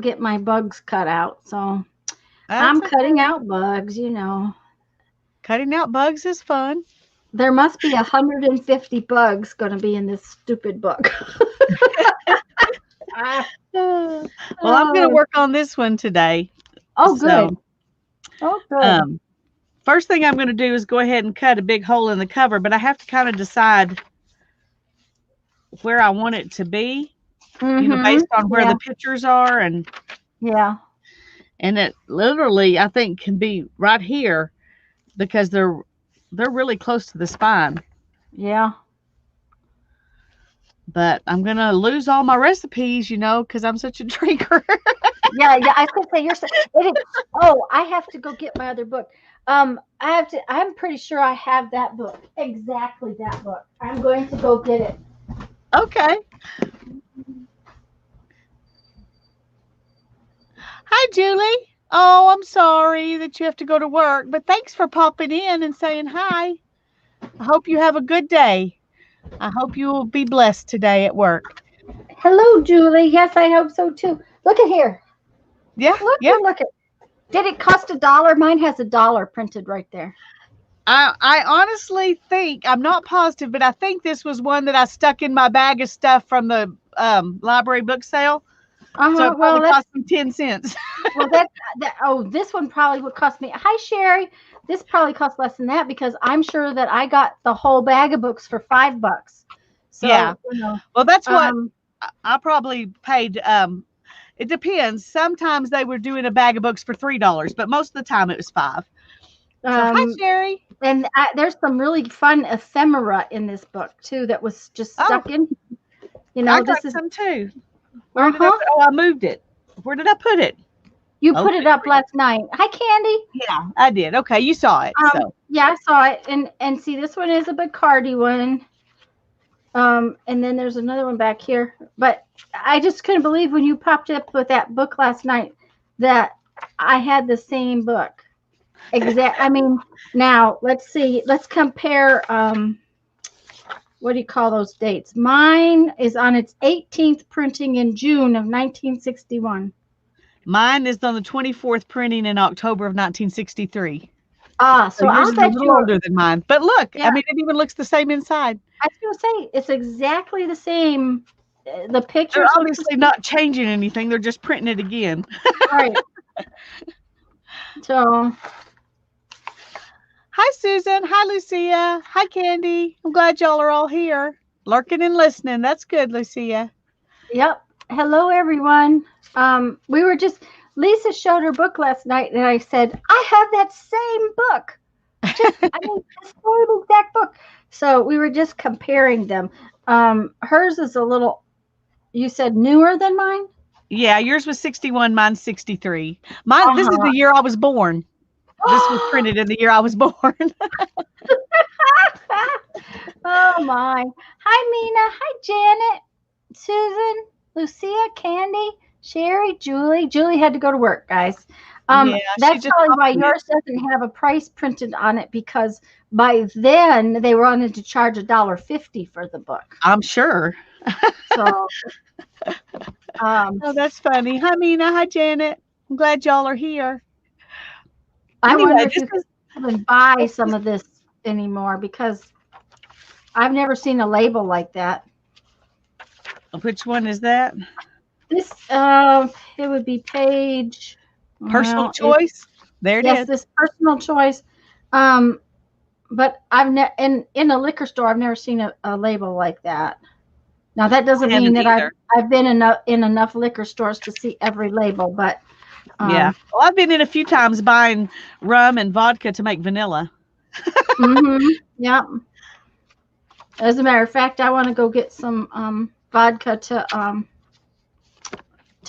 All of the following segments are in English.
get my bugs cut out, so That's I'm cutting okay. out bugs, you know. Cutting out bugs is fun. There must be 150 bugs going to be in this stupid book. Ah, Uh, well, I'm going to oh, work on this one today. oh, So, good. Oh, good. um, first thing I'm going to do is go ahead and cut a big hole in the cover, but I have to kind of decide where I want it to be, Mm-hmm. based on where Yeah, the pictures are, yeah, and it literally I think can be right here because they're really close to the spine. yeah. But I'm gonna lose all my recipes, because I'm such a drinker. Yeah, yeah. I was gonna say it is. Oh, I have to go get my other book. I have to. I'm pretty sure I have that book. Exactly that book. I'm going to go get it. Okay. Hi, Julie. Oh, I'm sorry that you have to go to work, but thanks for popping in and saying hi. I hope you have a good day. I hope you will be blessed today at work. Hello, Julie. Yes, I hope so too. Look at here. Yeah, yeah. Look at. Did it cost $1? Mine has $1 printed right there. I honestly think, I'm not positive, but I think this was one that I stuck in my bag of stuff from the library book sale. So Uh-huh. it probably cost me 10 cents. That. Oh, this one probably would cost me. Hi, Sherry. This probably cost less than that because I'm sure that I got the whole bag of books for $5. Yeah. So you know. Well, that's what Um. I probably paid. It depends. Sometimes they were doing a bag of books for $3, but most of the time it was 5. So hi, Um. Sherry. And there's some really fun ephemera in this book too that was just Oh, stuck in. You I know, got this is. some too. Where Uh did I huh. put? Oh, I moved it. Where did I put it? You Oh, put it up last night. Hi, Candy. yeah, I did. Okay, you saw it. So Yeah, I saw it, and see, this one is a Bacardi one. And then there's another one back here. But I just couldn't believe when you popped up with that book last night that I had the same book. Exact. I mean, now let's see. Let's compare. What do you call those dates? Mine is on its 18th printing in June of 1961. mine is on the 24th printing in October of 1963. Ah, So so yours I'll is a bet little you're. older than mine. But look, I Yeah, mean, it even looks the same inside. I was gonna say it's exactly the same. The They're pictures look the obviously same. not changing anything. They're just printing it again. Right. So Hi, Susan. Hi, Lucia. Hi, Candy. I'm glad y'all are all here, lurking and listening. That's good, Lucia. yep. Hello, everyone. We were just Lisa showed her book last night, and I said I have that same book. I mean, the same exact book. So we were just comparing them. Hers is a little. You said newer than mine. Yeah, yours was 61, mine's 63. Mine, this is Uh the year I was born. This was huh. printed in the year I was born. Oh my. Hi, Mina. Hi, Janet. Susan, Lucia, Candy, Sherry, Julie. Julie had to go to work, guys. Yeah, she That's just probably why copied it. yours doesn't have a price printed on it because by then they wanted to charge $1.50 for the book. I'm sure. So um, Oh, that's funny. Hi, Mina. Hi, Janet. I'm glad y'all are here. I wonder Anyway, if this you can is even buy some of this anymore because I've never seen a label like that. which one is that? This it would be page. Personal Well, it choice. There it yes, is. this personal choice. Um, but I've in a liquor store. I've never seen a label like that. Now that I doesn't mean haven't that either. I've been in enough liquor stores to see every label, but Yeah. um, Well, I've been in a few times buying rum and vodka to make vanilla. yeah. As a matter of fact, I want to go get some vodka to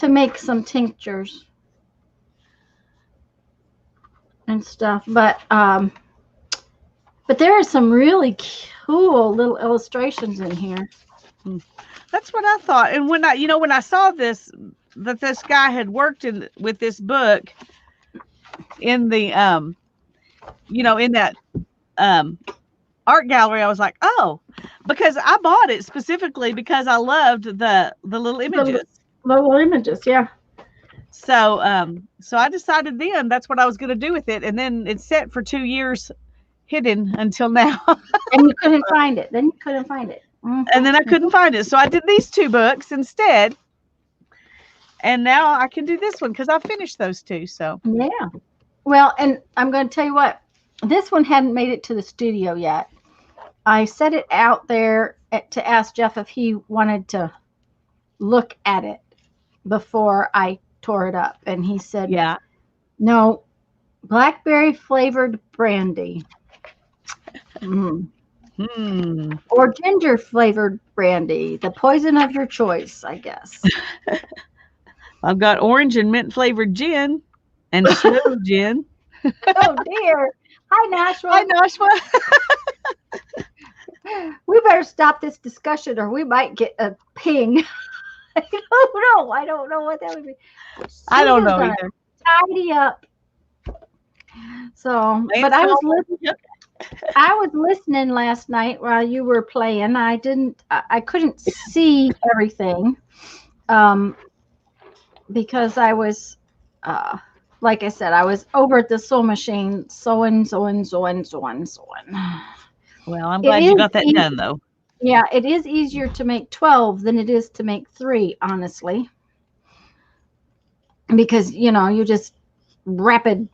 make some tinctures and stuff. But there are some really cool little illustrations in here. Hmm. That's what I thought. And when I saw this, that this guy had worked with this book in the in that um art gallery, I was like, oh, because I bought it specifically because I loved the little The images. little images, yeah. So I decided then that's what I was going to do with it, and then it's set for 2 years hidden until now. And you couldn't find it. Then you couldn't find it. And then I couldn't find it, so I did these 2 books instead, and now I can do this one because I finished those 2. So Yeah. Well, and I'm going to tell you what, this one hadn't made it to the studio yet. I set it out there to ask Jeff if he wanted to look at it before I tore it up. And he said, yeah, no, blackberry flavored brandy. Mm. Or ginger flavored brandy, the poison of your choice, I guess. I've got orange and mint flavored gin and swill gin. Oh dear. Hi, Nashua. Hi, Nashua. We better stop this discussion or we might get a ping. I don't know. I don't know what that would be. I don't know either. Tidy up. So, but I was listening. I was listening last night while you were playing. I couldn't see everything, because I was, like I said, I was over at the sewing machine sewing. Well, I'm glad you got that done, though. Yeah, it is easier to make 12 than it is to make 3, honestly. Because, you just rapid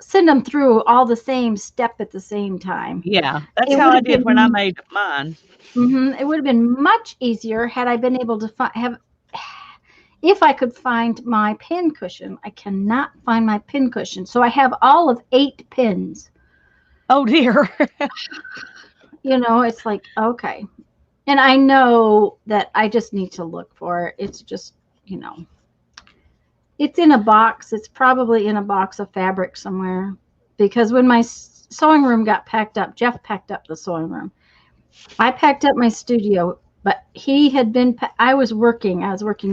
send them through all the same step at the same time. Yeah, that's how I did when I made mine. It would have been much easier had I been able to if I could find my pin cushion. I cannot find my pin cushion. So I have all of 8 pins. Oh, dear. It's like, okay. And I know that I just need to look for it. It's just, it's in a box. It's probably in a box of fabric somewhere. Because when my sewing room got packed up, Jeff packed up the sewing room. I packed up my studio, but I was working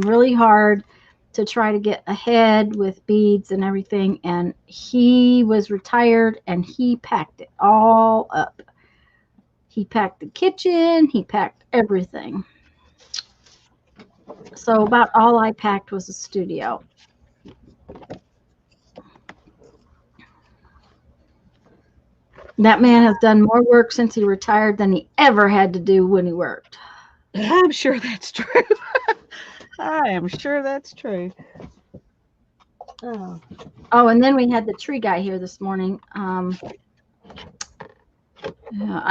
really hard to try to get ahead with beads and everything. And he was retired and he packed it all up. He packed the kitchen. He packed everything. So about all I packed was the studio. That man has done more work since he retired than he ever had to do when he worked. I'm sure that's true. I am sure that's true. Oh, and then we had the tree guy here this morning. I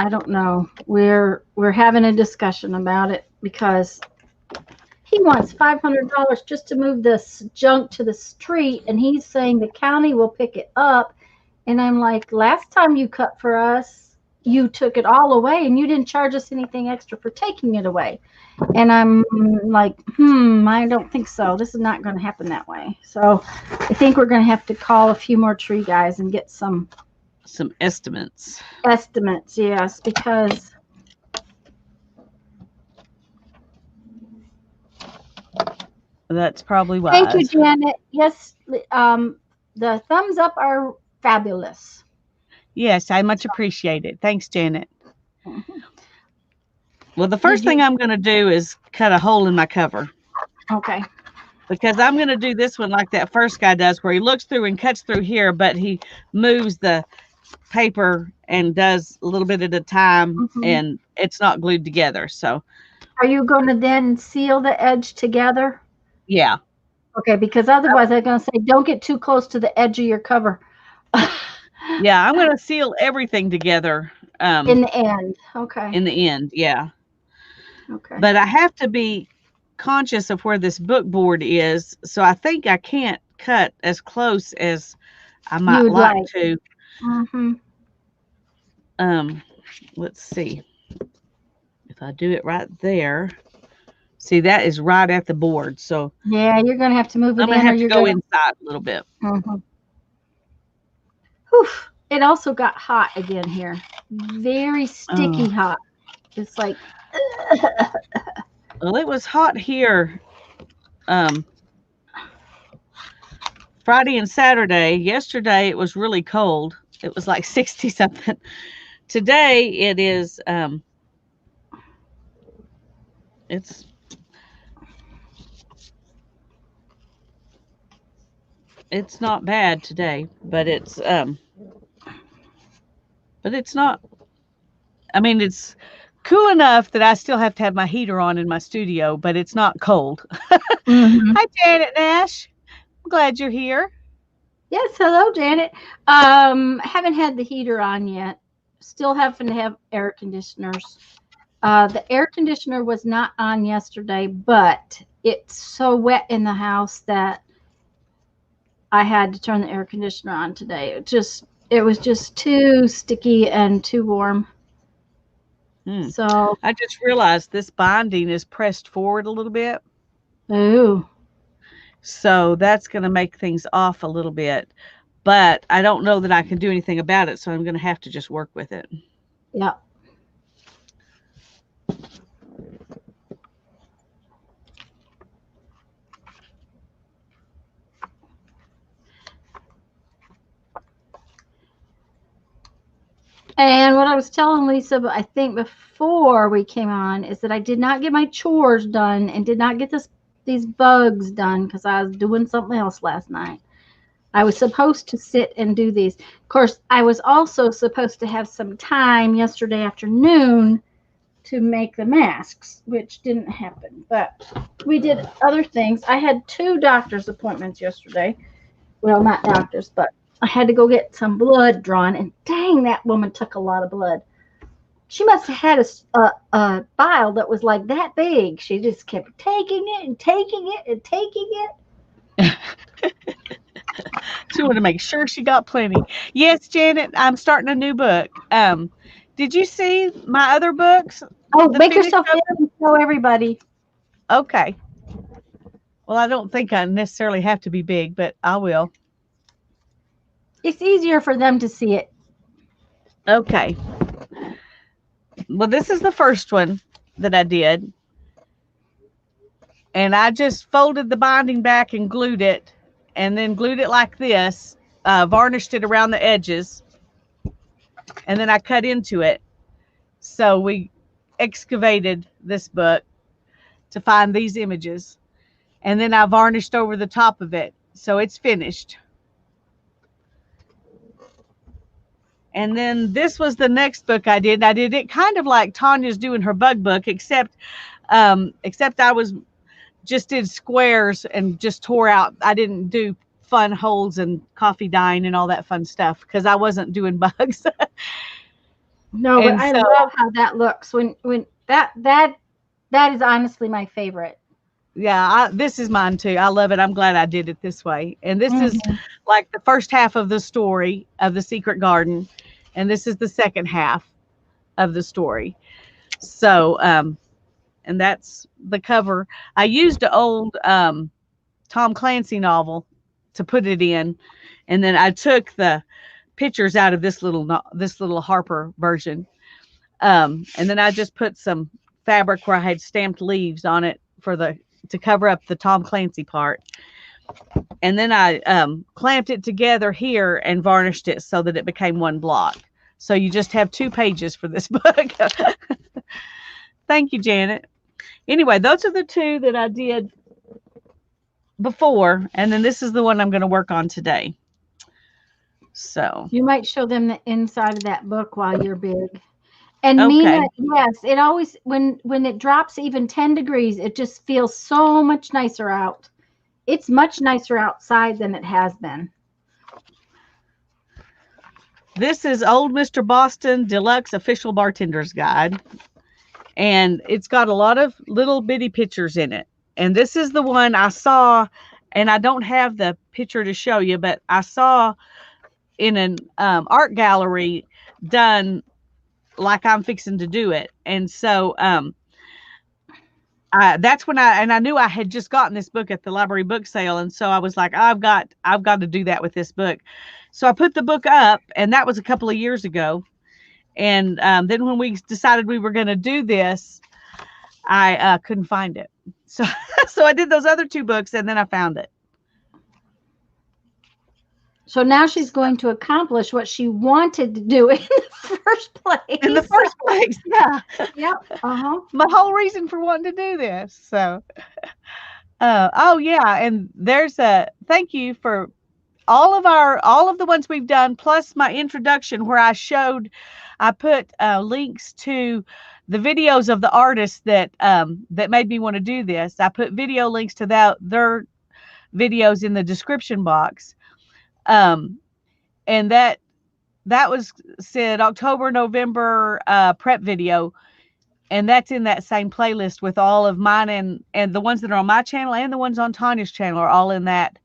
don't know. We're having a discussion about it because he wants $500 just to move this junk to the street, and he's saying the county will pick it up. And I'm like, last time you cut for us, you took it all away, and you didn't charge us anything extra for taking it away. And I'm like, I don't think so. This is not going to happen that way. So I think we're going to have to call a few more tree guys and get some estimates. Estimates, yes, because that's probably wise. Thank you, Janet. Yes, the thumbs up are fabulous. Yes, I much appreciate it. Thanks, Janet. Well, the first thing I'm going to do is cut a hole in my cover. Okay. Because I'm going to do this one like that first guy does, where he looks through and cuts through here, but he moves the paper and does a little bit at a time, and it's not glued together. So, are you going to then seal the edge together? Yeah. Okay, because otherwise I'm going to say don't get too close to the edge of your cover. Yeah, I'm going to seal everything together. In the end. Okay. In the end, yeah. Okay. But I have to be conscious of where this book board is, so I think I can't cut as close as I might like to. Let's see. If I do it right there. See, that is right at the board. So yeah, you're going to have to move it in. I'm going to have to go inside a little bit. Whew. It also got hot again here. Very sticky hot. It's like. Well, it was hot here Friday and Saturday. Yesterday, it was really cold. It was like 60 something. Today, it is, it's It's not bad today, but it's not. I mean, it's cool enough that I still have to have my heater on in my studio, but it's not cold. Hmm. Hi, Janet Nash. I'm glad you're here. Yes, hello, Janet. Haven't had the heater on yet. Still having to have air conditioners. The air conditioner was not on yesterday, but it's so wet in the house that I had to turn the air conditioner on today. It was just too sticky and too warm. Hmm. So, I just realized this binding is pressed forward a little bit. ooh, So that's going to make things off a little bit. But I don't know that I can do anything about it. So I'm going to have to just work with it. yeah. And what I was telling Lisa, but I think before we came on, is that I did not get my chores done and did not get these bugs done because I was doing something else last night. I was supposed to sit and do these. Of course, I was also supposed to have some time yesterday afternoon to make the masks, which didn't happen. But we did other things. I had two doctor's appointments yesterday. Well, not doctors, but I had to go get some blood drawn, and dang, that woman took a lot of blood. She must have had a vial that was like that big. She just kept taking it and taking it and taking it. She wanted to make sure she got plenty. Yes, Janet, I'm starting a new book. Did you see my other books? Oh, The make finished yourself big and show everybody. Okay. Well, I don't think I necessarily have to be big, but I will. It's easier for them to see it. Okay. Well, this is the first one that I did. And I just folded the binding back and glued it, and then glued it like this, varnished it around the edges, and then I cut into it. So we excavated this book to find these images, and then I varnished over the top of it. So it's finished. And then this was the next book I did. I did it kind of like Tanya's doing her bug book, except I was just did squares and just tore out. I didn't do fun holes and coffee dyeing and all that fun stuff because I wasn't doing bugs. No, but And I so, love how that looks. When that is honestly my favorite. yeah, this is mine too. I love it. I'm glad I did it this way. And this is Hmm. like the first half of the story of the secret garden, and this is the second half of the story. So, and that's the cover. I used an old Tom Clancy novel to put it in, and then I took the pictures out of this little Harper version, and then I just put some fabric where I had stamped leaves on it for the to cover up the Tom Clancy part, and then I clamped it together here and varnished it so that it became one block. So you just have 2 pages for this book. Thank you, Janet. Anyway, those are the two that I did before, and then this is the one I'm going to work on today. So, You might show them the inside of that book while you're big. And Mina, okay. yes, it always when it drops even 10 degrees, it just feels so much nicer out. It's much nicer outside than it has been. This is Old Mr. Boston Deluxe Official Bartender's Guide, and it's got a lot of little bitty pictures in it. And this is the one I saw, and I don't have the picture to show you, but I saw in an art gallery done like I'm fixing to do it. And so that's when I knew I had just gotten this book at the library book sale, and so I was like, I've got to do that with this book. So I put the book up, and that was a couple of years ago. And then when we decided we were going to do this, I couldn't find it. So so I did those other 2 books, and then I found it. So now she's going to accomplish what she wanted to do in the first In the place. first place, yeah, Yep. Uh-huh. my whole reason for wanting to do this. So, oh yeah, and there's a thank you for all of the ones we've done, plus my introduction where I put links to the videos of the artists that made me want to do this. I put video links to their videos in the description box. And that was said October, November prep video. And that's in that same playlist with all of mine, and the ones that are on my channel and the ones on Tanya's channel are all in that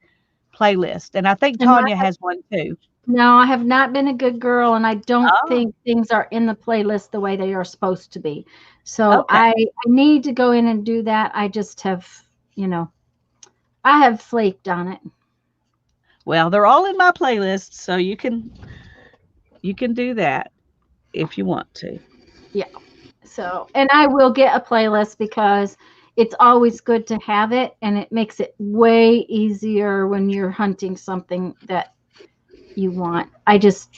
playlist. And I think Tanya has one too. No, I have not been a good girl, and I don't think things are in the playlist the way they are supposed to be. So I need to go in and do that. I just have, I have flaked on it. Well, they're all in my playlist, so you can do that if you want to. Yeah. So, and I will get a playlist because it's always good to have it, and it makes it way easier when you're hunting something that you want.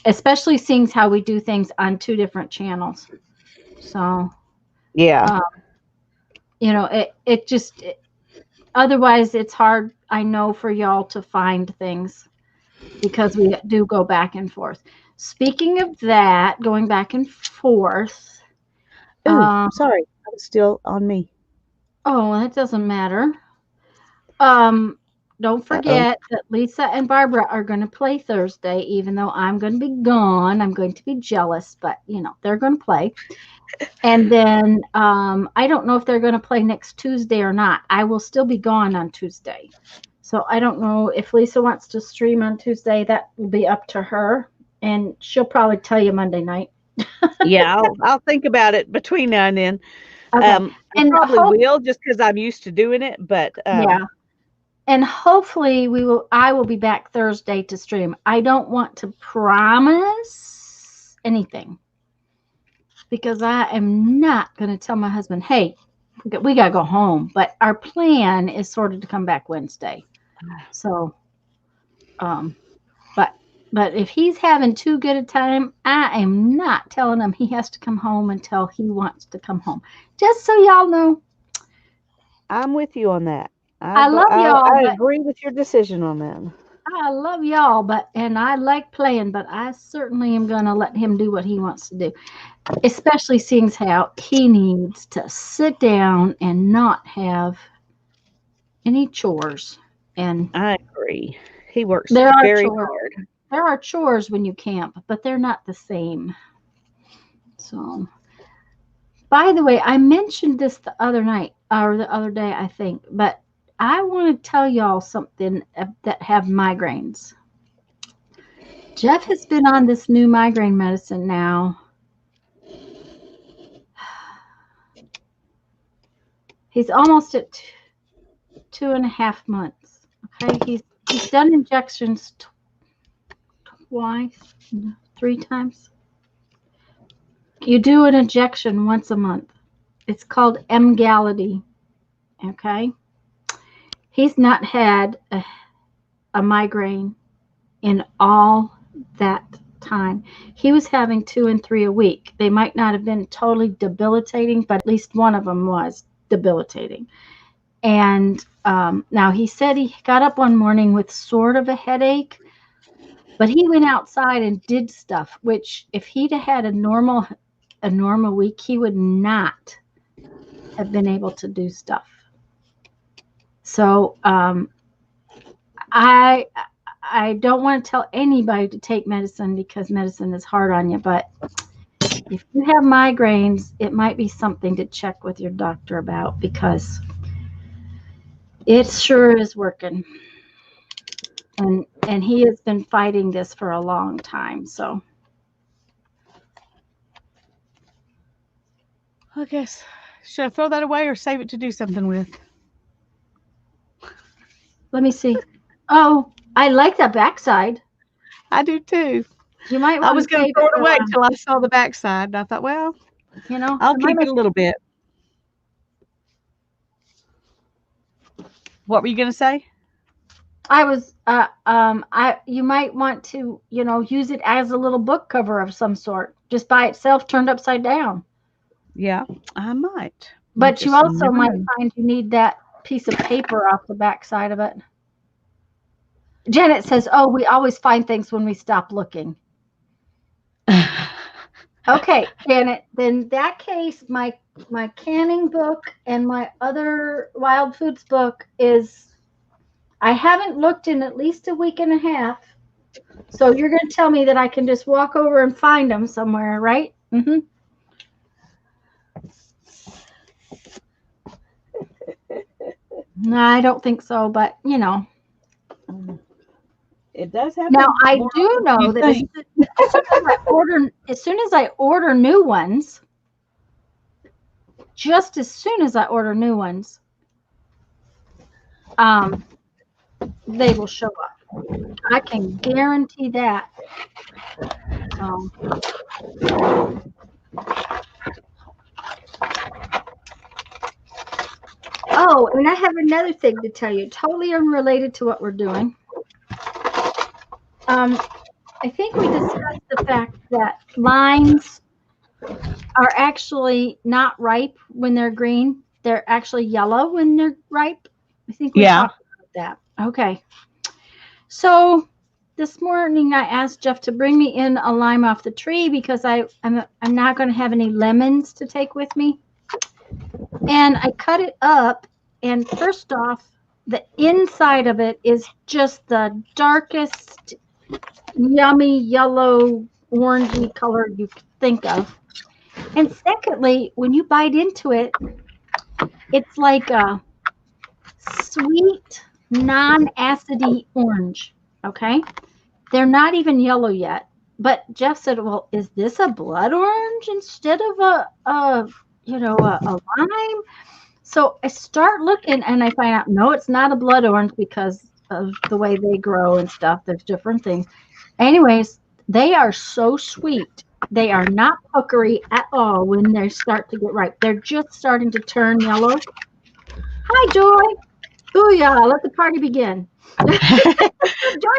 Especially seeing how we do things on 2 different channels. So, yeah, otherwise it's hard, I know, for y'all to find things because we do go back and forth. Speaking of that, going back and forth. Sorry, I was still on me. Oh, that doesn't matter. Don't forget that Lisa and Barbara are going to play Thursday, even though I'm going to be gone. I'm going to be jealous, but they're going to play. And then I don't know if they're going to play next Tuesday or not. I will still be gone on Tuesday. So I don't know if Lisa wants to stream on Tuesday. That will be up to her. And she'll probably tell you Monday night. Yeah, I'll think about it between now and then. Okay. And probably will, just because I'm used to doing it. But yeah. And hopefully I will be back Thursday to stream. I don't want to promise anything because I am not going to tell my husband, hey, we got to go home. But our plan is sort of to come back Wednesday. So, but if he's having too good a time, I am not telling him he has to come home until he wants to come home. Just so y'all know. I'm with you on that. I love y'all. I agree with your decision on that. I love y'all, and I like playing, but I certainly am going to let him do what he wants to do, especially seeing how he needs to sit down and not have any chores. And I agree. He works very hard. There are chores when you camp, but they're not the same. So, by the way, I mentioned this the other night or the other day, I think, but I want to tell y'all something that have migraines. Jeff has been on this new migraine medicine now. He's almost at 2.5 months. Okay, he's done injections twice, 3 times. You do an injection once a month. It's called Emgality. Okay. He's not had a migraine in all that time. He was having 2 and 3 a week. They might not have been totally debilitating, but at least one of them was debilitating. And now he said he got up one morning with sort of a headache, but he went outside and did stuff, which if he'd had a normal week, he would not have been able to do stuff. So I don't want to tell anybody to take medicine because medicine is hard on you, but if you have migraines, it might be something to check with your doctor about because it sure is working. And he has been fighting this for a long time. So I guess, should I throw that away or save it to do something with? Let me see. Oh, I like that backside. I do too. You might. I was going to throw it away until I saw the backside, and I thought, well, I'll keep it a little bit. What were you going to say? I was. You might want to, use it as a little book cover of some sort, just by itself, turned upside down. Yeah, I might. But you also might find you need that piece of paper off the back side of it. Janet says, "Oh, we always find things when we stop looking." Okay, Janet. Then in that case, my canning book and my other wild foods book is. I haven't looked in at least a week and a half. So you're going to tell me that I can just walk over and find them somewhere, right? Mm-hmm. No, I don't think so, but you know. It does Now happen I more do often than know you that think. as soon as I order new ones, just as soon as I order new ones, um, they will show up. I can guarantee that. So, oh, and I have another thing to tell you, totally unrelated to what we're doing. Um, I think we discussed the fact that limes are actually not ripe when they're green. They're actually yellow when they're ripe. I think we Yeah. talked about that. Okay. So this morning I asked Jeff to bring me in a lime off the tree because I'm not going to have any lemons to take with me. And I cut it up, and first off, the inside of it is just the darkest, yummy yellow, orangey color you could think of. And secondly, when you bite into it, it's like a sweet, non-acidy orange. Okay, they're not even yellow yet. But Jeff said, "Well, is this a blood orange instead of a lime?" So I start looking and I find out no, it's not a blood orange because of the way they grow and stuff. There's different things. Anyways, they are so sweet. They are not puckery at all when they start to get ripe. They're just starting to turn yellow. Hi, Joy. Booyah. Let the party begin. Joy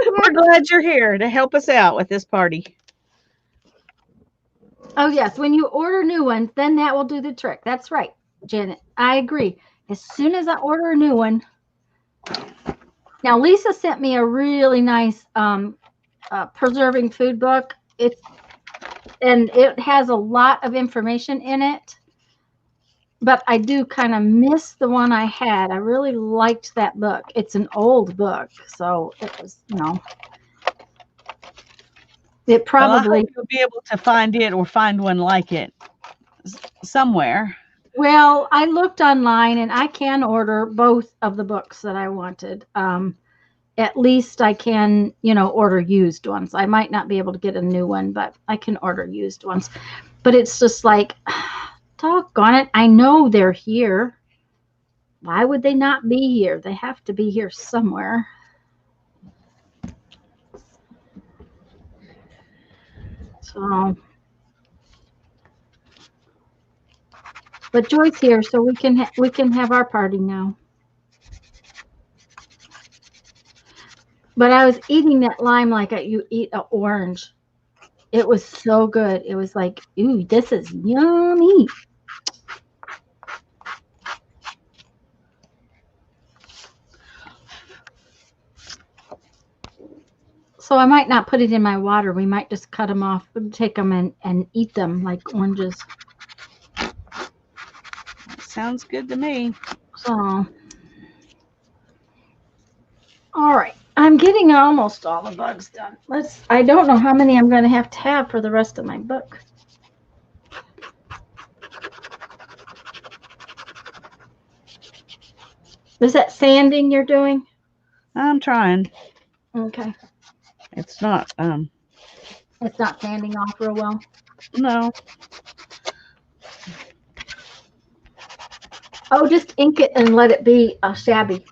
We're here. glad you're here to help us out with this party. Oh, yes. When you order new ones, then that will do the trick. That's right, Janet. I agree. As soon as I order a new one, now Lisa sent me a really nice preserving food book. It has a lot of information in it, but I do kind of miss the one I had. I really liked that book. It's an old book, so it was, it Well, I hope probably. you'll be able to find it or find one like it somewhere. Well, I looked online and I can order both of the books that I wanted. At least I can, order used ones. I might not be able to get a new one, but I can order used ones. But it's just like, doggone it, I know they're here. Why would they not be here? They have to be here somewhere. So, but Joy's here, so we can have our party now. But I was eating that lime like you eat an orange. It was so good. It was like, ooh, this is yummy. So I might not put it in my water. We might just cut them off and take them and eat them like oranges. Sounds good to me. So, all right. I'm getting almost all the bugs done. I don't know how many I'm going to have for the rest of my book. Is that sanding you're doing? I'm trying. Okay. It's not It's not sanding off real well. no. Oh, just ink it and let it be shabby.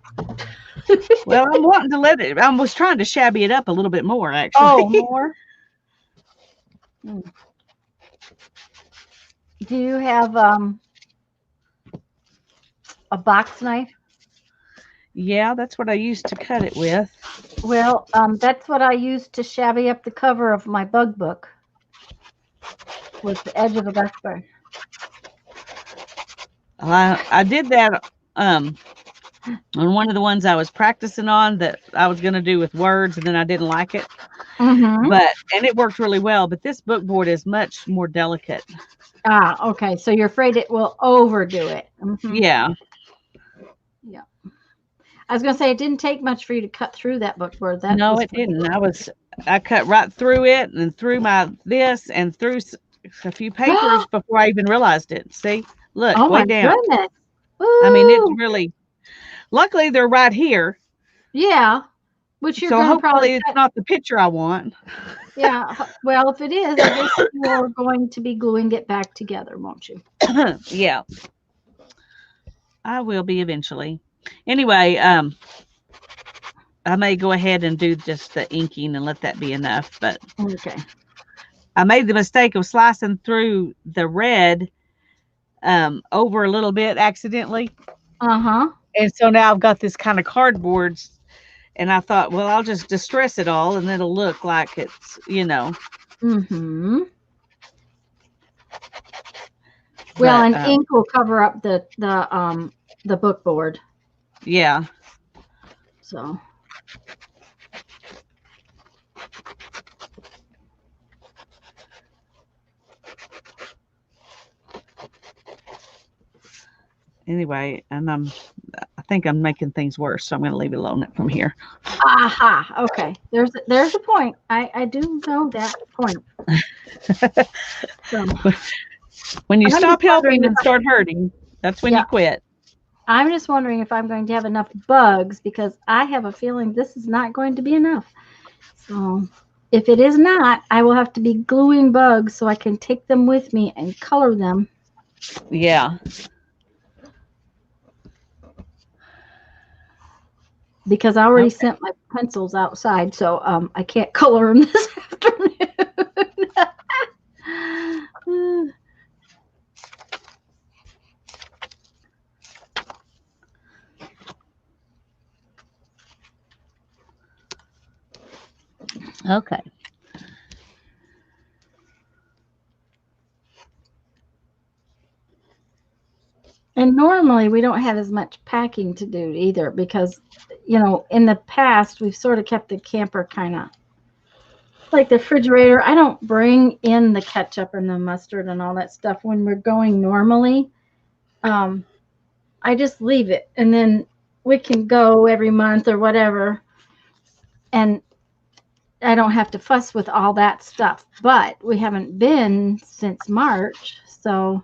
Well, I'm wanting to let it. I was trying to shabby it up a little bit more, Oh, actually. more? Hmm. Do you have a box knife? Yeah, that's what I used to cut it with. Well, that's what I used to shabby up the cover of my bug book. Was the edge of the backbone. I did that. on one of the ones I was practicing on that I was going to do with words, and then I didn't like it. Mm-hmm. And it worked really well. But this book board is much more delicate. Ah, okay. So you're afraid it will overdo it. Mm-hmm. Yeah. Yeah. I was gonna say it didn't take much for you to cut through that book board. That No, was it didn't. I cut right through it and through my this and through a few papers before I even realized it. See, look, Oh my way down. goodness. I mean, it's Woo! really. Luckily, they're right here, Yeah. Which you're so gonna probably hopefully it's cut. not the picture I want. Yeah. Well, if it is, I guess you're going to be gluing it back together, won't you? Yeah, I will be eventually. Anyway, I may go ahead and do just the inking and let that be enough. But Okay. I made the mistake of slicing through the red over a little bit accidentally. Uh-huh. And so now I've got this kind of cardboard, and I thought, well, I'll just distress it all and it'll look like it's, Mm-hmm. Well, and ink will cover up the book board. Yeah. So Anyway, and I think I'm making things worse, so I'm going to leave it alone from here. aha. Okay. There's a point. I do know that point. So When you I'm stop just wondering helping if and start hurting, that's when yeah, you quit. I'm just wondering if I'm going to have enough bugs because I have a feeling this is not going to be enough. So if it is not, I will have to be gluing bugs so I can take them with me and color them. Yeah. Because I already Okay. sent my pencils outside, so I can't color them this afternoon. Okay. And normally we don't have as much packing to do either because, in the past we've sort of kept the camper kind of like the refrigerator. I don't bring in the ketchup and the mustard and all that stuff when we're going normally. Um, I just leave it and then we can go every month or whatever. And I don't have to fuss with all that stuff. But we haven't been since March. So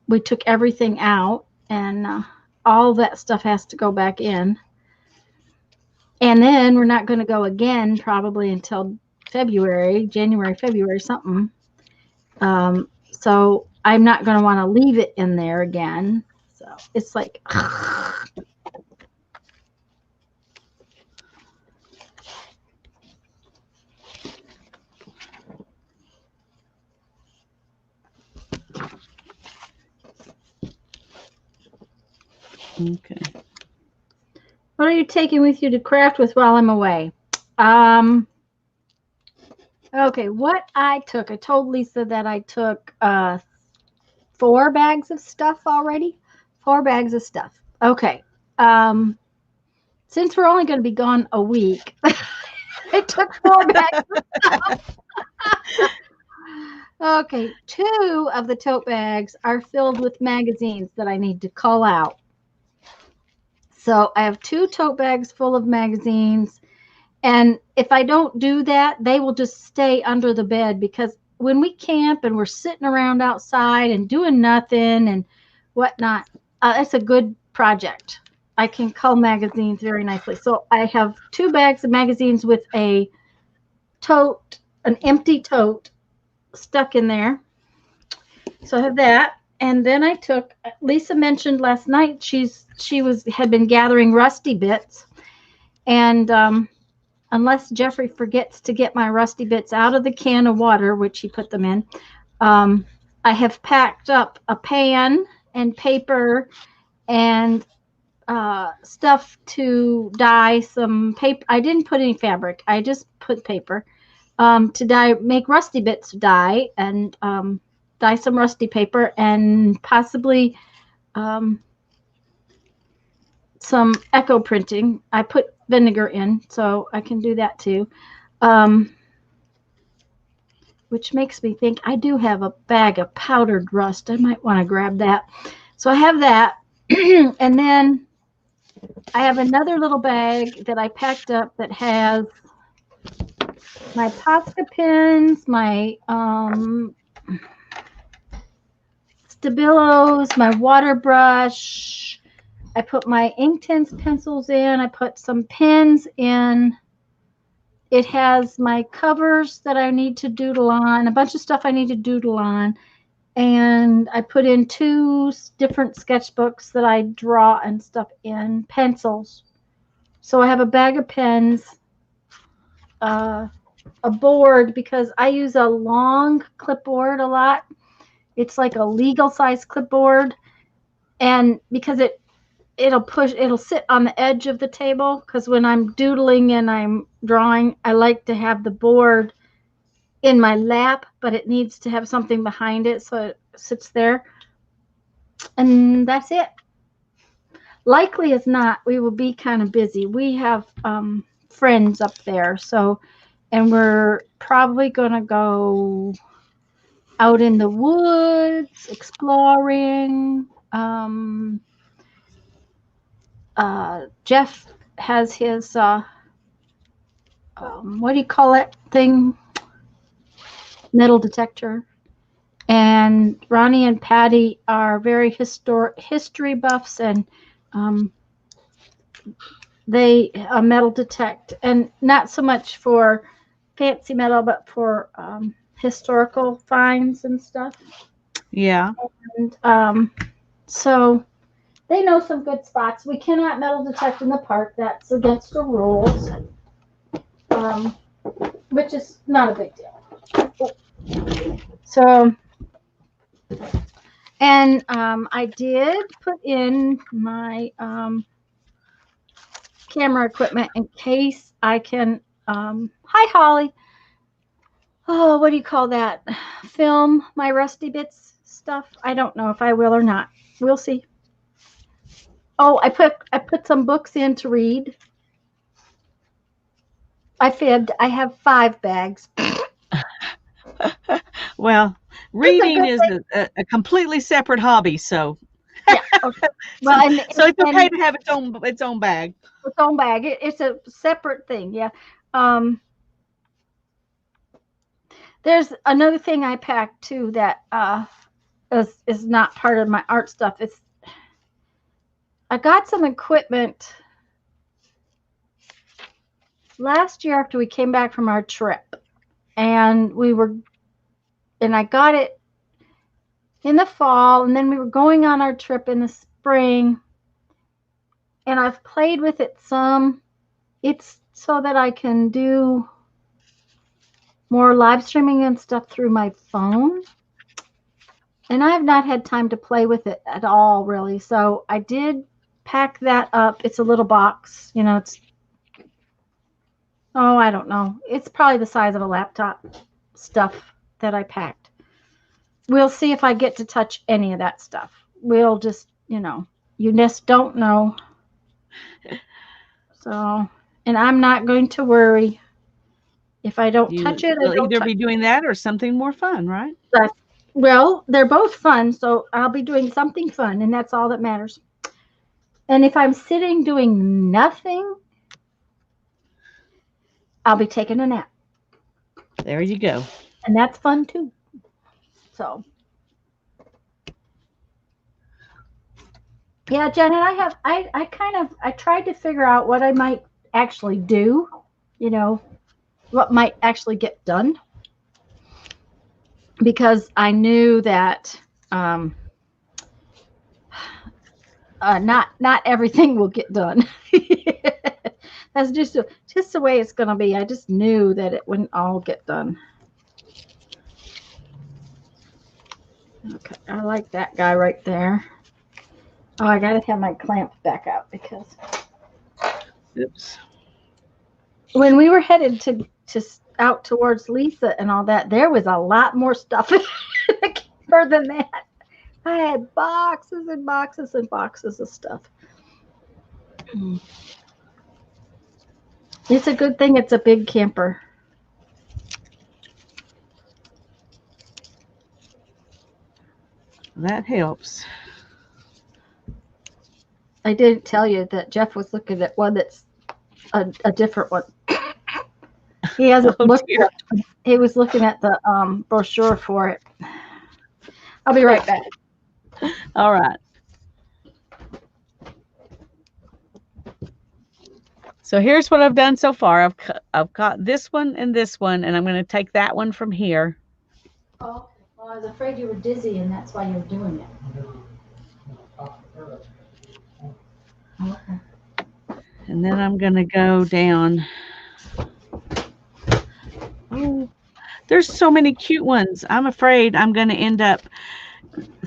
we took everything out and all that stuff has to go back in. And then we're not going to go again probably until January, February, something. So I'm not going to want to leave it in there again. So it's like, Okay. what are you taking with you to craft with while I'm away? Okay, what I told Lisa that I took 4 bags of stuff already. 4 bags of stuff. Okay. Since we're only going to be gone a week, I took 4 bags of stuff. Okay, 2 of the tote bags are filled with magazines that I need to call out. So I have 2 tote bags full of magazines. And if I don't do that, they will just stay under the bed because when we camp and we're sitting around outside and doing nothing and whatnot, it's a good project. I can cull magazines very nicely. So I have 2 bags of magazines with a tote, an empty tote stuck in there. So I have that. And then I took, Lisa mentioned last night, she had been gathering rusty bits. And unless Jeffrey forgets to get my rusty bits out of the can of water, which he put them in, I have packed up a pan and paper and stuff to dye some paper. I didn't put any fabric. I just put paper to make rusty bits dye and dye some rusty paper and possibly um, some echo printing. I put vinegar in, so I can do that too. Um, which makes me think I do have a bag of powdered rust. I might want to grab that. So I have that. And then I have another little bag that I packed up that has my Posca pins, my Stabilos, my water brush. I put my Inktense pencils in. I put some pens in. It has my covers that I need to doodle on, a bunch of stuff I need to doodle on. And I put in two different sketchbooks that I draw and stuff in, pencils. So I have a bag of pens, a board, because I use a long clipboard a lot. It's like a legal size clipboard, and because it'll sit on the edge of the table, because when I'm doodling and I'm drawing, I like to have the board in my lap, but it needs to have something behind it so it sits there. And that's it. Likely as not, we will be kind of busy. We have friends up there, so, and we're probably going to go out in the woods exploring. Jeff has his what do you call it thing, metal detector, and Ronnie and Patty are very history buffs, and they metal detect, and not so much for fancy metal, but for historical finds and stuff. Yeah. And so they know some good spots. We cannot metal detect in the park. That's against the rules, which is not a big deal. So, and I did put in my camera equipment in case I can. Hi, Holly. Oh, what do you call that? Film my rusty bits stuff. I don't know if I will or not. We'll see. Oh, I put some books in to read. I fibbed. I have 5 bags. Well, reading is a completely separate hobby, so yeah. Okay. Well, so it's okay to have its own bag. Its own bag. It's a separate thing. Yeah. There's another thing I packed too that is not part of my art stuff. I got some equipment last year after we came back from our trip, and I got it in the fall, and then we were going on our trip in the spring, and I've played with it some. It's so that I can do more live streaming and stuff through my phone, and I have not had time to play with it at all, really. So I did pack that up. It's a little box, it's, oh, I don't know, it's probably the size of a laptop stuff that I packed. We'll see if I get to touch any of that stuff. We'll just, you just don't know. So, and I'm not going to worry if I don't touch it. You'll either be doing that or something more fun, right? Well, they're both fun, so I'll be doing something fun, and that's all that matters. And if I'm sitting doing nothing, I'll be taking a nap. There you go. And that's fun too. So, yeah, Janet, I tried to figure out what I might actually do, what might actually get done, because I knew that not everything will get done. That's just the way it's going to be. I just knew that it wouldn't all get done. Okay, I like that guy right there. Oh, I gotta have my clamp back out because. Oops. When we were headed to out towards Lisa and all that, there was a lot more stuff further than that. I had boxes and boxes and boxes of stuff. Mm. It's a good thing it's a big camper. That helps. I didn't tell you that Jeff was looking at one that's a different one. He hasn't Oh looked dear. at. He was looking at the brochure for it. I'll be right back. All right. So here's what I've done so far. I've got this one, and I'm going to take that one from here. Oh, well, I was afraid you were dizzy, and that's why you were doing it. Okay. And then I'm going to go down. Oh, there's so many cute ones. I'm afraid I'm going to end up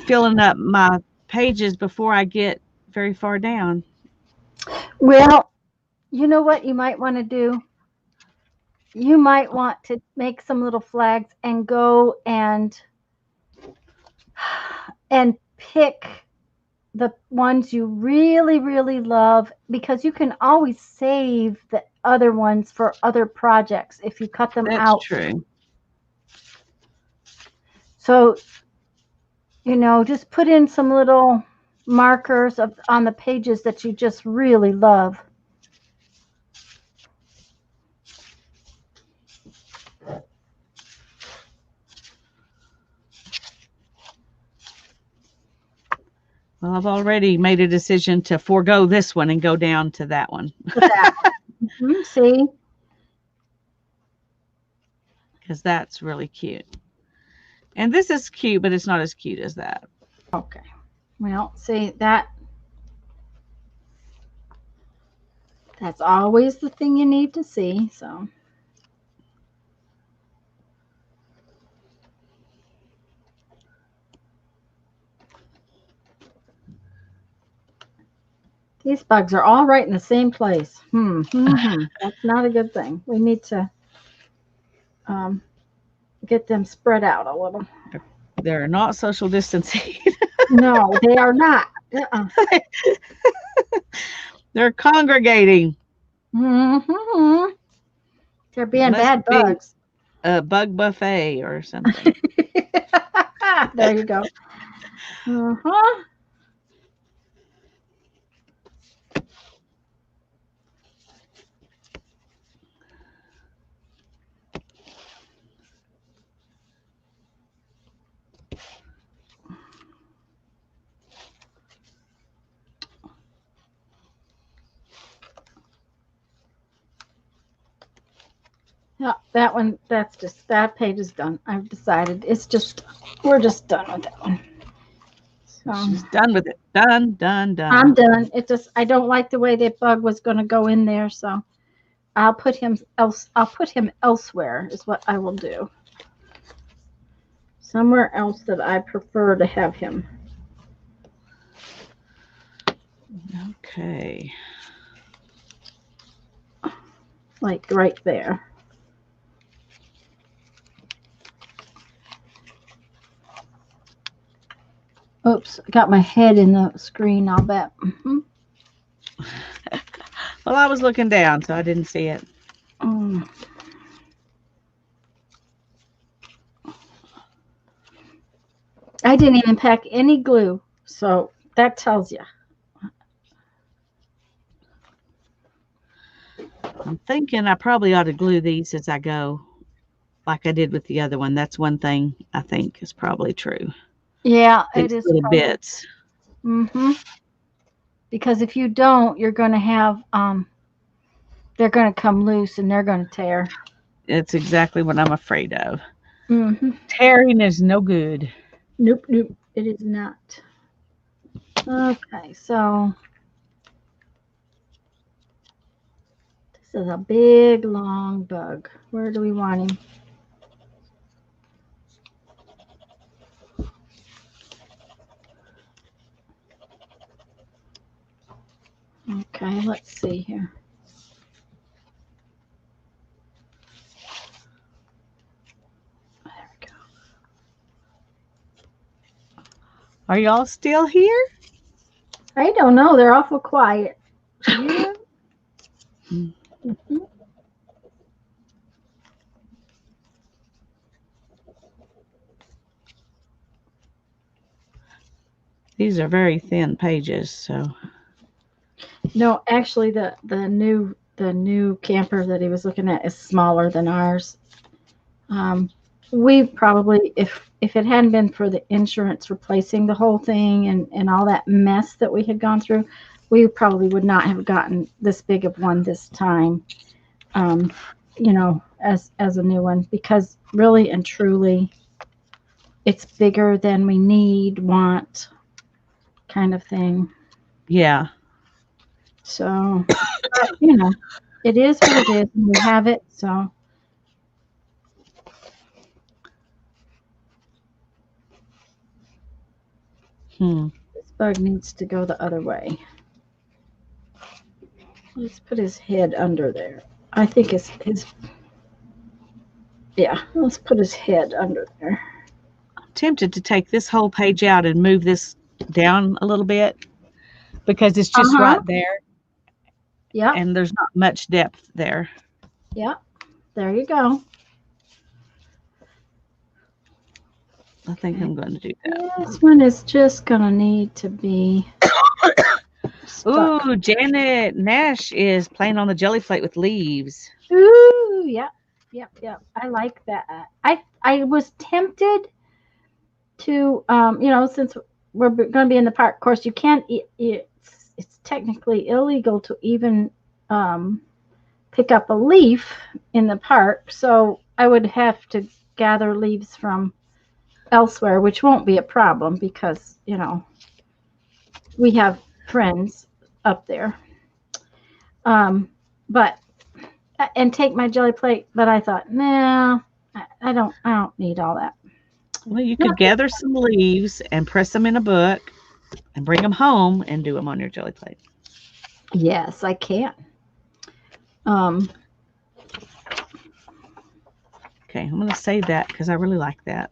filling up my pages before I get very far down. Well, you know what you might want to do? You might want to make some little flags and go and pick the ones you really, really love, because you can always save the other ones for other projects if you cut them That's out. true. So, just put in some little markers on the pages that you just really love. Well, I've already made a decision to forego this one and go down to that one. See? Because that's really cute. And this is cute, but it's not as cute as that. Okay. Well, see, that's always the thing you need to see, so. These bugs are all right in the same place. That's not a good thing. We need to get them spread out a little. They're not social distancing. No, they are not. They're congregating. Mm-hmm. They're being Must bad be bugs. a bug buffet or something. There you go. Uh-huh. Yeah, that page is done. I've decided we're just done with that one. She's done with it. Done. I'm done. I don't like the way that bug was going to go in there, so I'll put him elsewhere is what I will do. Somewhere else that I prefer to have him. Okay. Like right there. Oops, I got my head in the screen, I'll bet. Mm-hmm. Well, I was looking down, so I didn't see it. I didn't even pack any glue, so that tells you. I'm thinking I probably ought to glue these as I go, like I did with the other one. That's one thing I think is probably true. Yeah, These it is little probably. bits. Mm-hmm. Because if you don't, you're going to have they're going to come loose and they're going to tear. It's exactly what I'm afraid of. Mm-hmm. Tearing is no good. Nope, it is not. Okay, so this is a big, long bug. Where do we want him? Okay, let's see here. There we go. Are y'all still here? I don't know. They're awful quiet. Yeah. Mhm. These are very thin pages, so. No, actually, the new camper that he was looking at is smaller than ours. Um, we probably, if it hadn't been for the insurance replacing the whole thing and all that mess that we had gone through, we probably would not have gotten this big of one this time. Um, as a new one, because really and truly, it's bigger than we need, want, kind of thing. Yeah. So, but, it is what it is, and we have it. So, Hmm. this bug needs to go the other way. Let's put his head under there. I think his yeah. Let's put his head under there. I'm tempted to take this whole page out and move this down a little bit because it's Uh just huh. right there Yep. and there's not much depth there. Yep. There you go. I think I'm going to do that. This one is just gonna need to be stuck. Ooh, Janet Nash is playing on the jelly plate with leaves. Ooh, yep, yep, yep. I like that. I was tempted to, since we're going to be in the park. Of course, you can't. It's technically illegal to even pick up a leaf in the park. So I would have to gather leaves from elsewhere, which won't be a problem because we have friends up there. Um, but and take my jelly plate. But I thought, nah, I don't need all that. Well, you Not could gather some leaves and press them in a book and bring them home and do them on your jelly plate. Yes, I can. Um, Okay, I'm going to save that because I really like that.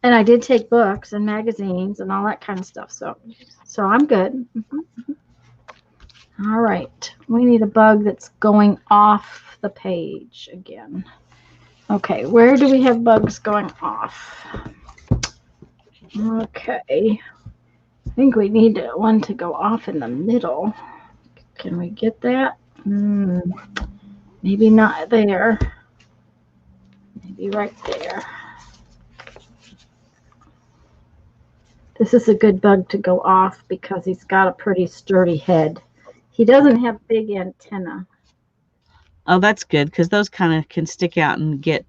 and I did take books and magazines and all that kind of stuff. So I'm good. All right. We need a bug that's going off the page again. Okay, where do we have bugs going off? Okay. I think we need one to go off in the middle. Can we get that? Maybe not there. Maybe right there. This is a good bug to go off because he's got a pretty sturdy head. He doesn't have big antenna. Oh, that's good because those kind of can stick out and get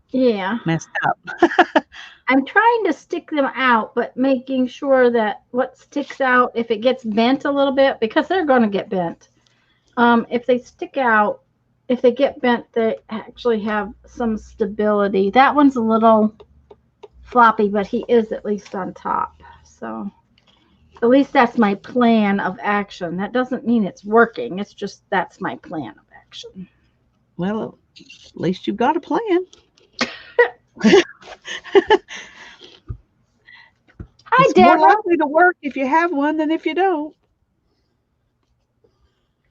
Yeah. messed up. I'm trying to stick them out, but making sure that what sticks out, if it gets bent a little bit, because they're going to get bent. If they stick out, if they get bent, they actually have some stability. That one's a little floppy, but he is at least on top. So at least that's my plan of action. That doesn't mean it's working. It's just that's my plan of action. Well, at least you've got a plan. Hi, It's more Deborah. likely to work if you have one than if you don't.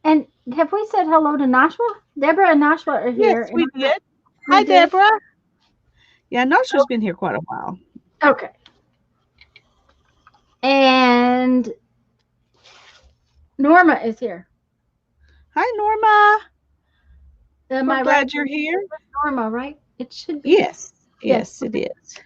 And have we said hello to Nashua? Deborah and Nashua are Yes, here. we did. We Hi, did? Deborah. Yeah, Nosha's been here quite a while. Okay. And Norma is here. Hi, Norma. Am We're I glad right? you're here. Norma, right? It should be. Yes, Yes. yes, it is.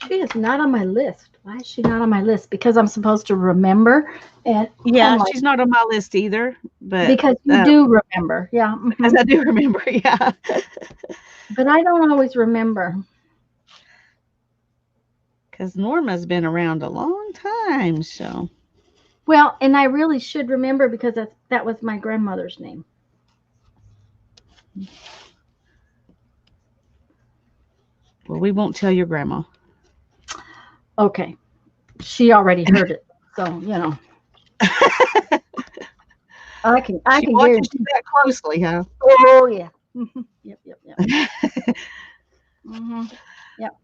She is not on my list. Why is she not on my list? Because I'm supposed to remember, and Yeah, I'm like, she's not on my list either, but because you do remember, yeah. because I do remember, yeah. But I don't always remember. Because Norma's been around a long time, so. Well, and I really should remember because that was my grandmother's name. Well, we won't tell your grandma. Okay, she already heard it. So, I She can watches you guarantee. that closely, huh? Oh yeah. Yep, yep, yep. hmm Yep.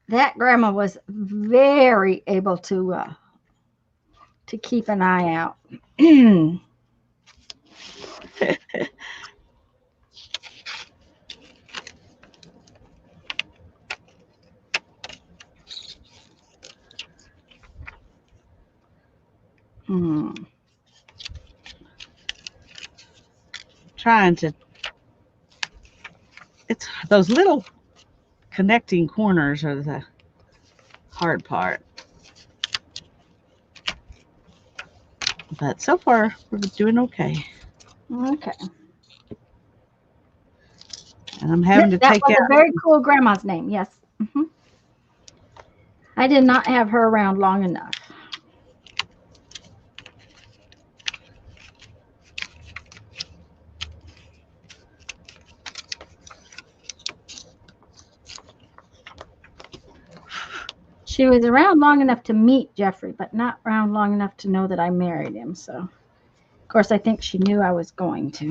That grandma was very able to keep an eye out. Hmm. Trying to, it's those little connecting corners are the hard part. But so far, we're doing okay. Okay. And I'm having to That take was a out, very cool grandma's name. Yes. I did not have her around long enough. She was around long enough to meet Jeffrey, but not around long enough to know that I married him. So, of course, I think she knew I was going to.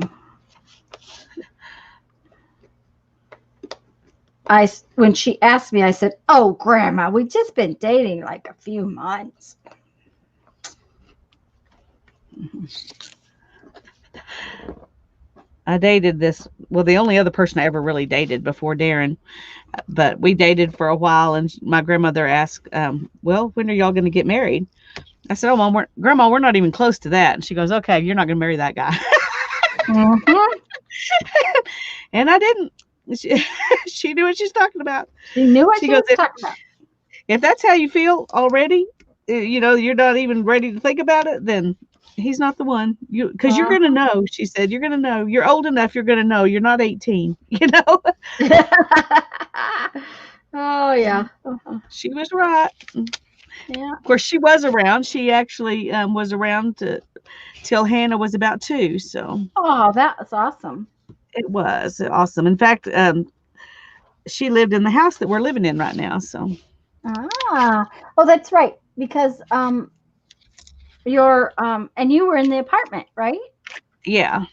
When she asked me, I said, "Oh, Grandma, we've just been dating like a few months." I dated this, well, the only other person I ever really dated before Darren, but we dated for a while. And my grandmother asked, well, when are y'all going to get married? I said, oh, Mom, Grandma, we're not even close to that. And she goes, okay, you're not going to marry that guy. Mm-hmm. And I didn't. She, she knew what she's talking about. She knew what She she goes, was talking about. if that's how you feel already, you're not even ready to think about it, then he's not the one. Because you're Uh-huh. going to know, she said, you're going to know. You're old enough, you're going to know. You're not 18, you know? Oh yeah. Uh-huh. She was right. Yeah. Of course, she was around. She actually was around till Hannah was about 2. So Oh, that was awesome. it was awesome. In fact, she lived in the house that we're living in right now. So Ah. Oh, that's right. Because and you were in the apartment, right? yeah,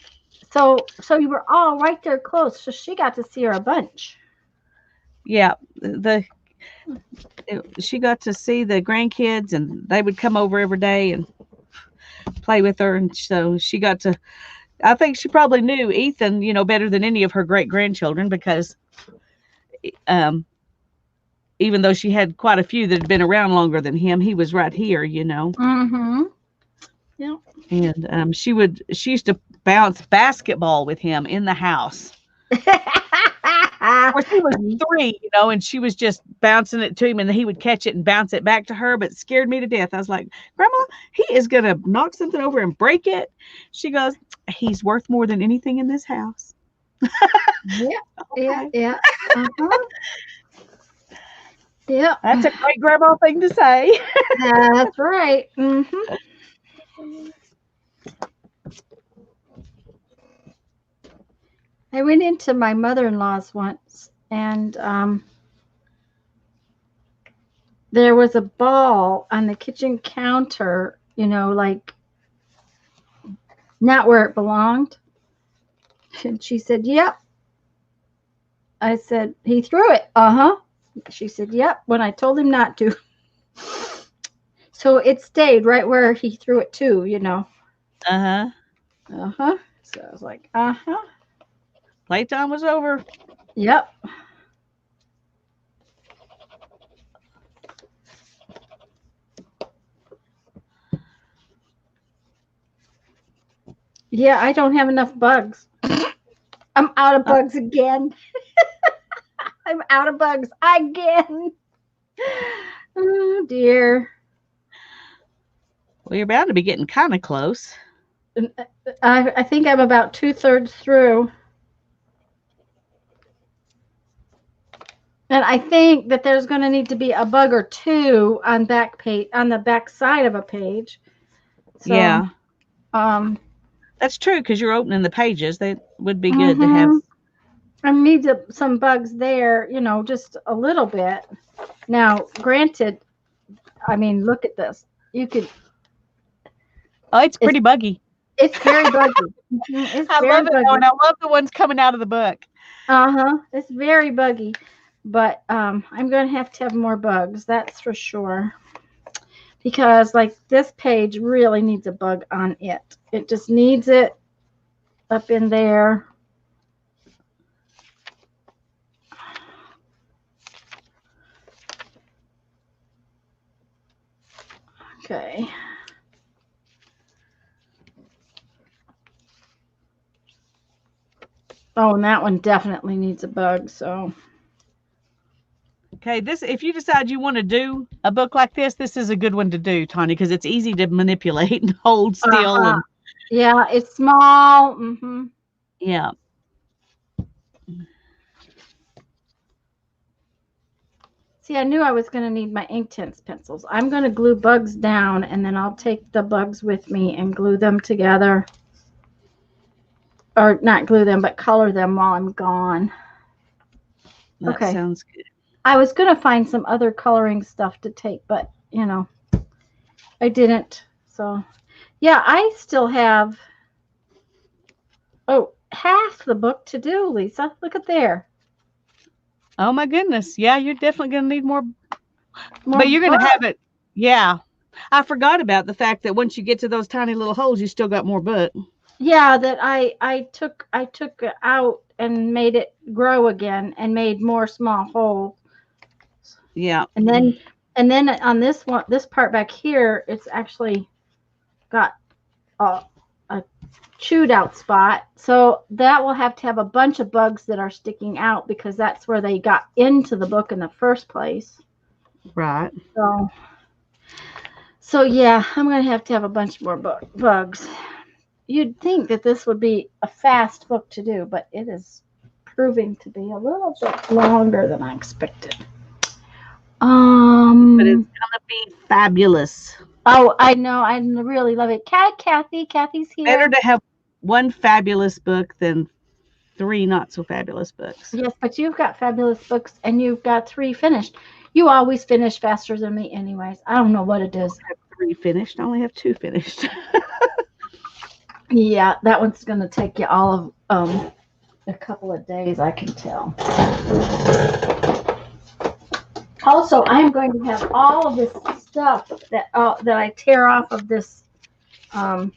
So you were all right there close. So she got to see her a bunch. yeah. She got to see the grandkids, and they would come over every day and play with her, and so she got to. I think she probably knew Ethan, better than any of her great grandchildren because um, even though she had quite a few that had been around longer than him, he was right here. Mm-hmm. Yeah. And she used to bounce basketball with him in the house. Of course, he was 3, and she was just bouncing it to him, and he would catch it and bounce it back to her, but it scared me to death. I was like, Grandma, he is going to knock something over and break it. She goes, he's worth more than anything in this house. Yeah. Yeah. Okay. Yeah. Uh-huh. Yeah. That's a great grandma thing to say. That's right. Mm-hmm. I went into my mother-in-law's once, and there was a ball on the kitchen counter, like not where it belonged. And she said, "Yep." I said, "He threw it." Uh-huh. She said, "Yep," when I told him not to. So it stayed right where he threw it to. Uh-huh. Uh-huh. So I was like, uh-huh. Playtime was over. Yep. Yeah, I don't have enough bugs. I'm out of Uh, bugs again. I'm out of bugs again. Oh dear. well, you're bound to be getting kind of close. I think I'm about 2/3 through. And I think that there's going to need to be a bug or two on the back side of a page. So, Yeah, um, that's true because you're opening the pages. They would be good to have. mhm. I need some bugs there, just a little bit. Now, granted, I mean, look at this. You could. Oh, it's It's pretty buggy. it's very buggy. It's I very love it though, buggy. and I love the ones coming out of the book. Uh-huh. It's very buggy. But I'm gonna have to have more bugs, that's for sure. Because like this page really needs a bug on it. It just needs it up in there. Okay. Oh, and that one definitely needs a bug, so Okay, this if you decide you want to do a book like this is a good one to do, Tanya, because it's easy to manipulate and hold still uh-huh. and Yeah, it's small. Mm-hmm. yeah. See, I knew I was going to need my Inktense pencils. I'm going to glue bugs down, and then I'll take the bugs with me and glue them together. Or not glue them, but color them while I'm gone. That Okay. sounds good. I was going to find some other coloring stuff to take, but, I didn't. So, yeah, I still have, half the book to do, Lisa. Look at there. Oh my goodness. Yeah, you're definitely gonna need more, More but you're gonna bugs. have it. Yeah. I forgot about the fact that once you get to those tiny little holes, you still got more book. Yeah, that I took it out and made it grow again and made more small holes. Yeah. And then on this part back here, it's actually got a chewed out spot. So that will have to have a bunch of bugs that are sticking out because that's where they got into the book in the first place. Right. So yeah, I'm gonna have to have a bunch more bugs. You'd think that this would be a fast book to do, but it is proving to be a little bit longer than I expected. But it's Um. gonna be fabulous. Oh, I know. I really love it. Kathy. Kathy's Better here. to have one fabulous book than three not so fabulous books. Yes, but you've got fabulous books and you've got 3 finished. You always finish faster than me, anyways. I don't know what it is. I have three finished. I only have two finished. Yeah, that one's going to take you all of a couple of days, I can tell. Also, I'm going to have all of this stuff that I tear off of this um,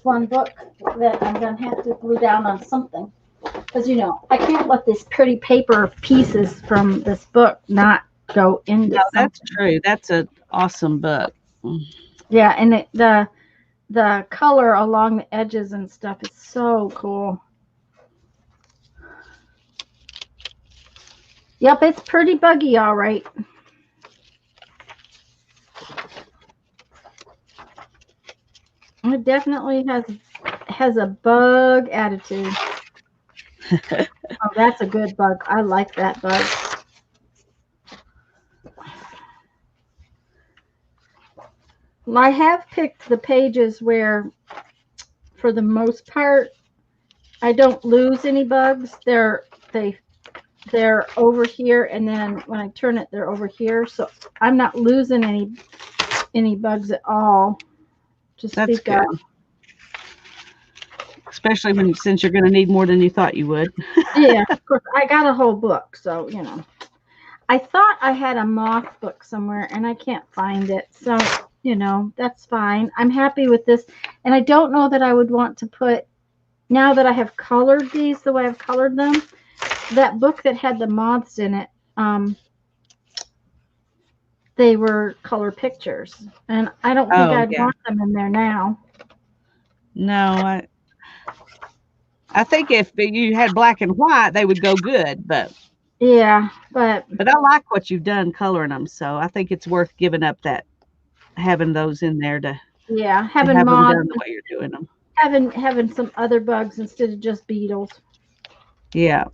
one book that I'm going to have to glue down on something. Because, I can't let these pretty paper pieces from this book not go into No, that's something. true. That's an awesome book. Yeah, and the color along the edges and stuff is so cool. Yep, it's pretty buggy, all right. It definitely has a bug attitude. Oh, that's a good bug. I like that bug. I have picked the pages where, for the most part, I don't lose any bugs. They're over here, and then when I turn it, they're over here. So I'm not losing any bugs at all to That's speak good. of. Especially since you're going to need more than you thought you would. Yeah, of course. I got a whole book, so I thought I had a moth book somewhere, and I can't find it. So that's fine. I'm happy with this, and I don't know that I would want to put, now that I have colored these the way I've colored them, that book that had the moths in it. They were color pictures, and I don't think I'd Yeah. want them in there now. No, I think if you had black and white, they would go good, but Yeah, but I like what you've done coloring them, so I think it's worth giving up that having those in there to having have them moths, done the way you're doing them. having some other bugs instead of just beetles. Yeah.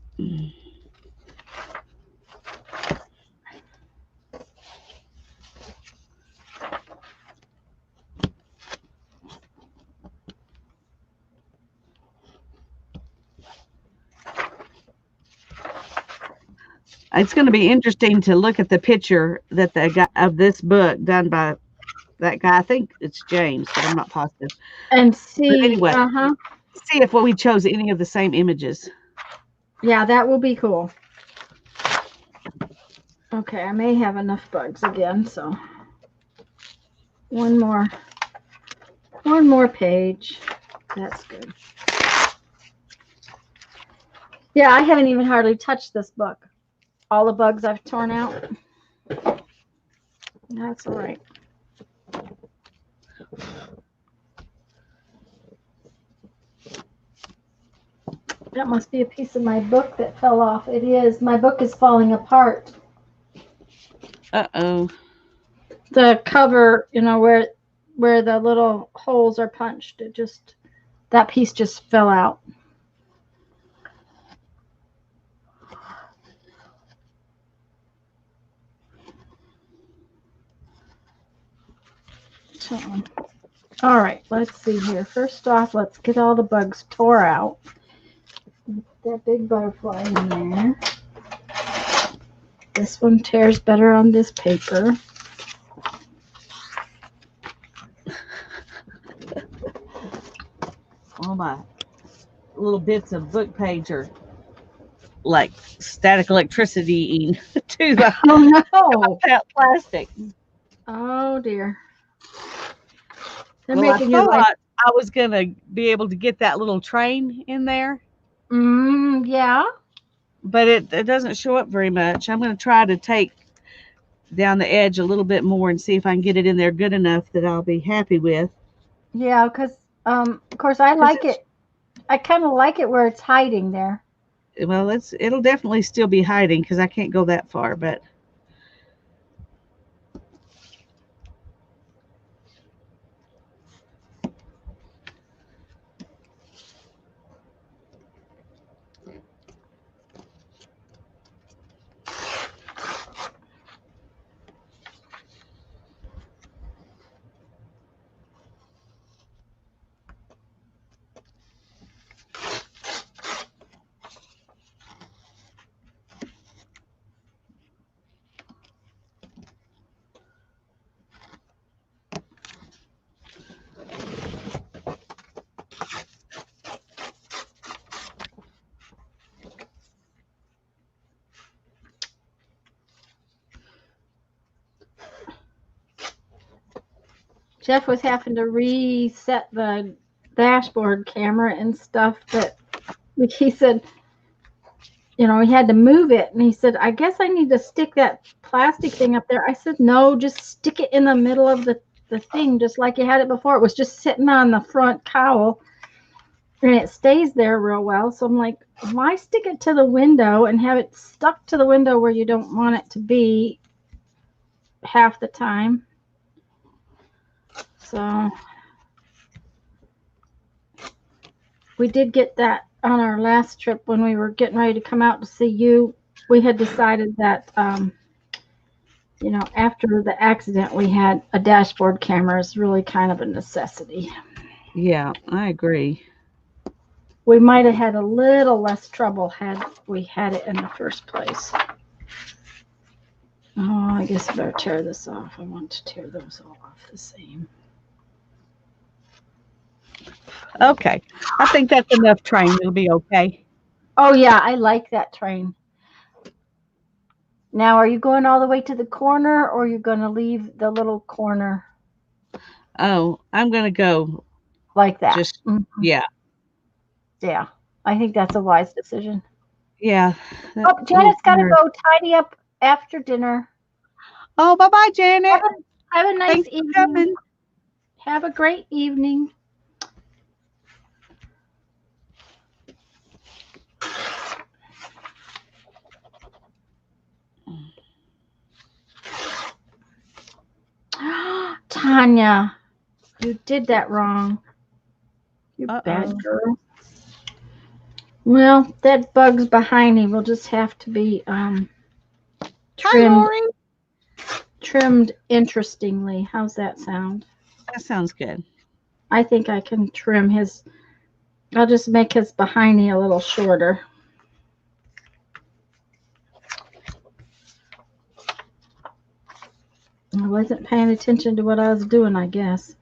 It's going to be interesting to look at the picture that the guy of this book done by that guy. I think it's James, but I'm not positive. And But see, anyway, uh-huh. see if we chose any of the same images. Yeah, that will be cool. Okay, I may have enough bugs again, so one more page. That's good. Yeah, I haven't even hardly touched this book. All the bugs I've torn out. That's all right. That must be a piece of my book that fell off. It is. My book is falling apart. Uh-oh. The cover, where the little holes are punched, that piece just fell out. So, all right, let's see here. First off, let's get all the bugs tore out. That big butterfly in there. This one tears better on this paper. All my little bits of book page are like static electricity to the plastic. Oh dear. They're Well, making I your life. thought I was going to be able to get that little train in there. Yeah. But it doesn't show up very much. I'm going to try to take down the edge a little bit more and see if I can get it in there good enough that I'll be happy with. Yeah, because of course I like it. I kind of like it where it's hiding there. Well, it'll definitely still be hiding because I can't go that far, but Jeff was having to reset the dashboard camera and stuff, but he said, he had to move it. And he said, I guess I need to stick that plastic thing up there. I said, no, just stick it in the middle of the thing, just like you had it before. It was just sitting on the front cowl and it stays there real well. So I'm like, why stick it to the window and have it stuck to the window where you don't want it to be half the time? So we did get that on our last trip when we were getting ready to come out to see you. We had decided that, after the accident we had, a dashboard camera is really kind of a necessity. Yeah, I agree. We might have had a little less trouble had we had it in the first place. Oh, I guess I better tear this off. I want to tear those all off the same. Okay. I think that's enough train. It'll be okay. Oh, yeah, I like that train. Now, are you going all the way to the corner or are you going to leave the little corner? Oh, I'm going to go like that. Just, yeah. Yeah. I think that's a wise decision. Yeah. Oh, Janet's got to go tidy up after dinner. Oh, bye-bye, Janet. Have a nice Thanks evening. for coming. Have a great evening. Tanya, you did that wrong. You bad girl. Well, that bug's behind me will just have to be trimmed interestingly. How's that sound? That sounds good. I think I can trim his. I'll just make his behind me a little shorter. wasn't paying attention to what I was doing, I guess.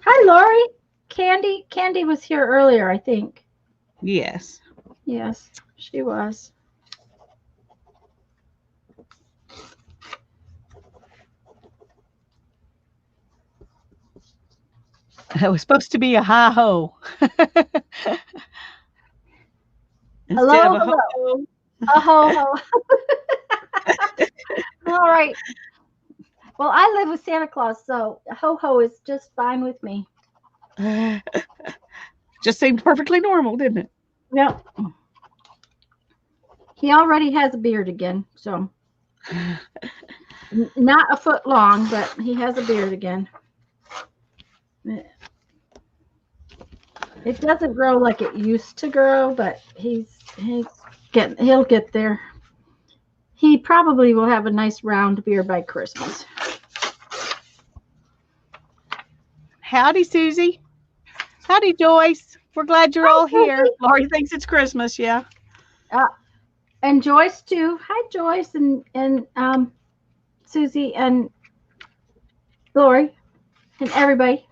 Hi, Lori. Candy was here earlier, I think. Yes. Yes, she was. It was supposed to be a hi ho. Instead of Hello, a ho hello. ho. Oh, all right. Well, I live with Santa Claus, so ho ho is just fine with me. Just seemed perfectly normal, didn't it? Yep. He already has a beard again, so not a foot long, but he has a beard again. It doesn't grow like it used to grow, but he'll get there. He probably will have a nice round beard by Christmas. Howdy, Susie. Howdy, Joyce. We're glad you're Hi, all here. Susie. Lori thinks it's Christmas, yeah. And Joyce too. Hi, Joyce and Susie and Lori and everybody.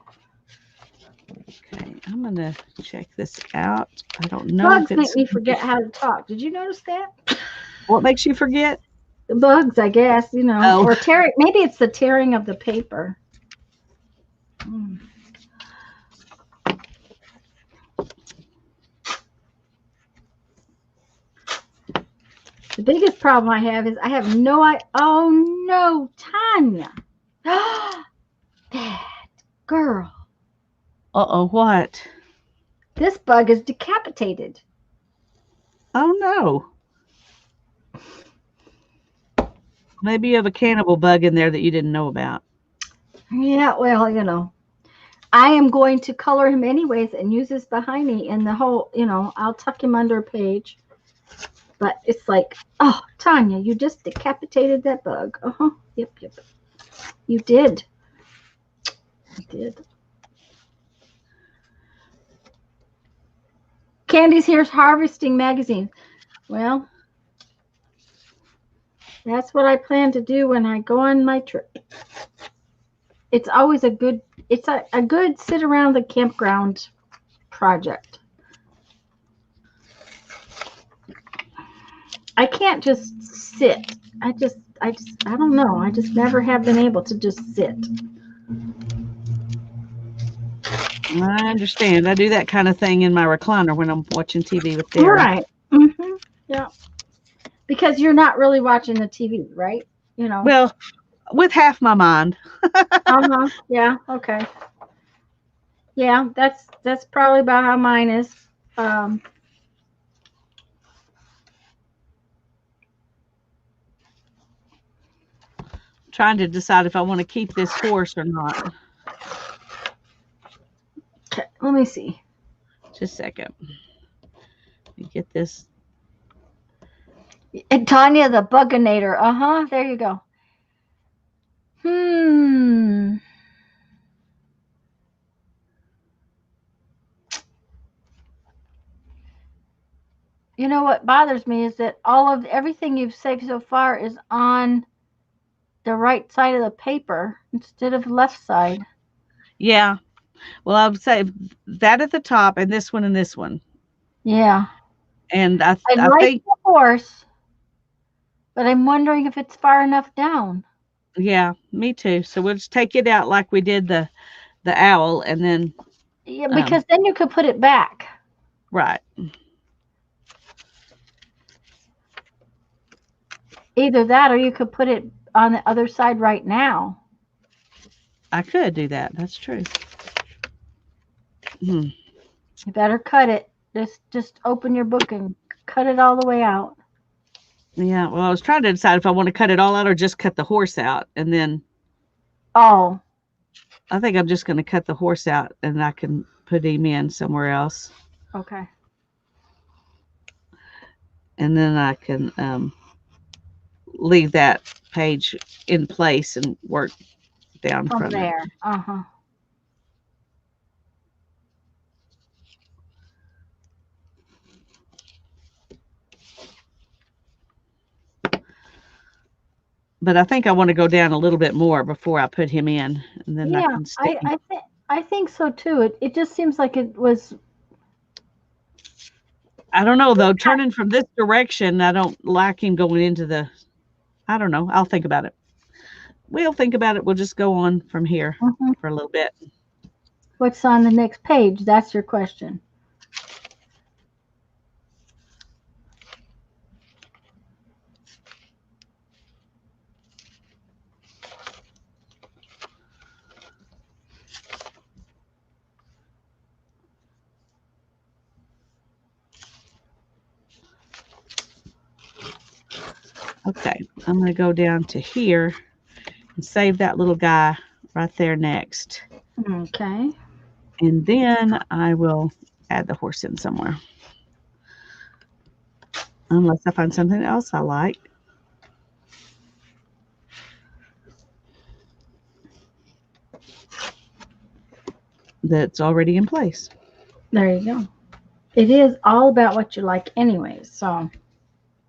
Okay, I'm gonna check this out. I don't know Bugs if make it's me forget how to talk. Did you notice that? what makes you forget. The bugs, I guess, Oh, or tearing. Maybe it's the tearing of the paper. Mm. The biggest problem I have is I have no idea. Oh no, Tanya. That girl. uh-oh, what? This bug is decapitated. Oh no. Maybe you have a cannibal bug in there that you didn't know about. Yeah, well, I am going to color him anyways and use this behind me in the whole, I'll tuck him under a page. But it's like, oh, Tanya, you just decapitated that bug. Uh-huh. Yep. You did. You did. Candy's here's harvesting magazine. Well, that's what I plan to do when I go on my trip. It's always a good sit around the campground project. I can't just sit. I don't know. I just never have been able to just sit. I understand. I do that kind of thing in my recliner when I'm watching TV with Darren. Right. Mm-hmm. Yeah. Because you're not really watching the TV, right? Well, with half my mind. Uh-huh. Yeah. Okay. Yeah, that's probably about how mine is. Um, Trying to decide if I want to keep this horse or not. okay, let me see. Just a second. Let me get this. And Tanya the Buginator. Uh-huh. There you go. You know what bothers me is that everything you've said so far is on the right side of the paper instead of left side. Yeah. Well, I would say that at the top and this one and this one. Yeah. And I I like think, the horse, but I'm wondering if it's far enough down. yeah, me too. So we'll just take it out like we did the owl and then, Yeah, because then you could put it back. right. Either that or you could put it on the other side right now. I could do that. That's true. Hmm. You better cut it. Just open your book and cut it all the way out. Yeah. Well, I was trying to decide if I want to cut it all out or just cut the horse out. And then Oh, I think I'm just going to cut the horse out and I can put him in somewhere else. okay. And then I can leave that page in place and work down From from it. there. Uh-huh. But I think I want to go down a little bit more before I put him in, and then I Yeah, can stick him. I think so too. It just seems like it was. I don't know though. Turning from this direction, I don't like him going into the. I don't know. I'll think about it. We'll think about it. We'll just go on from here Mhm. for a little bit. What's on the next page? That's your question. Okay, I'm going to go down to here and save that little guy right there next. Okay. And then I will add the horse in somewhere. Unless I find something else I like. That's already in place. There you go. It is all about what you like, anyways. So.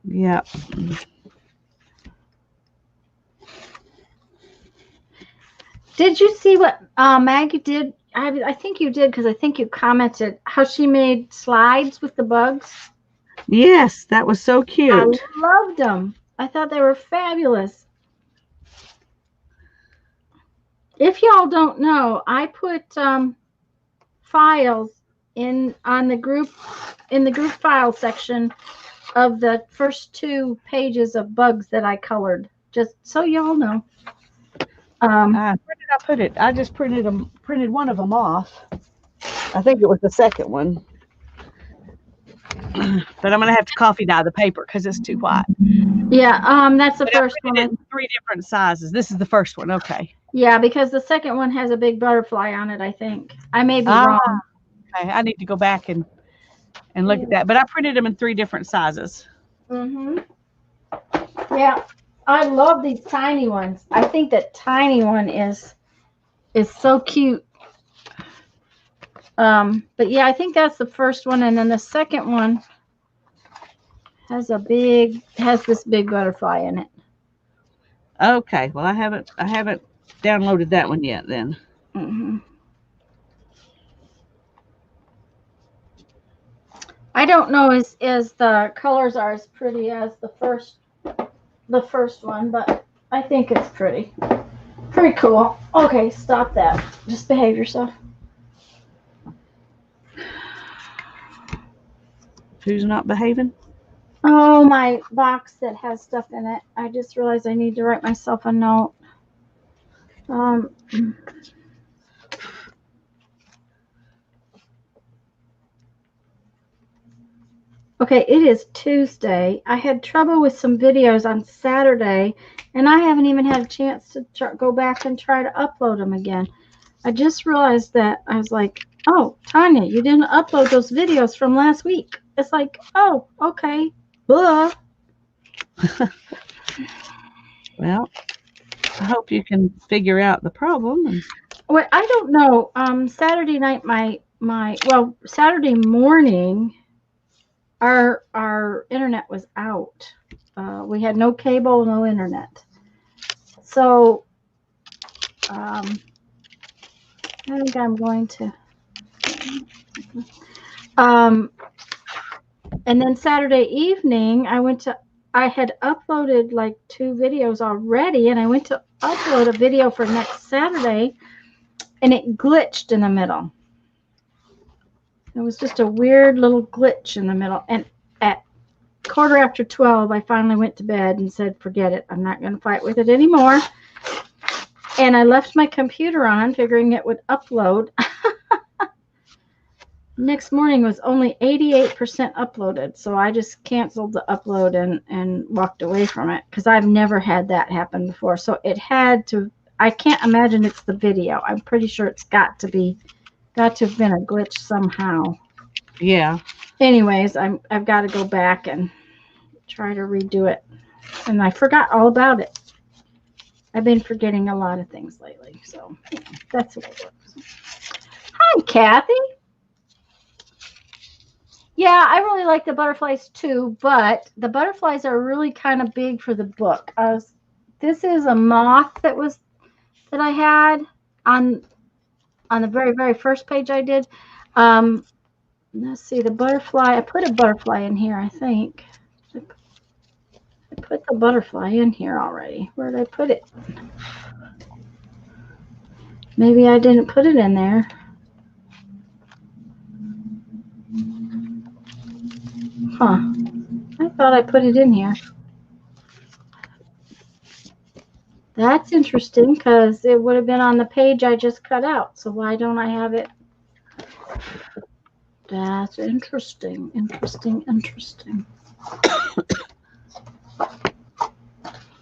Yeah. Did you see what Maggie did? I think you did because I think you commented how she made slides with the bugs. Yes, that was so I cute. loved them. I thought they were fabulous. If y'all don't know, I put files in the group file section of the first 2 pages of bugs that I colored, just so y'all know. Where did I put it? I just printed one of them off. I think it was the second one. But I'm gonna have to coffee dye the paper because it's too white. Yeah, that's the But first I printed one. it in 3 different sizes. This is the first one. Okay. Yeah, because the second one has a big butterfly on it, I think. I may be wrong. Okay. I need to go back and look at that. But I printed them in 3 different sizes. Mhm. Yeah, I love these tiny ones. I think that tiny one is so cute. But yeah, I think that's the first one, and then the second one has this big butterfly in it. Okay. Well, I haven't downloaded that one yet. Then. Hmm. I don't know as the colors are as pretty as the first one, but I think it's pretty cool. Okay, stop that. Just behave yourself. Who's not behaving? Oh, my box that has stuff in it. I just realized I need to write myself a note. Okay, it is Tuesday. I had trouble with some videos on Saturday, and I haven't even had a chance to go back and try to upload them again. I just realized that I was like, oh, Tanya, you didn't upload those videos from last week. It's like, oh, okay. Blah. Well, I hope you can figure out the problem. Well, I don't know. Saturday night, Saturday morning, our internet was out. We had no cable, no internet. So I think I'm going to. And then Saturday evening, I had uploaded like 2 videos already, and I went to upload a video for next Saturday, and it glitched in the middle. It was just a weird little glitch in the middle. And at 12:15, I finally went to bed and said, forget it. I'm not going to fight with it anymore. And I left my computer on, figuring it would upload. Next morning was only 88% uploaded, so I just canceled the upload and walked away from it because I've never had that happen before. So it had to. I can't imagine it's the video. I'm pretty sure it's got to have been a glitch somehow. Yeah. Anyways, I've got to go back and try to redo it. and I forgot all about it. I've been forgetting a lot of things lately, so that's the way it works. Hi, Kathy. Yeah, I really like the butterflies too, but the butterflies are really kind of big for the book. This is a moth that I had on the very, very first page I did. Let's see, the butterfly. I put a butterfly in here, I think. I put the butterfly in here already. Where did I put it? Maybe I didn't put it in there. Huh. I thought I put it in here. That's interesting because it would have been on the page I just cut out. So why don't I have it? That's interesting. Interesting.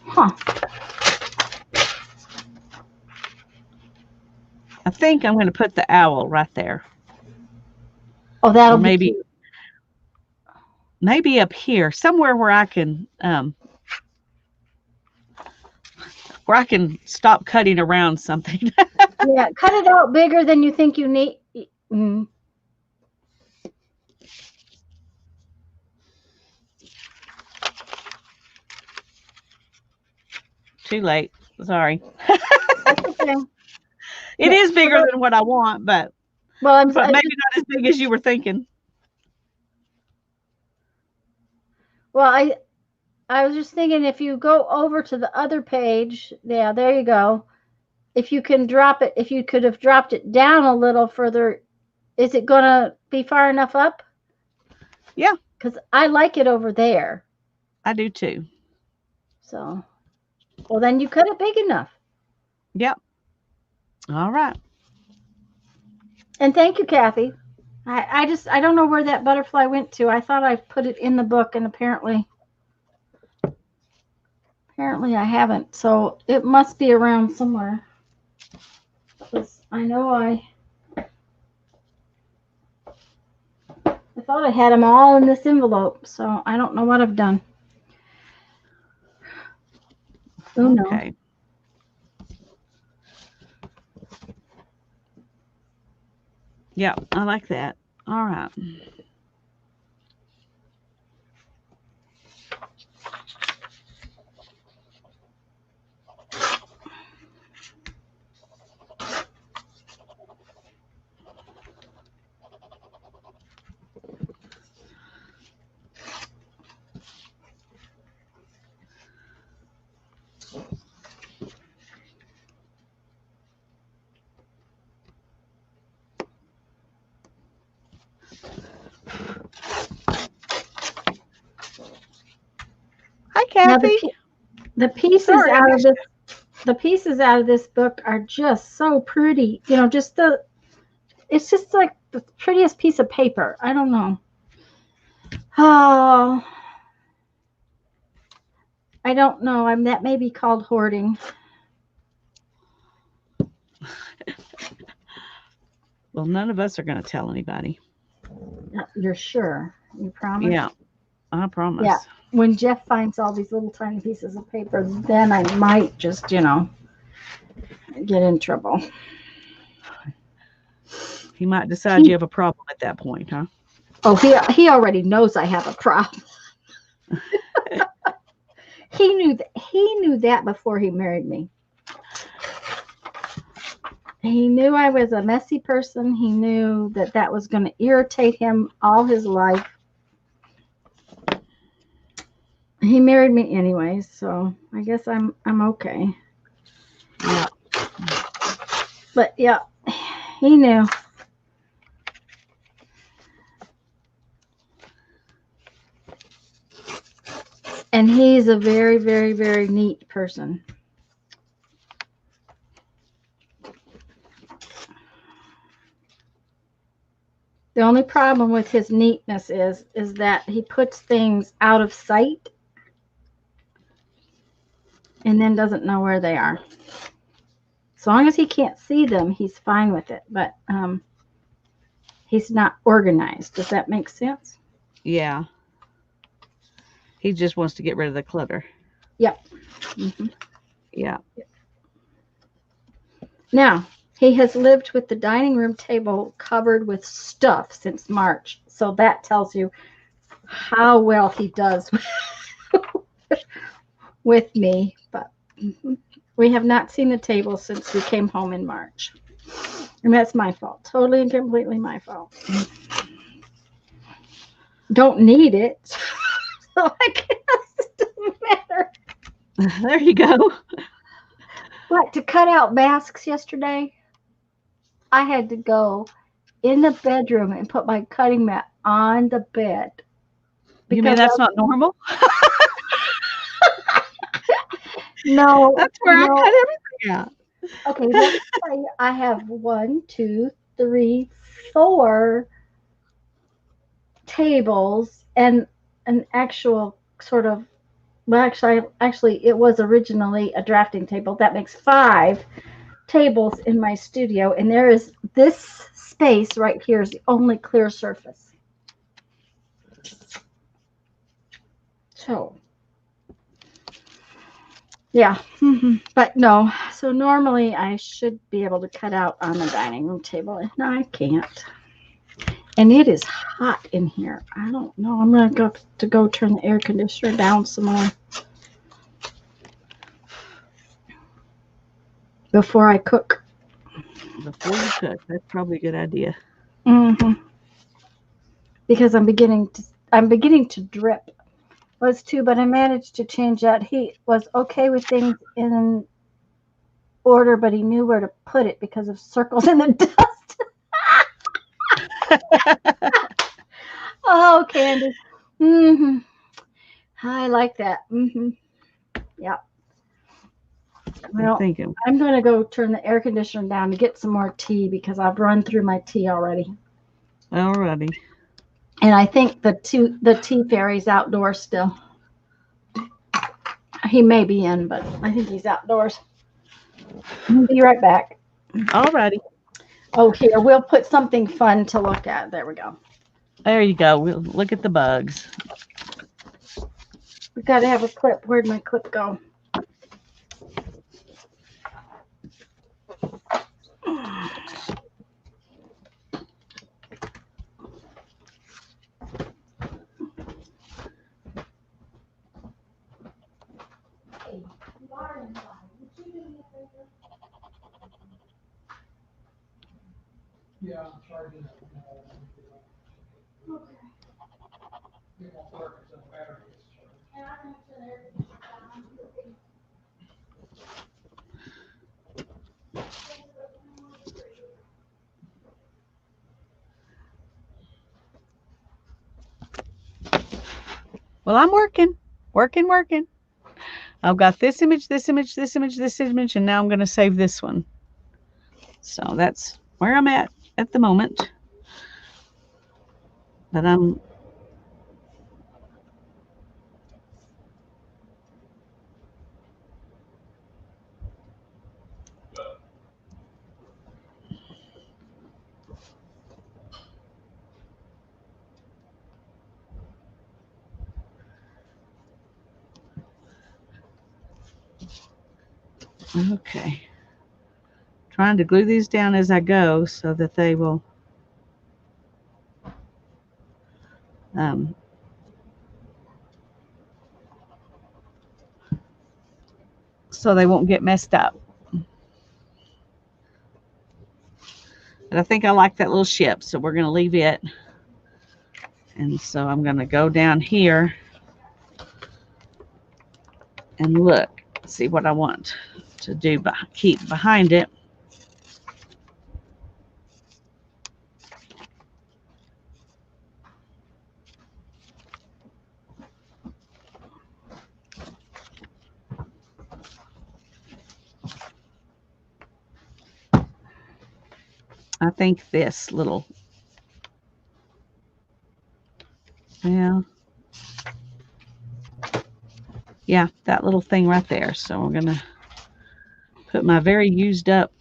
Huh. I think I'm going to put the owl right there. Oh, that'll Or be maybe up here, somewhere where I can stop cutting around something. Yeah, cut it out bigger than you think you need. Too late. Sorry. That's okay. It is bigger than what I want, but maybe not as big as you were thinking. Well, I was just thinking if you go over to the other page, yeah, there you go. If you can drop it, if you could have dropped it down a little further, is it going to be far enough up? Yeah. Because I like it over there. I do too. So, well, then you cut it big enough. Yep. All right. And thank you, Kathy. I don't know where that butterfly went to. I thought I put it in the book, and apparently I haven't. So it must be around somewhere. Because I know I thought I had them all in this envelope, so I don't know what I've done. Oh no. Okay. Yeah, I like that. All right. Hi, Kathy. Now the pieces out of this the pieces out of this book are just so pretty. You know, it's just like the prettiest piece of paper. I don't know. Oh, I don't know. That may be called hoarding. Well, none of us are going to tell anybody. You're sure? You promise? Yeah, I promise. Yeah. When Jeff finds all these little tiny pieces of paper, then I might just, get in trouble. He might decide you have a problem at that point, huh? Oh, he already knows I have a problem. He knew that before he married me. He knew I was a messy person. He knew that was going to irritate him all his life. He married me anyway, so I guess I'm okay. Yeah. But yeah, he knew. And he's a very, very, very neat person. The only problem with his neatness is that he puts things out of sight and then doesn't know where they are. As long as he can't see them, he's fine with it. But he's not organized. Does that make sense? Yeah. He just wants to get rid of the clutter. Yep. Mm-hmm. Yeah. Now, he has lived with the dining room table covered with stuff since March. So that tells you how well he does with me. But we have not seen the table since we came home in March. And that's my fault. Totally and completely my fault. Don't need it. So I guess it doesn't matter. There you go. But to cut out masks yesterday, I had to go in the bedroom and put my cutting mat on the bed. You mean Because that's not normal? no, That's where I cut everything out. okay, let me tell you, I have 1, 2, 3, 4 tables and an actual sort of, well, actually, it was originally a drafting table. That makes 5 tables in my studio, and there is this space right here is the only clear surface. So, yeah, but no. So normally I should be able to cut out on the dining room table, and I can't. And it is hot in here. I don't know. I'm gonna go turn the air conditioner down some more before I cook. Before you cook, that's probably a good idea. Because I'm beginning to drip. Was too, but I managed to change that. He was okay with things in order, but he knew where to put it because of circles in the dust. Oh, Candy. I like that. Yeah. Well, Thinking. I'm going to go turn the air conditioner down to get some more tea because I've run through my tea already. Alrighty. And I think the tea fairy's outdoors still. He may be in, but I think he's outdoors. I'll be right back. Alrighty. Oh, here, we'll put something fun to look at. There we go. There you go. We'll look at the bugs. We got to have a clip. Where'd my clip go? Yeah, I'm charging it. Okay. It won't work until the battery gets charged. Well, I'm working. I've got this image, this image, this image, this image, and now I'm going to save this one. So that's where I'm at the moment. But I'm okay. Trying to glue these down as I go so that they will so they won't get messed up. But I think I like that little ship, so we're going to leave it. And so I'm going to go down here and look, see what I want to do, keep behind it. I think this little, yeah, that little thing right there. So we're going to put my very used up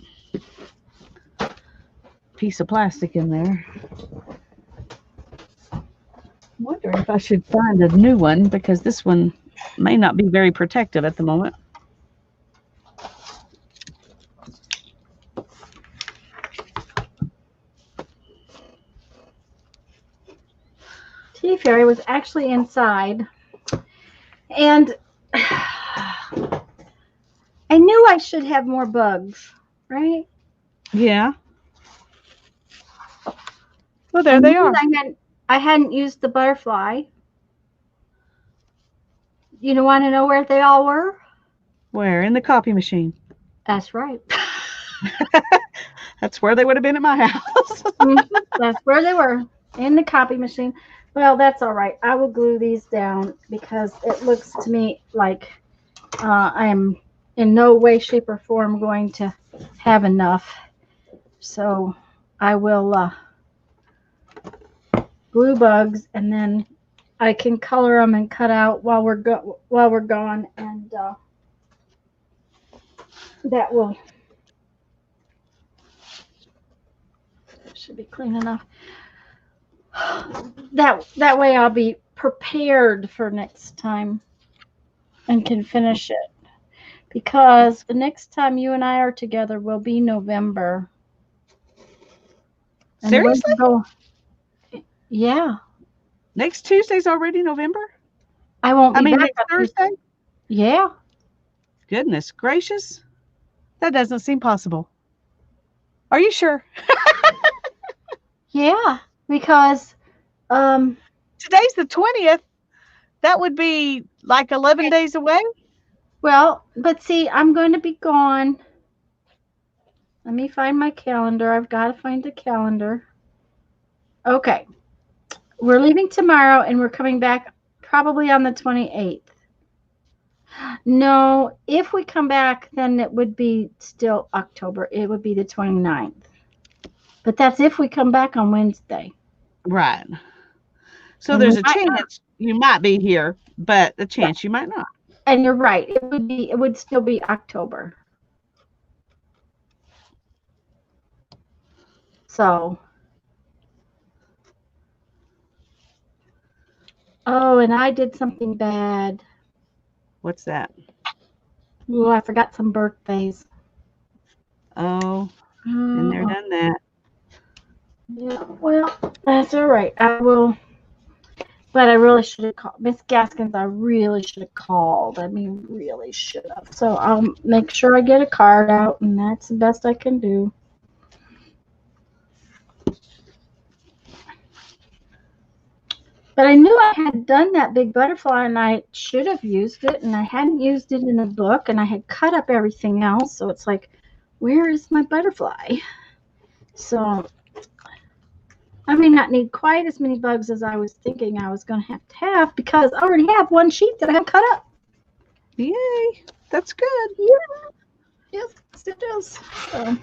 piece of plastic in there. I'm wondering if I should find a new one because this one may not be very protective at the moment. Tea Fairy was actually inside, and I knew I should have more bugs, right? Yeah. Well, there they are. I hadn't used the butterfly. You want to know where they all were? Where? In the copy machine. That's right. That's where they would have been at my house. That's where they were, in the copy machine. Well, that's all right. I will glue these down because it looks to me like I am in no way, shape, or form going to have enough. So I will glue bugs, and then I can color them and cut out while we're gone, and that will should be clean enough. That way I'll be prepared for next time and can finish it, because the next time you and I are together will be November. And Seriously? Yeah. Next Tuesday's already November? I won't be back next Thursday? Yeah. Goodness gracious. That doesn't seem possible. Are you sure? Yeah, because today's the 20th. That would be like 11 days away. Well, but see, I'm going to be gone. Let me find my calendar. I've got to find the calendar. Okay. We're leaving tomorrow, and we're coming back probably on the 28th. No, if we come back, then it would be still October. It would be the 29th. But that's if we come back on Wednesday. Right. So there's a chance you might be here, but a chance you might not. And you're right. It would still be October. So. Oh, and I did something bad. What's that? Oh, I forgot some birthdays. Oh, been there, done that. Yeah, well, that's all right. I will. But I really should have called Miss Gaskins. I really should have called. I mean, really should have. So I'll make sure I get a card out, and that's the best I can do. But I knew I had done that big butterfly, and I should have used it, and I hadn't used it in the book, and I had cut up everything else. So it's like, where is my butterfly? So I may not need quite as many bugs as I was thinking I was going to have because I already have one sheet that I have cut up. Yay. That's good. Yeah. Yes, it does. So.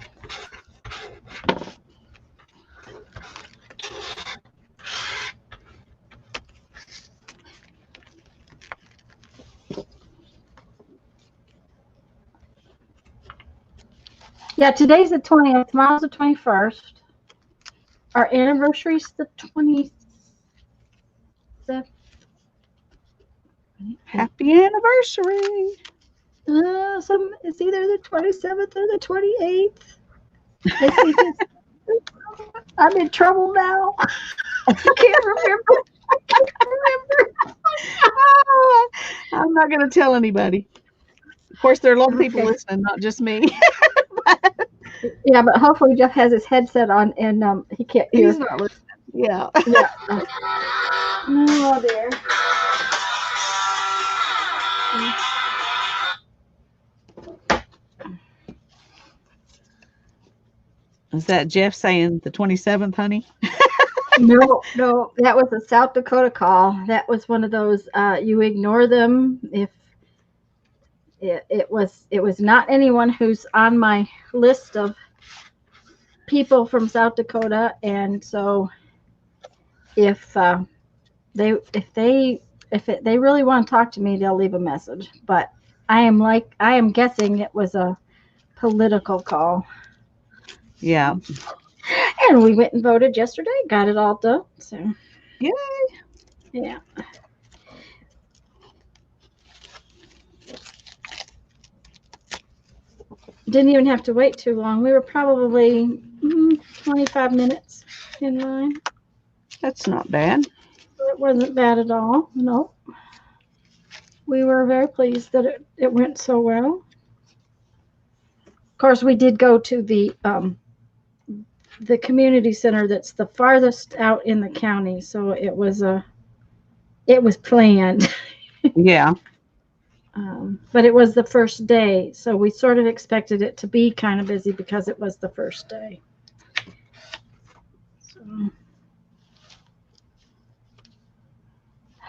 Yeah, today's the 20th. Tomorrow's the 21st. Our anniversary's the 27th. Happy anniversary. It's either the 27th or the 28th. I'm in trouble now. I can't remember. I'm not going to tell anybody. Of course, there are a lot of people listening, not just me. Yeah, but hopefully Jeff has his headset on and he can't hear. He's not listening. Yeah. Yeah. Oh, dear. Is that Jeff saying the 27th, honey? No, that was a South Dakota call. That was one of those you ignore them if it was not anyone who's on my list of people from South Dakota, and so if they really want to talk to me, they'll leave a message. But I am guessing it was a political call. Yeah. And we went and voted yesterday, got it all done. So yay. Yeah. Didn't even have to wait too long. We were probably 25 minutes in line. That's not bad. So it wasn't bad at all. No. We were very pleased that it went so well. Of course, we did go to the community center that's the farthest out in the county, so it was planned. Yeah. But it was the first day, so we sort of expected it to be kind of busy because it was the first day. So.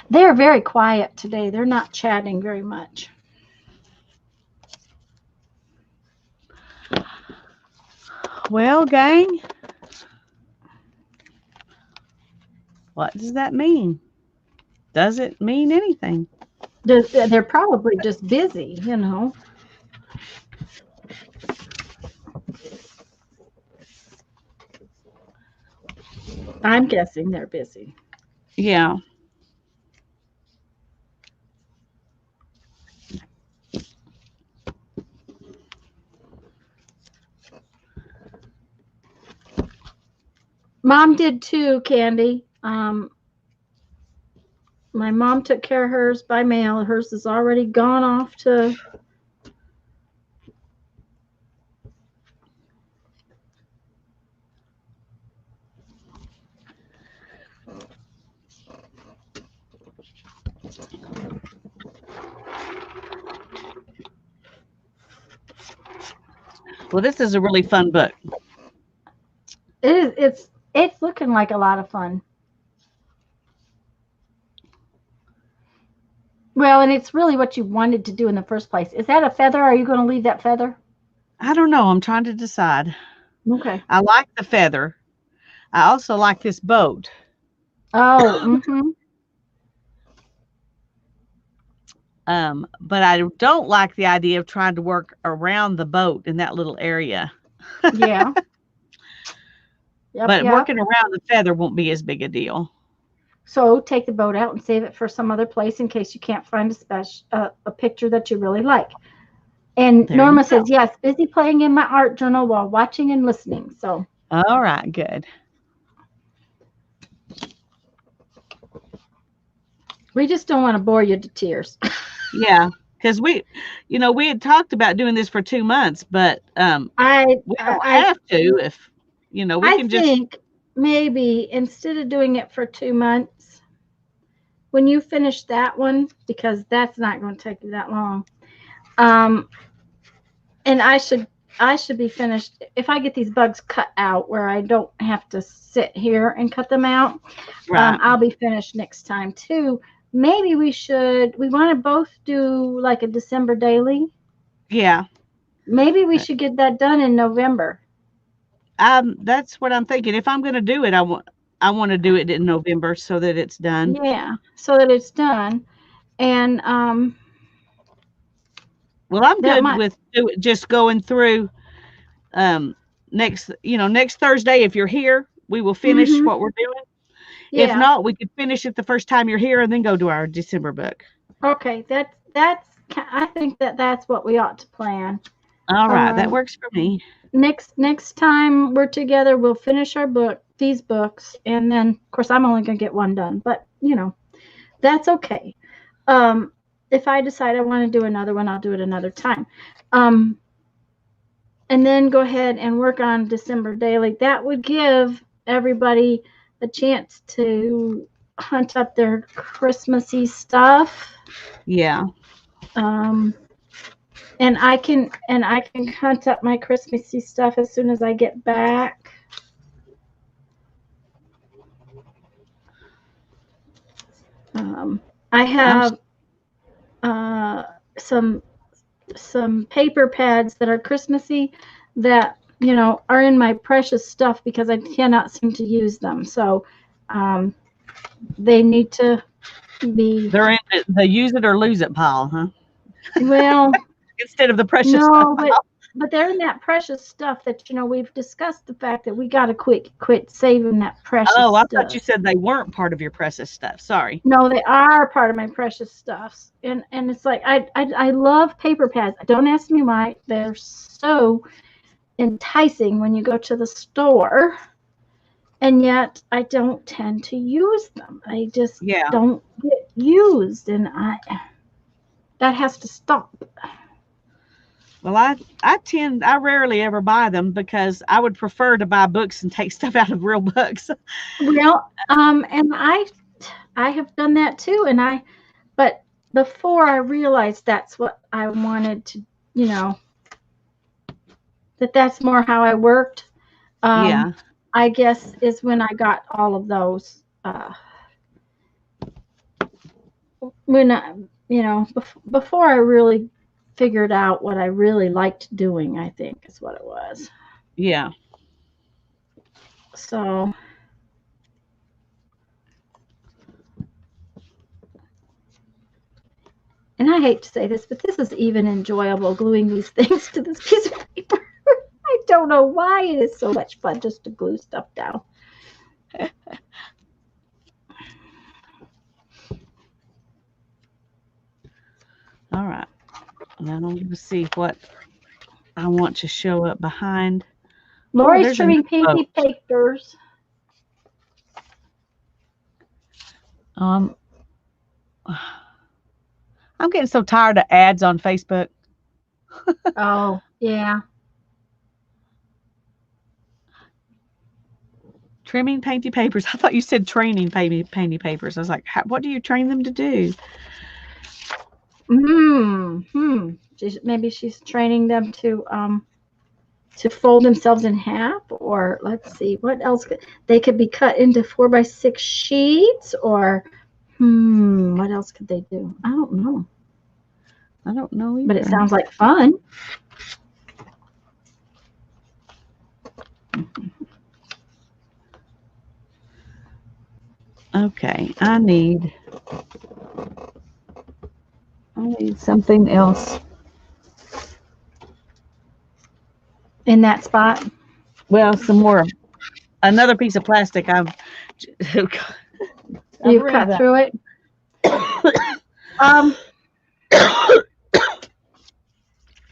They're very quiet today. They're not chatting very much. Well, gang, what does that mean? Does it mean anything? They're probably just busy, you know. I'm guessing they're busy. Yeah. Mom did too, Candy. My mom took care of hers by mail. Hers has already gone off to. Well, this is a really fun book. It's looking like a lot of fun. Well, and it's really what you wanted to do in the first place. Is that a feather? Are you going to leave that feather? I don't know. I'm trying to decide. Okay. I like the feather. I also like this boat. Oh, But I don't like the idea of trying to work around the boat in that little area. Yeah. Yep, But yep. working around the feather won't be as big a deal. So take the boat out and save it for some other place in case you can't find a picture that you really like. And There Norma you go. says, yes, busy playing in my art journal while watching and listening. So All right, good. we just don't want to bore you to tears. Yeah, because we had talked about doing this for 2 months, but we don't have to if we can just. I think maybe instead of doing it for 2 months, when you finish that one, because that's not going to take you that long, and I should be finished if I get these bugs cut out where I don't have to sit here and cut them out. Right. I'll be finished next time too. Maybe we want to both do like a December daily. Yeah. Maybe we should get that done in November. That's what I'm thinking. If I'm going to do it, I want to do it in November so that it's done. Yeah, so that it's done. And well, I'm good with just going through next Thursday. If you're here, we will finish what we're doing. Yeah. If not, we could finish it the first time you're here and then go to our December book. Okay, I think that's what we ought to plan. All right, that works for me. Next time we're together, we'll finish these books, and then of course I'm only going to get one done, but that's okay. If I decide I want to do another one, I'll do it another time. And then go ahead and work on December daily. That would give everybody a chance to hunt up their Christmassy stuff. Yeah. And I can hunt up my Christmassy stuff as soon as I get back. I have some paper pads that are Christmassy that are in my precious stuff because I cannot seem to use them. So they need to be. They're in the use it or lose it pile, huh? Well, instead of the precious stuff pile. but they're in that precious stuff that, we've discussed the fact that we got to quit saving that precious Oh, I stuff. thought you said they weren't part of your precious stuff. Sorry. No, they are part of my precious stuffs, and it's like I love paper pads. Don't ask me why. They're so enticing when you go to the store, and yet I don't tend to use them. I just don't get used, and that has to stop. Well, I rarely ever buy them because I would prefer to buy books and take stuff out of real books. Well, and I have done that too, but before I realized that's what I wanted to, that's more how I worked. Yeah. I guess is when I got all of those. When I, before I really figured out what I really liked doing, I think is what it was. Yeah. So. And I hate to say this, but this is even enjoyable gluing these things to this piece of paper. I don't know why it is so much fun just to glue stuff down. All right. Now I'm going to see what I want to show up behind. Lori's trimming pinky papers. I'm getting so tired of ads on Facebook. Oh, yeah. Trimming painty papers. I thought you said training painty papers. I was like, what do you train them to do? Maybe she's training them to fold themselves in half, or let's see, what else they could be cut into 4x6 sheets, or what else could they do? I don't know either. But it sounds like fun. Okay, I need something else in that spot. Well, some more. Another piece of plastic. You've cut through it.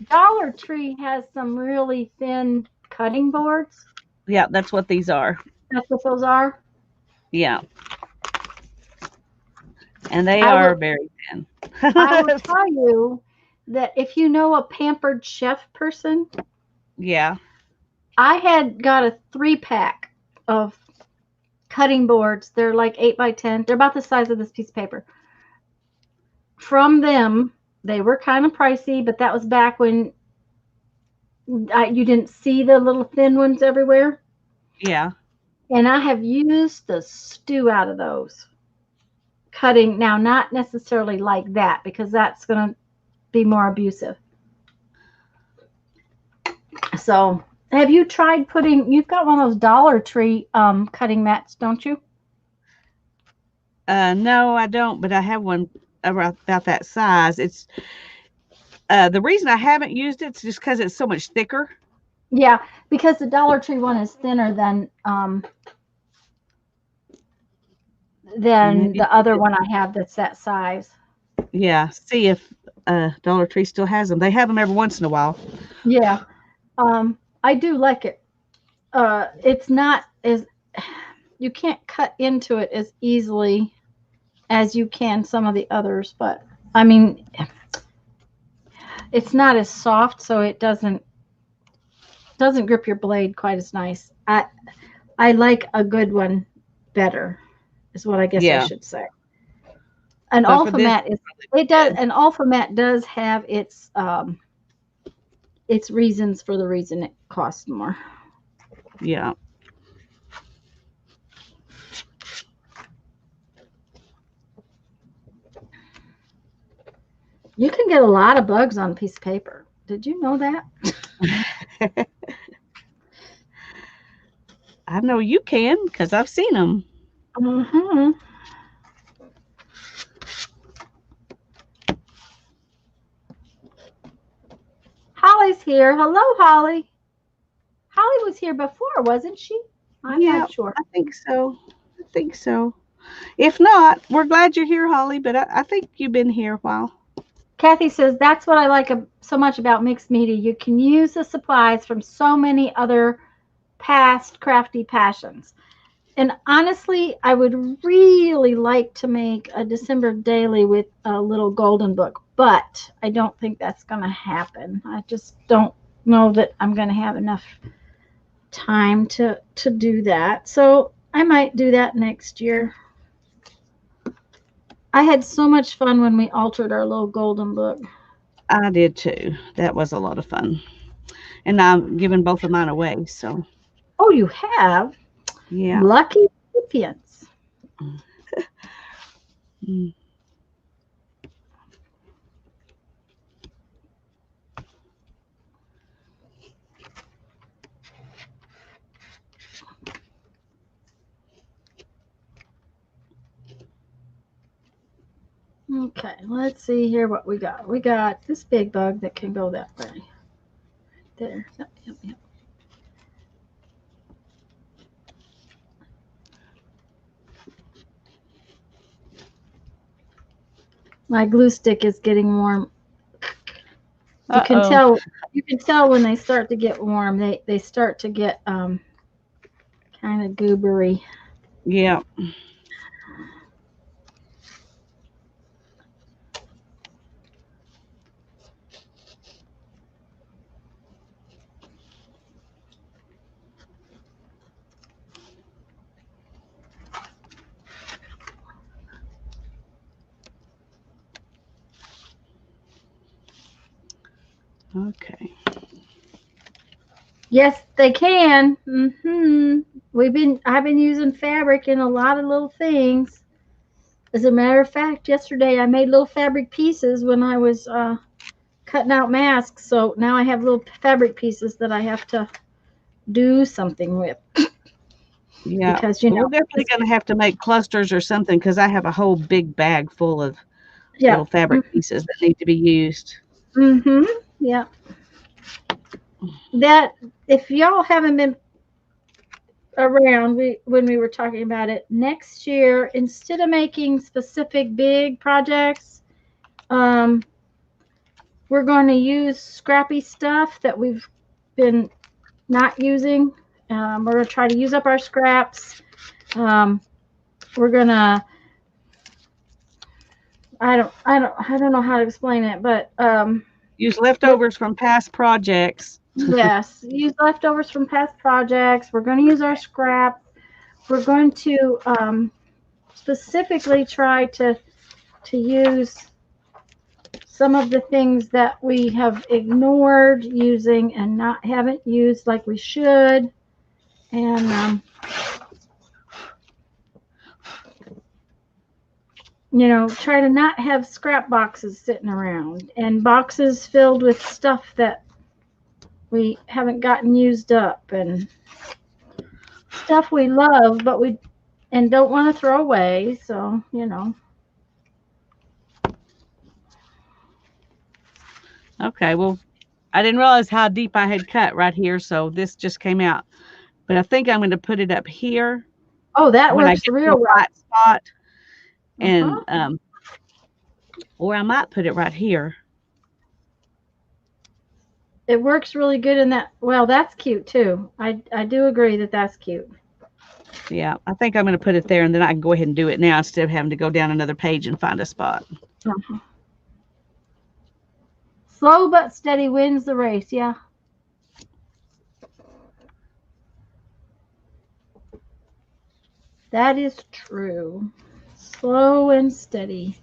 Dollar Tree has some really thin cutting boards. Yeah, that's what these are. That's what those are? Yeah. And they are very thin. I will tell you that if you know a Pampered Chef person. Yeah. I had got a 3-pack of cutting boards. They're like 8x10. They're about the size of this piece of paper. From them, they were kind of pricey, but that was back when you didn't see the little thin ones everywhere. Yeah. And I have used the stew out of those. Cutting, now not necessarily like that, because that's going to be more abusive. So, have you tried you've got one of those Dollar Tree cutting mats, don't you? No, I don't, but I have one about that size. It's the reason I haven't used it is just because it's so much thicker. Yeah, because the Dollar Tree one is thinner than the other one I have that's that size. Yeah, see if Dollar Tree still has them. They have them every once in a while. Yeah, I do like it. It's not as, you can't cut into it as easily as you can some of the others, but I mean, it's not as soft, so it doesn't grip your blade quite as nice. I like a good one better, is what I guess I should say. An Alphamat an Alphamat does have its reasons for the reason it costs more. Yeah. You can get a lot of bugs on a piece of paper. Did you know that? I know you can, because I've seen them. Mm-hmm. Holly's here. Hello, Holly. Holly was here before, wasn't she? I'm Yeah, not sure. I think so. I think so. If not, we're glad you're here, Holly, but I think you've been here a while. Kathy says that's what I like so much about mixed media. You can use the supplies from so many other past crafty passions. And honestly, I would really like to make a December daily with a little golden book, but I don't think that's going to happen. I just don't know that I'm going to have enough time to do that. So I might do that next year. I had so much fun when we altered our little golden book. I did too. That was a lot of fun. And I'm giving both of mine away, so Oh, you have? yeah. Lucky recipients. Mm. Okay, let's see here what we got. We got this big bug that can go that way. There. Yep, yep, yep. My glue stick is getting warm. You can Uh-oh. tell. You can tell when they start to get warm. They start to get kind of goobery. Yeah. Okay. Yes, they can. I've been using fabric in a lot of little things. As a matter of fact, yesterday I made little fabric pieces when I was cutting out masks. So now I have little fabric pieces that I have to do something with Yeah. because Well, we're definitely going to have to make clusters or something because I have a whole big bag full of yeah. little fabric pieces that need to be used. Yeah. That if y'all haven't been around when we were talking about it, next year instead of making specific big projects, we're going to use scrappy stuff that we've been not using. We're going to try to use up our scraps. We're gonna I don't know how to explain it, but Use leftovers from past projects. yes, use leftovers from past projects. We're going to use our scraps. We're going to specifically try to use some of the things that we have ignored using and not haven't used like we should, and try to not have scrap boxes sitting around and boxes filled with stuff that we haven't gotten used up and stuff we love but we and don't want to throw away. So Okay. Well, I didn't realize how deep I had cut right here, so this just came out. But I think I'm going to put it up here oh, that when I works get to real a well. white spot, and Uh-huh. or I might put it right here. It works really good in that. Well, that's cute too. I do agree that that's cute. Yeah, I think I'm going to put it there, and then I can go ahead and do it now instead of having to go down another page and find a spot. Uh-huh. Slow but steady wins the race. Yeah. That is true. Slow and steady.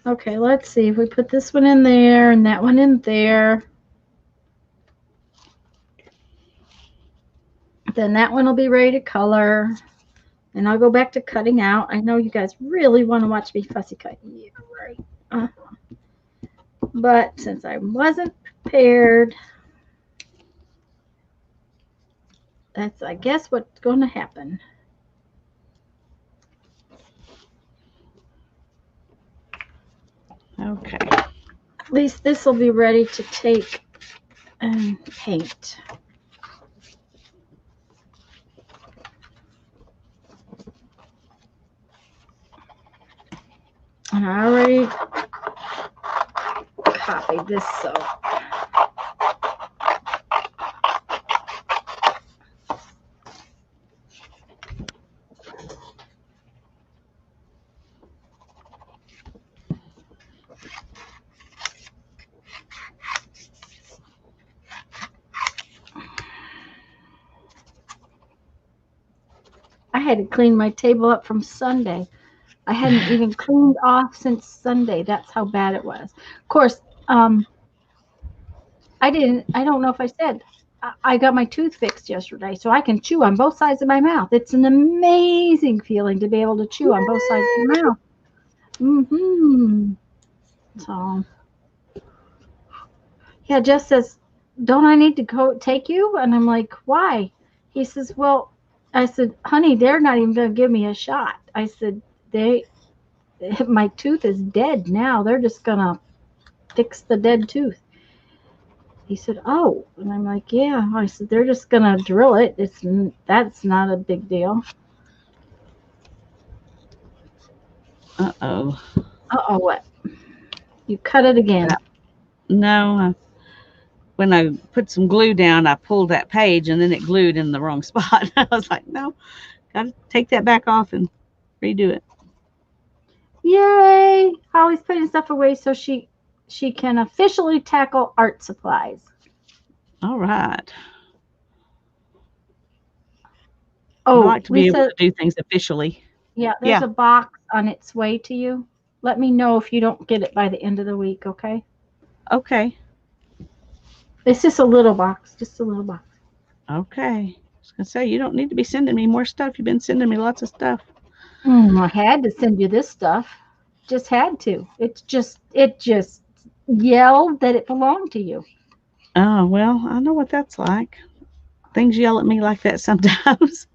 Okay, let's see if we put this one in there and that one in there. Then that one will be ready to color. And I'll go back to cutting out. I know you guys really want to watch me fussy cut. Yeah, right. But since I wasn't prepared, that's, I guess, what's going to happen. Okay. At least this will be ready to take and paint. And I already copied this, so. I had to clean my table up from Sunday. I hadn't even cleaned off since Sunday. That's how bad it was. Of course, I don't know if I said, I got my tooth fixed yesterday, so I can chew on both sides of my mouth. It's an amazing feeling to be able to chew on both sides of your mouth. Mm-hmm. So, yeah, Jeff says, don't I need to go take you? And I'm like, why? He says, well, I said, honey, they're not even going to give me a shot. I said, my tooth is dead now. They're just going to fix the dead tooth. He said, oh. And I'm like, yeah. I said, they're just going to drill it. That's not a big deal. Uh-oh. Uh-oh, what? You cut it again. No. When I put some glue down, I pulled that page and then it glued in the wrong spot. I was like, no, got to take that back off and redo it. Yay! Holly's putting stuff away so she can officially tackle art supplies. All right. Oh, I like to be Lisa, able to do things officially. yeah, there's a box on its way to you. Let me know if you don't get it by the end of the week, okay? Okay. It's just a little box, Okay. I was going to say, you don't need to be sending me more stuff. You've been sending me lots of stuff. I had to send you this stuff. Just had to. It just yelled that it belonged to you. Oh, well, I know what that's like. Things yell at me like that sometimes.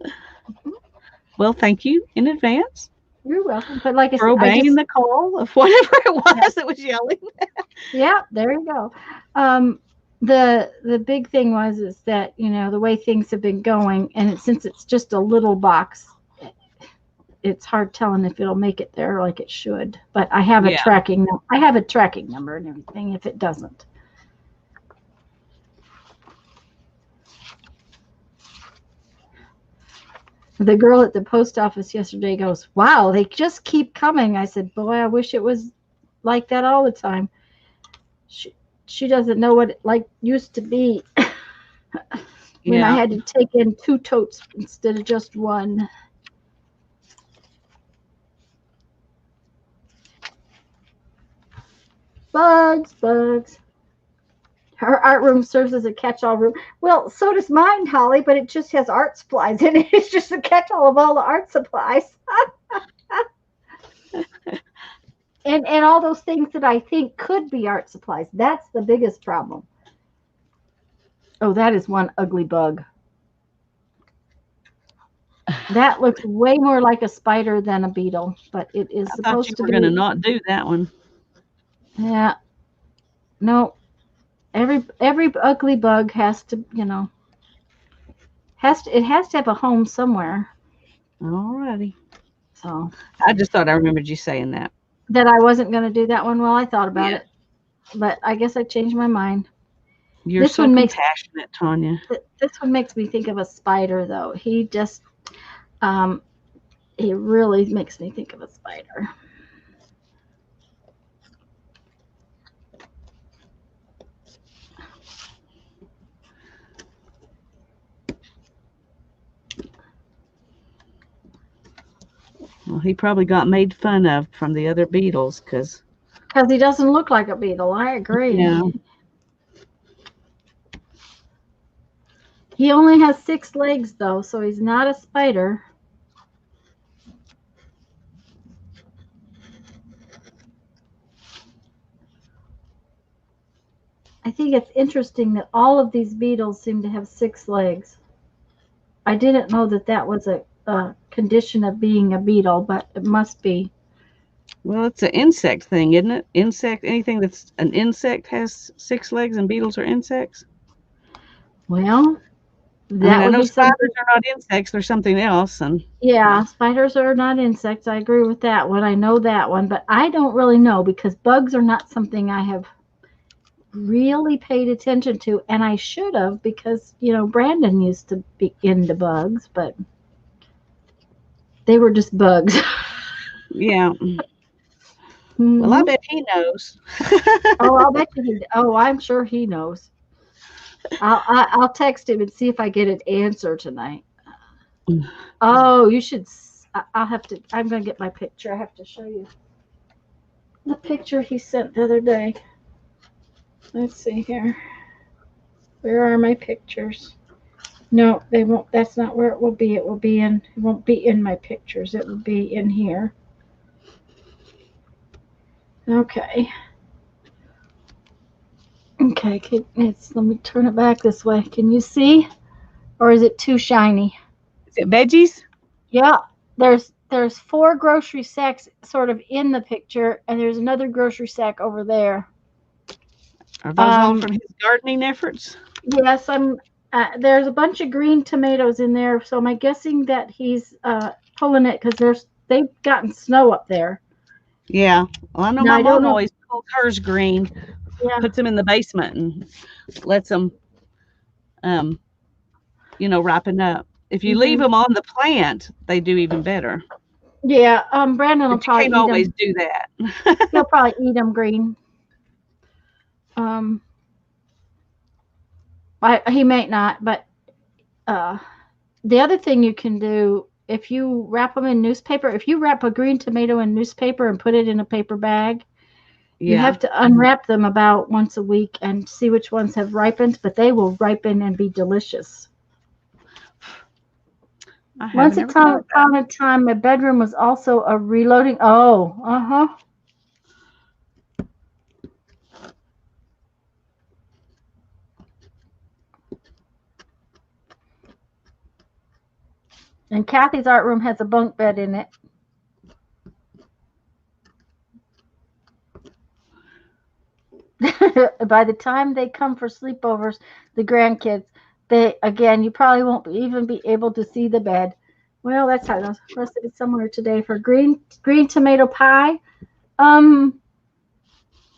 Well, thank you in advance. You're welcome. But like I for said, obeying the call of whatever it was that was yelling. Yeah, there you go. The big thing is that, you know, the way things have been going, and since it's just a little box, it's hard telling if it'll make it there like it should. But I have a tracking number and everything if it doesn't. The girl at the post office yesterday goes, wow, they just keep coming. I said, boy, I wish it was like that all the time. She doesn't know what it used to be when I had to take in 2 totes instead of just 1. Bugs. Her art room serves as a catch-all room. Well, so does mine, Holly, but it just has art supplies in it. It's just a catch-all of all the art supplies. and all those things that I think could be art supplies. That's the biggest problem. Oh, that is one ugly bug. That looks way more like a spider than a beetle, but it is supposed to be. I thought you were going to not do that one. Yeah. No. Every ugly bug has to, it has to have a home somewhere. Alrighty. So I just thought I remembered you saying that. That I wasn't going to do that one. Well, I thought about it, but I guess I changed my mind. You're so compassionate, Tanya. This one makes me think of a spider, though. He just, he really makes me think of a spider. Well, he probably got made fun of from the other beetles because he doesn't look like a beetle. I agree. Yeah. He only has 6 legs, though, so he's not a spider. I think it's interesting that all of these beetles seem to have 6 legs. I didn't know that was a condition of being a beetle, but it must be. Well, it's an insect thing, isn't it? Anything that's an insect has 6 legs, and beetles are insects. Well, I mean, that I would know be something. spiders are not insects; they're something else. And Yeah, spiders are not insects. I agree with that one. I know that one, but I don't really know because bugs are not something I have really paid attention to, and I should have because, Brandon used to be into bugs, but they were just bugs. yeah, well, I Hmm. bet he knows. Oh, I'll bet you oh, I'm sure he knows. I'll text him and see if I get an answer tonight. Oh, you should. I'll have to. I'm gonna get my picture. I have to show you the picture he sent the other day. Let's see here. Where are my pictures? No, they won't. That's not where it will be. It will be in. It won't be in my pictures. It will be in here. Okay. Okay. Let me turn it back this way. Can you see, or is it too shiny? Is it veggies? Yeah. There's four grocery sacks sort of in the picture, and there's another grocery sack over there. Are those all Um. from his gardening efforts? Yes, I'm. There's a bunch of green tomatoes in there, so I'm guessing that he's pulling it because they've gotten snow up there. Yeah. Well, I know Now my I don't mom know. always pulls hers green, Yeah. puts them in the basement, and lets them, um, ripen up. If you leave Hmm. them on the plant, they do even better. Yeah. Brandon will But you probably can't eat always them. do that. He'll probably eat them green. Um. He may not, but uh, the other thing you can do if you wrap them in newspaper, if you wrap a green tomato in newspaper and put it in a paper bag, you Yeah. have to unwrap them about once a week and see which ones have ripened, but they will ripen and be delicious. I Once haven't ever upon thought about a time, my bedroom was also a reloading. Oh, uh-huh. And Kathy's art room has a bunk bed in it. By the time they come for sleepovers, the grandkids, you probably won't even be able to see the bed. Well, that's how the rest of it's somewhere today for green tomato pie. Um,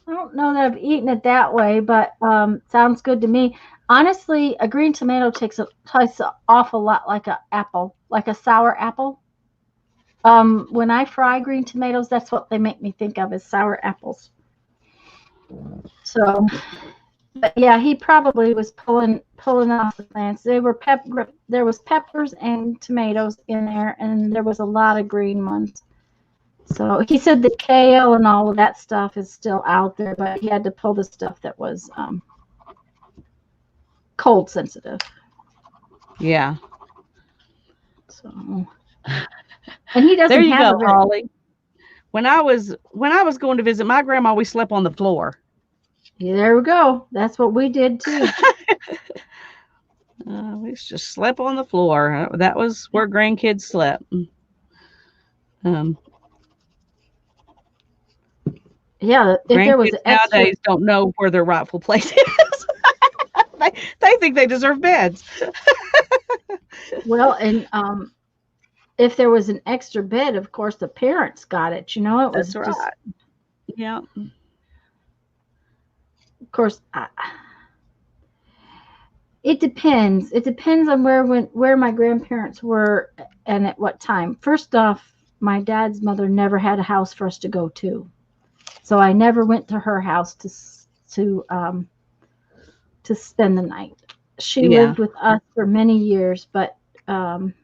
I don't know that I've eaten it that way, but sounds good to me. Honestly, a green tomato tastes an awful lot like an apple, like a sour apple. When I fry green tomatoes, that's what they make me think of as sour apples. So, but yeah, he probably was pulling off the plants. There was peppers and tomatoes in there, and there was a lot of green ones. So he said the kale and all of that stuff is still out there, but he had to pull the stuff that was cold sensitive. it. Yeah. So, and he There doesn't you have go, a very. Holly. When I was going to visit my grandma, we slept on the floor. There we go. That's what we did too. We just slept on the floor. That was where grandkids slept. Um, Yeah, if there was Grandkids an extra. nowadays don't know where their rightful place is. they think they deserve beds. Well, and if there was an extra bed, of course the parents got it. It was That's just, right. Yeah. of course, it depends. It depends on where my grandparents were and at what time. First off, my dad's mother never had a house for us to go to, so I never went to her house to spend the night. She Yeah. lived with us for many years, but um,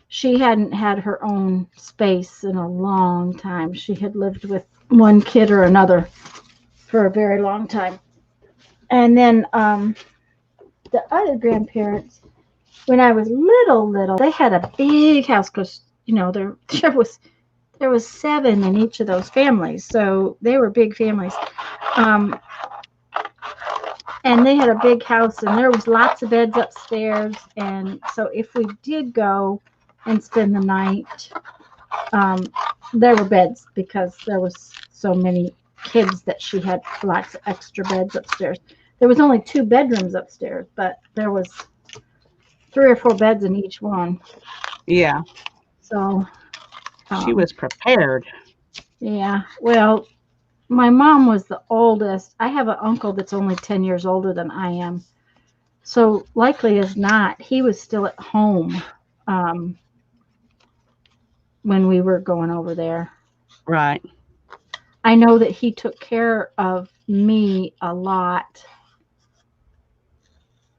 she hadn't had her own space in a long time. She had lived with one kid or another for a very long time. And then the other grandparents, when I was little, they had a big house because there was seven in each of those families, so they were big families. Um, and they had a big house, and there was lots of beds upstairs. And so if we did go and spend the night, um, there were beds because there was so many kids that she had lots of extra beds upstairs. There was only 2 bedrooms upstairs, but there was 3 or 4 beds in each one. Yeah. So She was prepared. yeah. Well, my mom was the oldest. I have an uncle that's only 10 years older than I am. So likely as not, he was still at home when we were going over there. Right. I know that he took care of me a lot.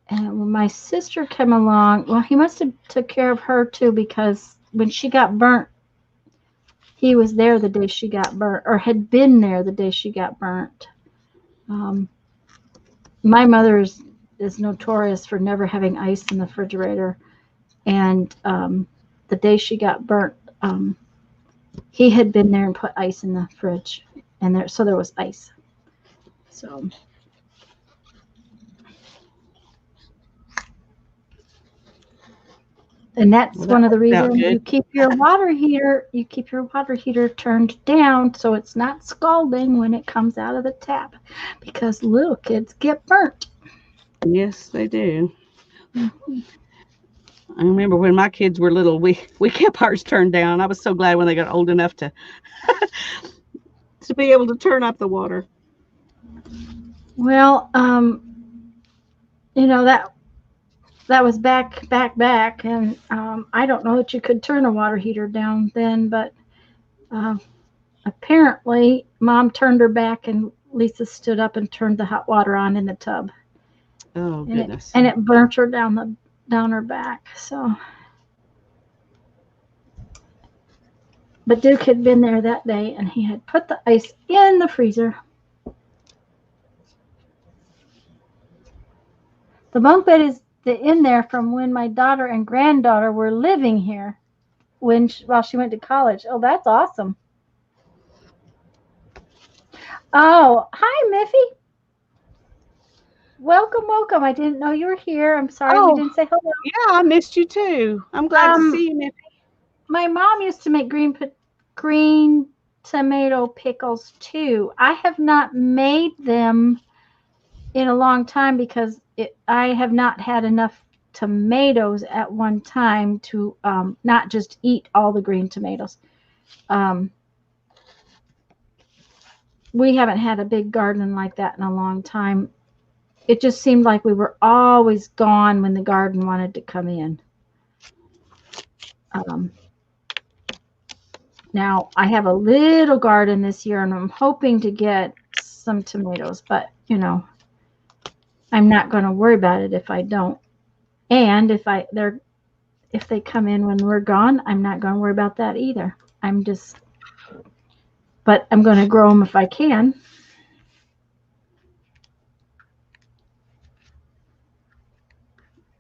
And when my sister came along, well, he must have took care of her too, because when she got burnt, he was there the day she got burnt, or had been there the day she got burnt. My mother is notorious for never having ice in the refrigerator, and the day she got burnt, he had been there and put ice in the fridge, and there was ice. So. And that's Well, that one of the worked out reasons good. you keep your water heater turned down so it's not scalding when it comes out of the tap, because little kids get burnt. Yes, they do. I remember when my kids were little, we kept ours turned down. I was so glad when they got old enough to be able to turn up the water. Well, that was back, and I don't know that you could turn a water heater down then, but uh, apparently Mom turned her back and Lisa stood up and turned the hot water on in the tub. Oh, and it goodness. and it burnt her down her back. So, but Duke had been there that day, and he had put the ice in the freezer. The bunk bed is in there from when my daughter and granddaughter were living here while she went to college. Oh, that's awesome. Oh, hi, Miffy. Welcome. I didn't know you were here. I'm sorry we Oh, didn't say hello. yeah, I missed you too. I'm glad to see you, Miffy. My mom used to make green tomato pickles too. I have not made them in a long time because I have not had enough tomatoes at one time to not just eat all the green tomatoes. We haven't had a big garden like that in a long time. It just seemed like we were always gone when the garden wanted to come in. Now I have a little garden this year, and I'm hoping to get some tomatoes, but I'm not going to worry about it if I don't. And if they come in when we're gone, I'm not going to worry about that either. But I'm going to grow them if I can.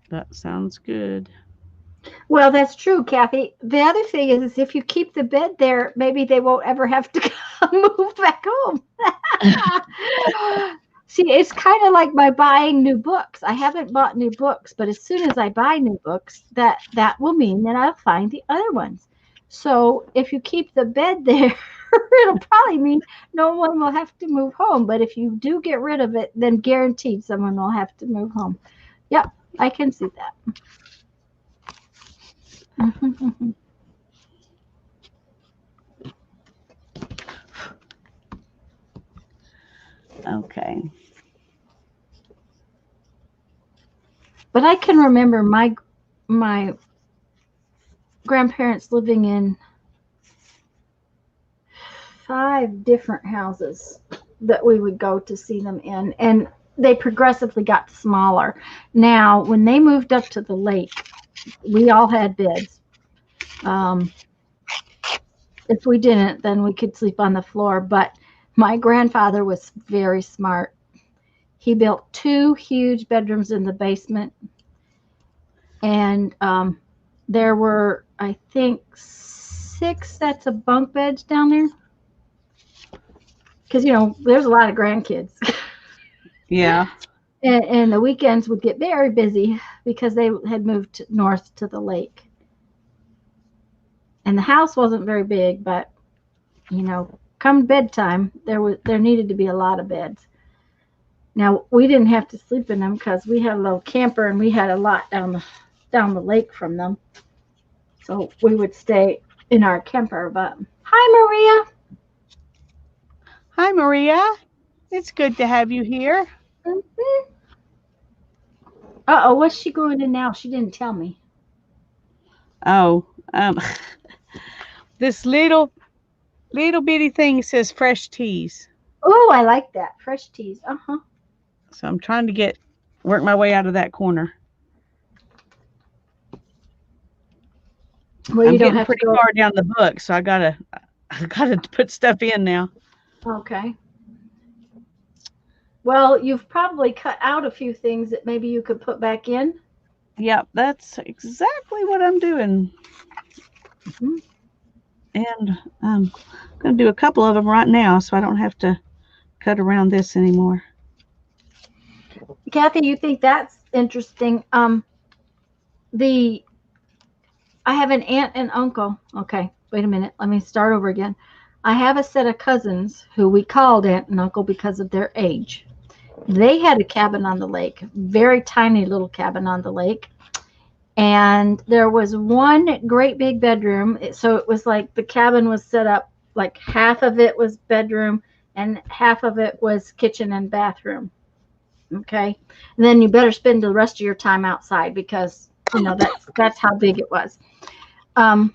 That sounds good. Well, that's true, Kathy. The other thing is if you keep the bed there, maybe they won't ever have to move back home. See, it's kind of like my buying new books. I haven't bought new books, but as soon as I buy new books, that will mean that I'll find the other ones. So if you keep the bed there, it'll probably mean no one will have to move home. But if you do get rid of it, then guaranteed someone will have to move home. Yep, I can see that. Okay. But I can remember my grandparents living in 5 different houses that we would go to see them in, and they progressively got smaller. Now, when they moved up to the lake, we all had beds. If we didn't, then we could sleep on the floor. But my grandfather was very smart. He built 2 huge bedrooms in the basement, and there were, I think, 6 sets of bunk beds down there. Because there's a lot of grandkids. Yeah. And the weekends would get very busy because they had moved north to the lake. And the house wasn't very big, but come bedtime, there needed to be a lot of beds. Now we didn't have to sleep in them because we had a little camper and we had a lot down the lake from them. So we would stay in our camper. But hi, Hi, Maria. It's good to have you here. Maria. Uh-oh, what's she going in now? She didn't tell me. Oh, this little bitty thing says fresh teas. Oh, I like that. Fresh teas. Uh-huh. So I'm trying to work my way out of that corner. Well, I'm you don't getting have to pretty go. far down the book, so I gotta put stuff in now. Okay. Well, you've probably cut out a few things that maybe you could put back in. Yep, that's exactly what I'm doing. Mhm. And I'm gonna do a couple of them right now, so I don't have to cut around this anymore. Kathy, you think that's interesting? The I have an aunt and uncle. Okay, wait a minute. Let me start over again. I have a set of cousins who we called aunt and uncle because of their age. They had a cabin on the lake, very tiny little cabin on the lake. And there was one great big bedroom. So it was like the cabin was set up like half of it was bedroom and half of it was kitchen and bathroom. Okay. And then you better spend the rest of your time outside because that's how big it was. Um,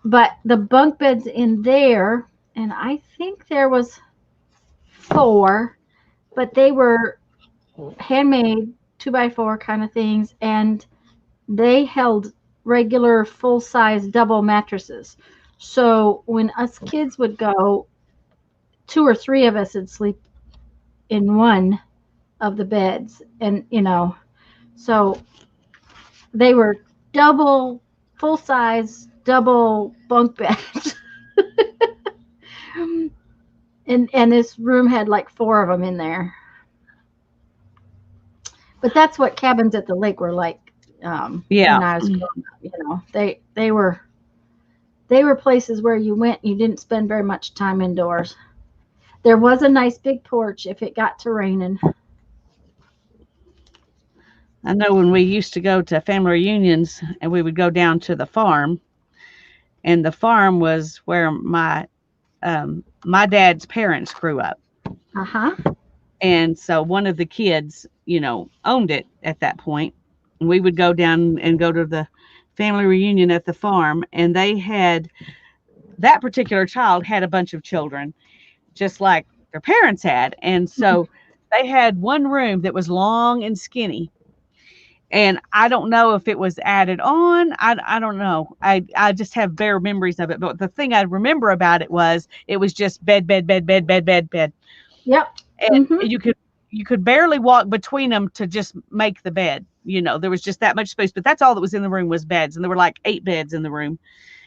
but the bunk beds in there, and I think there was four, but they were handmade 2x4 kind of things, and they held regular full size double mattresses. So when us kids would go, two or three of us would sleep in one of the beds, and so they were double, full size, double bunk beds. and this room had like four of them in there. But that's what cabins at the lake were like Yeah. when I was growing up. They were places where you went, you didn't spend very much time indoors. There was a nice big porch if it got to raining. I know when we used to go to family reunions and we would go down to the farm, and the farm was where my dad's parents grew up. Uh-huh. And so one of the kids, owned it at that point. We would go down and go to the family reunion at the farm, and that particular child had a bunch of children, just like their parents had. And so they had one room that was long and skinny. And I don't know if it was added on. I don't know. I just have bare memories of it. But the thing I remember about it was just bed, bed, bed, bed, bed, bed, bed. Yep. And Mm-hmm. you could barely walk between them to just make the bed. There was just that much space. But that's all that was in the room was beds, and there were like 8 beds in the room,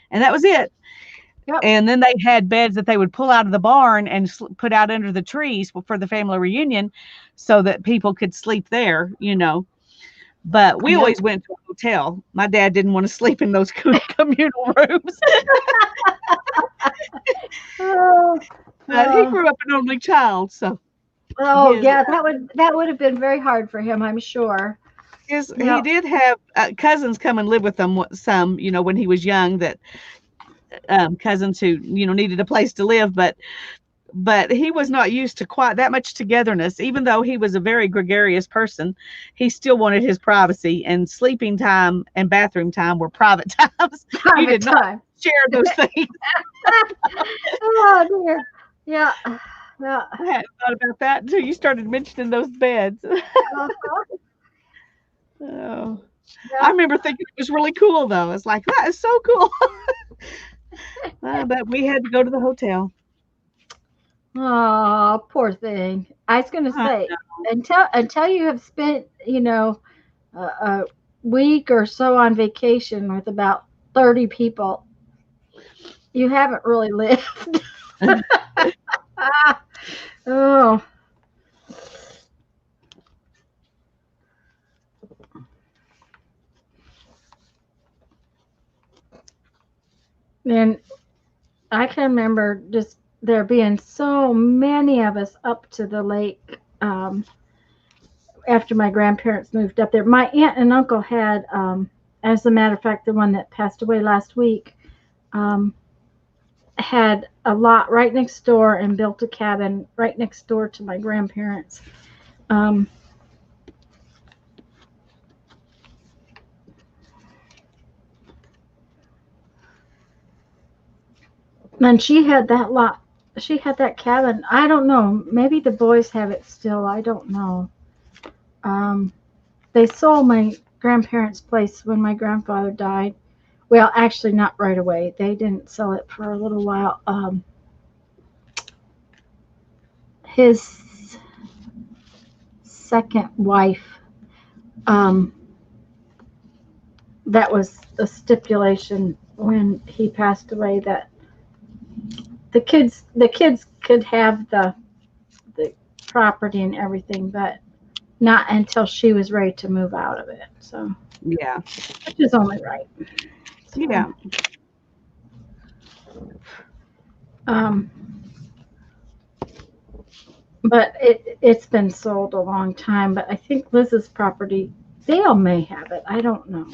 and that was it. Yep. And then they had beds that they would pull out of the barn and put out under the trees for the family reunion, so that people could sleep there. But we Yep. always went to a hotel. My dad didn't want to sleep in those communal rooms. Oh, But he oh, grew up an only child, so oh, his yeah, that would have been very hard for him, I'm sure. he Yep. did have cousins come and live with them some, when he was young, that cousins who needed a place to live, but he was not used to quite that much togetherness. Even though he was a very gregarious person, he still wanted his privacy, and sleeping time and bathroom time were private times. You Private did not time. share those things. Oh dear. Yeah. Yeah. I hadn't thought about that until you started mentioning those beds. Uh-huh. Oh, I Yeah. remember thinking it was really cool, though. It's like, that is so cool. But we had to go to the hotel. Oh, poor thing. I was going to I say, until you have spent, a week or so on vacation with about 30 people, you haven't really lived. know. Ah, oh, and I can remember just there being so many of us up to the lake after my grandparents moved up there. My aunt and uncle had, as a matter of fact, the one that passed away last week, had a lot right next door and built a cabin right next door to my grandparents. Um, and she had that lot. She had that cabin. I don't know. Maybe the boys have it still. I don't know. Um, they sold my grandparents' place when my grandfather died. Well, actually, not right away. They didn't sell it for a little while. His second wife, um, that was a stipulation when he passed away, that the kids could have the property and everything, but not until she was ready to move out of it. So, Yeah. which is only right. So, Yeah. Um, but it's been sold a long time. But I think Liz's property, Dale may have it. I don't know.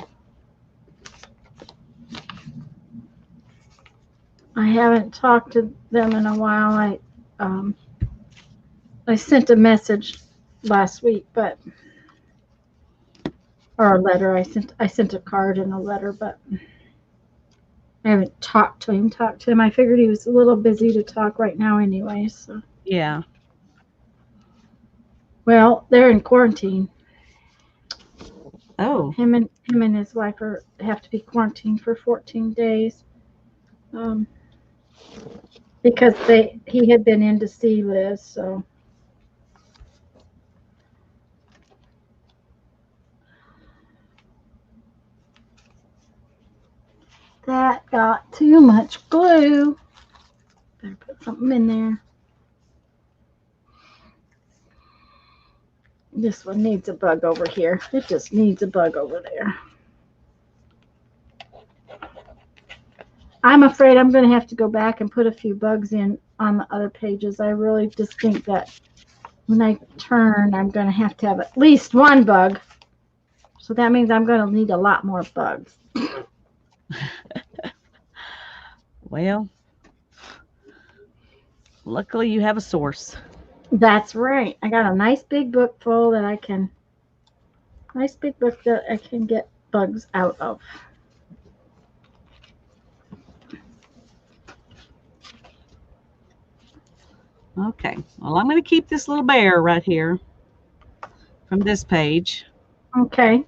I haven't talked to them in a while. I sent a message last week, but or a letter. I sent a card and a letter, but I haven't talked to him. I figured he was a little busy to talk right now anyway. So, Yeah. well, they're in quarantine. Oh. Him and his wife have to be quarantined for 14 days. Um, because he had been in to see Liz, so that got too much glue. Better put something in there. This one needs a bug over here. It just needs a bug over there. I'm afraid I'm going to have to go back and put a few bugs in on the other pages. I really just think that when I turn, I'm going to have at least one bug. So that means I'm going to need a lot more bugs. Well, luckily you have a source. That's right. I got a nice big book full that I can get bugs out of. Okay. Well, I'm going to keep this little bear right here from this page. Okay.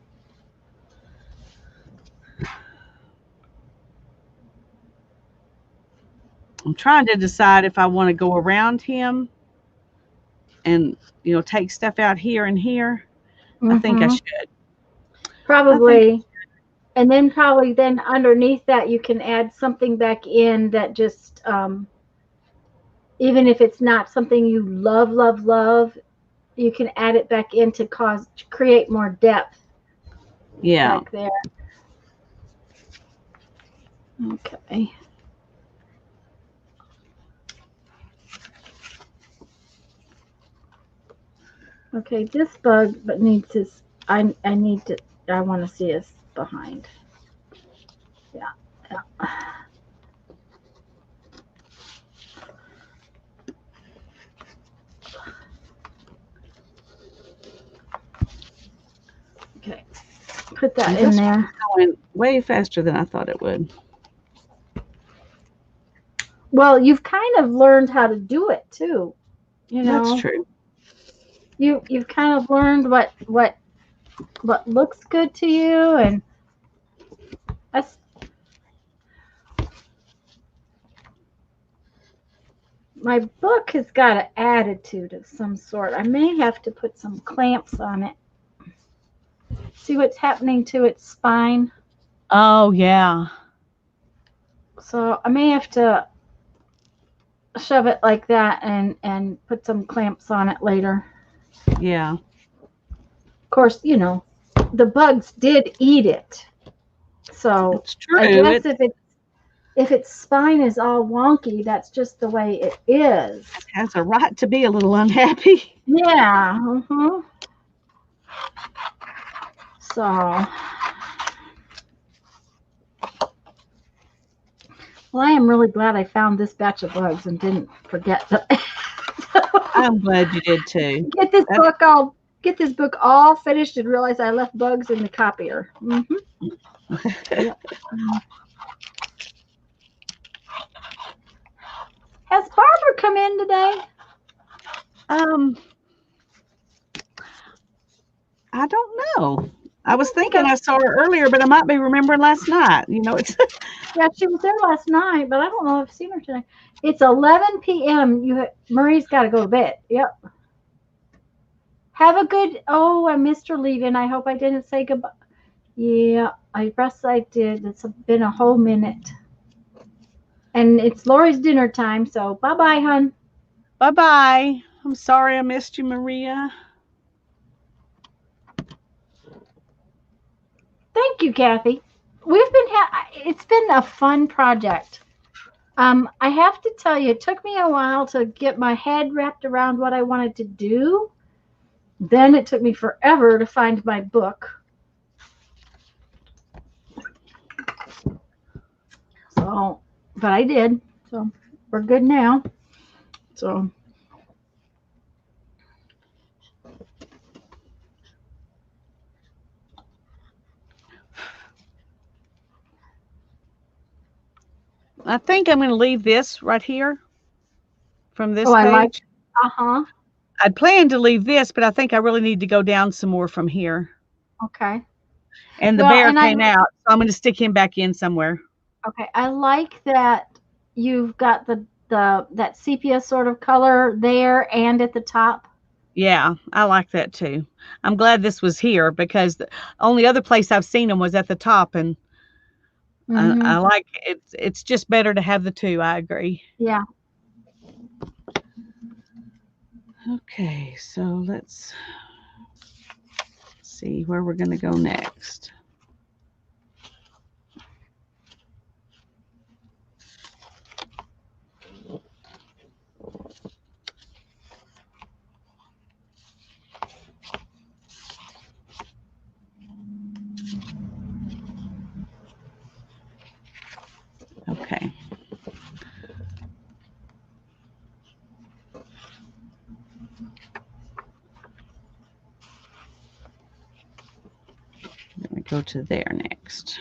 I'm trying to decide if I want to go around him and, take stuff out here and here. I think I should. Probably. And then probably underneath that you can add something back in that just even if it's not something you love, you can add it back in to create more depth. Yeah. Back there. Okay. Okay, this bug but needs his I want to see his behind. Yeah. Okay. Put that in there. Going way faster than I thought it would. Well, you've kind of learned how to do it too. That's true. You've kind of learned what looks good to you, and that's my book has got an attitude of some sort. I may have to put some clamps on it. See what's happening to its spine? Oh, yeah. So I may have to shove it like that and put some clamps on it later. Yeah. Of course, the bugs did eat it. So It's true. I guess if if its spine is all wonky, that's just the way it is. Has a right to be a little unhappy. Yeah. So, well, I am really glad I found this batch of bugs and didn't forget to I'm glad you did too. get this book all finished and realize I left bugs in the copier. Yep. Has Barbara come in today? I don't know. I was thinking I saw her earlier, but I might be remembering last night. You know, it's Yeah, she was there last night, but I don't know if I've seen her today. It's 11 p.m. Marie's got to go to bed. Yep. Have a good. Oh, I missed her leaving. I hope I didn't say goodbye. Yeah, I guess I did. It's been a whole minute. And it's Lori's dinner time, so bye-bye, hon. bye-bye. I'm sorry I missed you, Maria. Thank you, Kathy. It's been a fun project. I have to tell you, it took me a while to get my head wrapped around what I wanted to do. Then it took me forever to find my book. So, but I did. So we're good now. So. I think I'm going to leave this right here from this Oh, I page. like. Uh-huh. I'd planned to leave this, but I think I really need to go down some more from here. Okay. And the bear came out, so I'm going to stick him back in somewhere. Okay, I like that you've got that sepia sort of color there and at the top. Yeah, I like that too. I'm glad this was here because the only other place I've seen them was at the top, and I like it. It's just better to have the two. I agree. Yeah. Okay, so let's see where we're going to go next. Okay. Let me go to there next.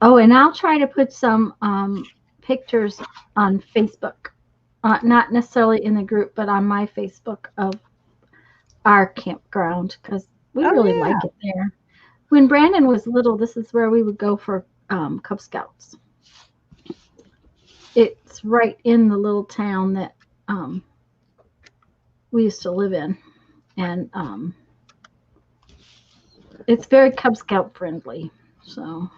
Oh, and I'll try to put some pictures on Facebook, not necessarily in the group, but on my Facebook of our campground because we really like it there. When Brandon was little, this is where we would go for Cub Scouts. It's right in the little town that we used to live in, and it's very Cub Scout friendly. So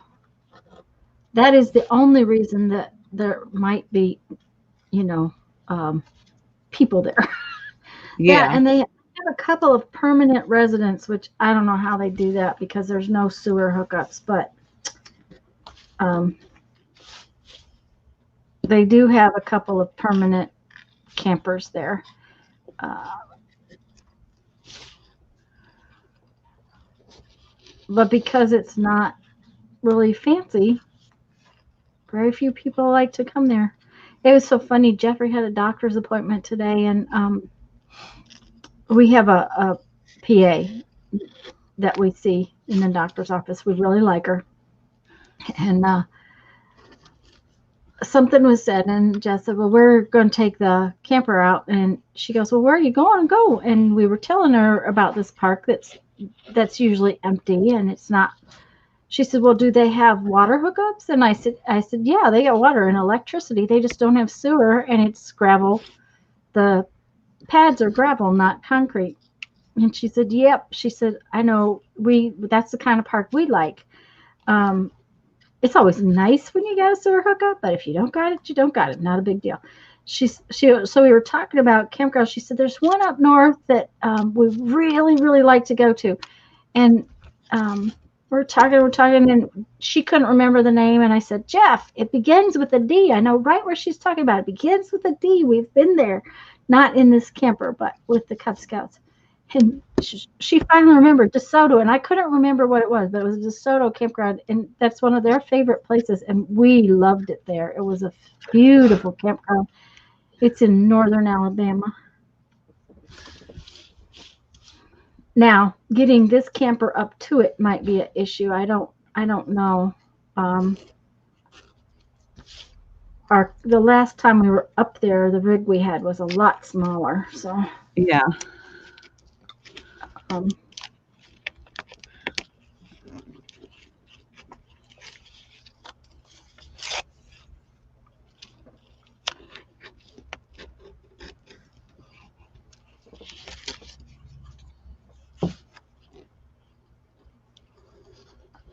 that is the only reason that there might be, people there. Yeah. And they have a couple of permanent residents, which I don't know how they do that because there's no sewer hookups, but they do have a couple of permanent campers there. But because it's not really fancy, very few people like to come there. It was so funny. Jeffrey had a doctor's appointment today, and we have a PA that we see in the doctor's office. We really like her. And something was said, and Jess said, well, we're going to take the camper out. And she goes, well, where are you going? Go. And we were telling her about this park that's usually empty, and it's not. She said, well, do they have water hookups? And I said, yeah, they got water and electricity. They just don't have sewer, and it's gravel. The pads are gravel, not concrete. And she said, yep. She said, I know, that's the kind of park we like. It's always nice when you got a sewer hookup, but if you don't got it, you don't got it. Not a big deal. So we were talking about campgrounds. She said, there's one up north that we really, really like to go to. And we're talking, and she couldn't remember the name. And I said, Jeff, it begins with a D. I know right where she's talking about. It begins with a D. We've been there, not in this camper, but with the Cub Scouts. And she finally remembered DeSoto, and I couldn't remember what it was, but it was a DeSoto campground, and that's one of their favorite places, and we loved it there. It was a beautiful campground. It's in northern Alabama. Now, getting this camper up to it might be an issue. I don't know. The last time we were up there, the rig we had was a lot smaller. So yeah.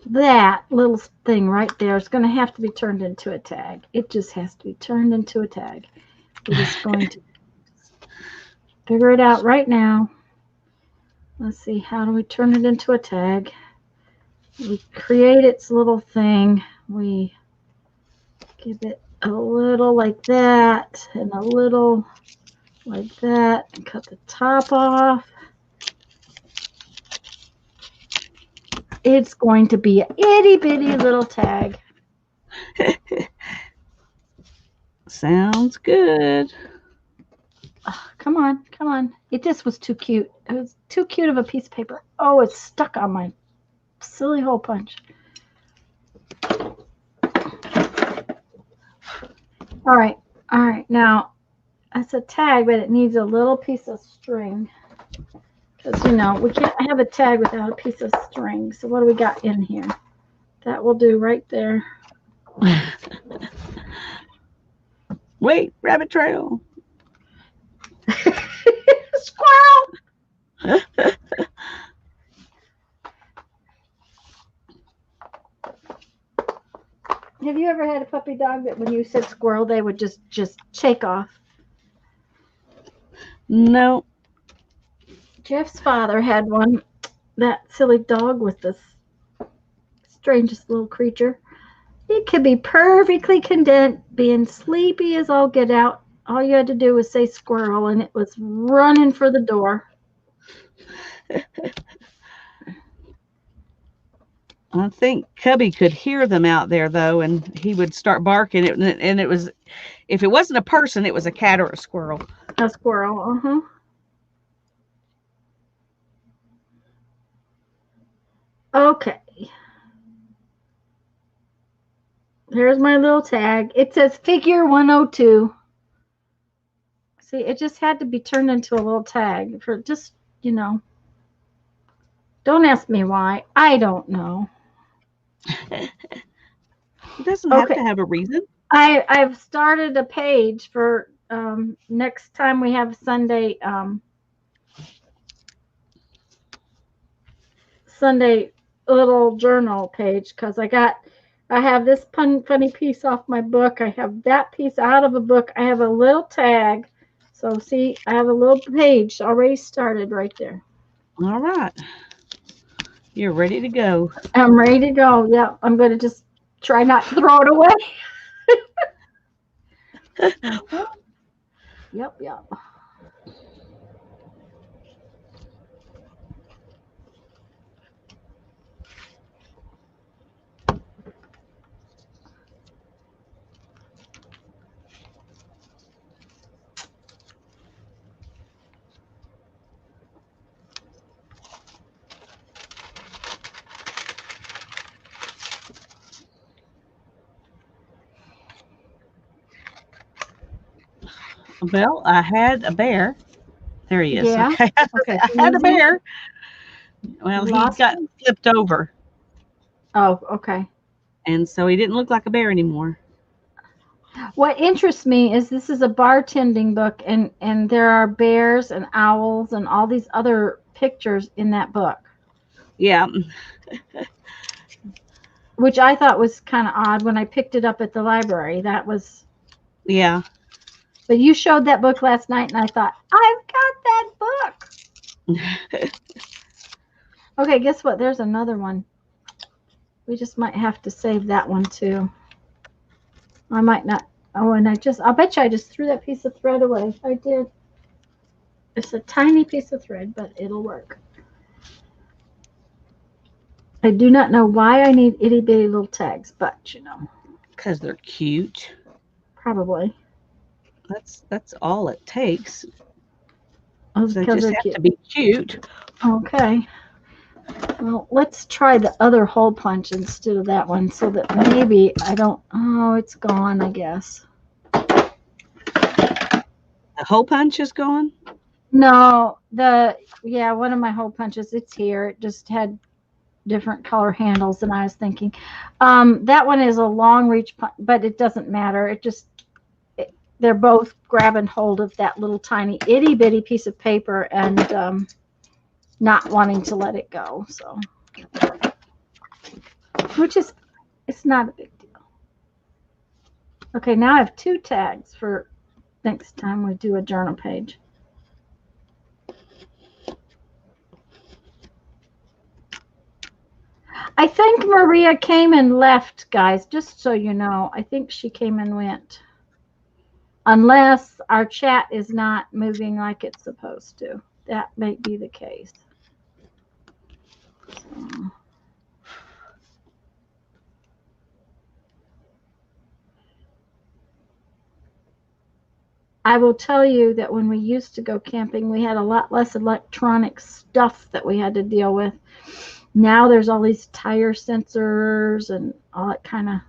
That little thing right there is going to have to be turned into a tag. It just has to be turned into a tag. We're just going to figure it out right now. Let's see, how do we turn it into a tag? We create its little thing. We give it a little like that and a little like that and cut the top off. It's going to be an itty bitty little tag. Sounds good. Oh, come on, come on. It just was too cute. It was too cute of a piece of paper. Oh, it's stuck on my silly hole punch. All right. Now, that's a tag, but it needs a little piece of string. Because, we can't have a tag without a piece of string. So what do we got in here? That will do right there. Wait, rabbit trail. Squirrel! Have you ever had a puppy dog that when you said squirrel, they would just shake off? No. Jeff's father had one, that silly dog with this strangest little creature. It could be perfectly content, being sleepy as all get out. All you had to do was say squirrel, and it was running for the door. I think Cubby could hear them out there, though, and he would start barking. And it was, if it wasn't a person, it was a cat or a squirrel. A squirrel, Okay. There's my little tag. It says figure 102. See, it just had to be turned into a little tag for just, Don't ask me why. I don't know. It doesn't have to have a reason. I've started a page for next time we have Sunday little journal page, because I have this funny piece off my book. I have that piece out of a book. I have a little tag. So see, I have a little page already started right there. All right. You're ready to go. I'm ready to go. Yeah, I'm going to just try not to throw it away. Yep. Well, I had a bear. There he is. Yeah. Okay. I had a bear. Well, he got flipped over. Oh, okay. And so he didn't look like a bear anymore. What interests me is this is a bartending book, and there are bears and owls and all these other pictures in that book. Yeah. Which I thought was kind of odd when I picked it up at the library. That was. Yeah. But you showed that book last night, and I thought, I've got that book. Okay, guess what? There's another one. We just might have to save that one too. I might not. Oh, and I'll bet you I just threw that piece of thread away. I did. It's a tiny piece of thread, but it'll work. I do not know why I need itty bitty little tags, but you know, Because they're cute. probably. That's all it takes. Oh, They because just they're have cute. to be cute. Okay. Well, let's try the other hole punch instead of that one so that maybe I don't. Oh, it's gone, I guess. The hole punch is gone. No, one of my hole punches, it's here. It just had different color handles than I was thinking. That one is a long reach, but it doesn't matter. They're both grabbing hold of that little tiny itty bitty piece of paper and not wanting to let it go. So, it's not a big deal. Okay, now I have 2 tags for next time we do a journal page. I think Maria came and left, guys, just so you know. I think she came and went. Unless our chat is not moving like it's supposed to. That may be the case. So. I will tell you that when we used to go camping, we had a lot less electronic stuff that we had to deal with. Now there's all these tire sensors and all that kind of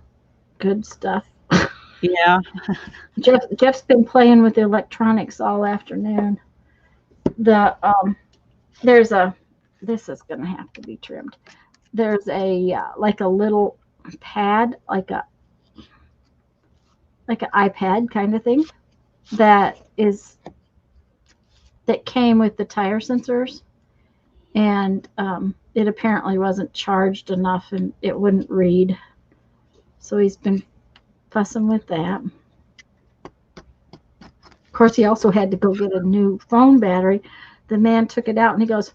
good stuff. Yeah. Jeff's been playing with the electronics all afternoon. There's a, this is going to have to be trimmed. There's a like a little pad, like an iPad kind of thing that came with the tire sensors, and it apparently wasn't charged enough and it wouldn't read. So he's been fussing with that. Of course, he also had to go get a new phone battery. The man took it out and he goes,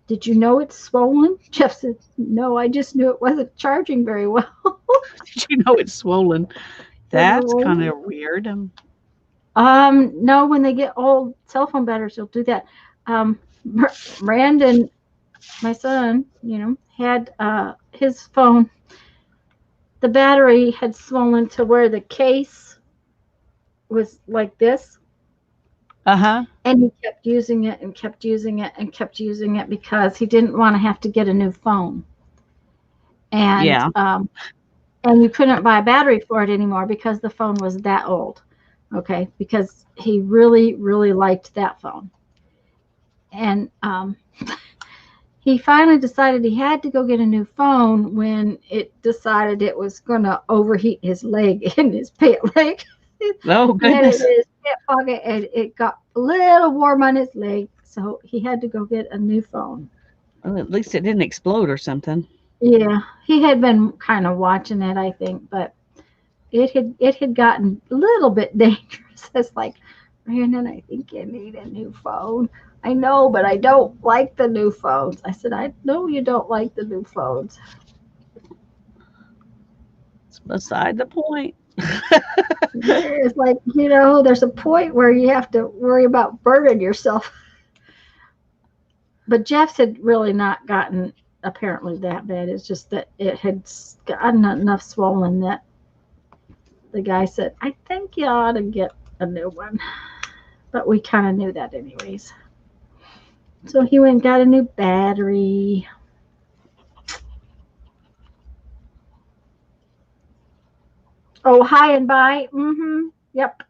did you know it's swollen? Jeff said, no, I just knew it wasn't charging very well. Did you know it's swollen? That's kind of weird. No, when they get old cell phone batteries, they'll do that. Brandon, my son, had his phone. The battery had swollen to where the case was like this. Uh-huh. And he kept using it and kept using it and kept using it because he didn't want to have to get a new phone. And yeah. And you couldn't buy a battery for it anymore because the phone was that old. Okay, because he really, really liked that phone. And he finally decided he had to go get a new phone when it decided it was going to overheat his leg in his pant leg. Oh, goodness. And in his pant pocket, and it got a little warm on his leg, so he had to go get a new phone. Well, at least it didn't explode or something. Yeah, he had been kind of watching it, I think, but it had gotten a little bit dangerous. It's like, Brandon, I think you need a new phone. I know, but I don't like the new phones. I said, I know you don't like the new phones. It's beside the point. It's like, there's a point where you have to worry about burning yourself. But Jeff's had really not gotten apparently that bad. It's just that it had gotten enough swollen that the guy said, I think you ought to get a new one. But we kind of knew that anyways. So he went and got a new battery. Oh, hi and bye. Mm-hmm. Yep.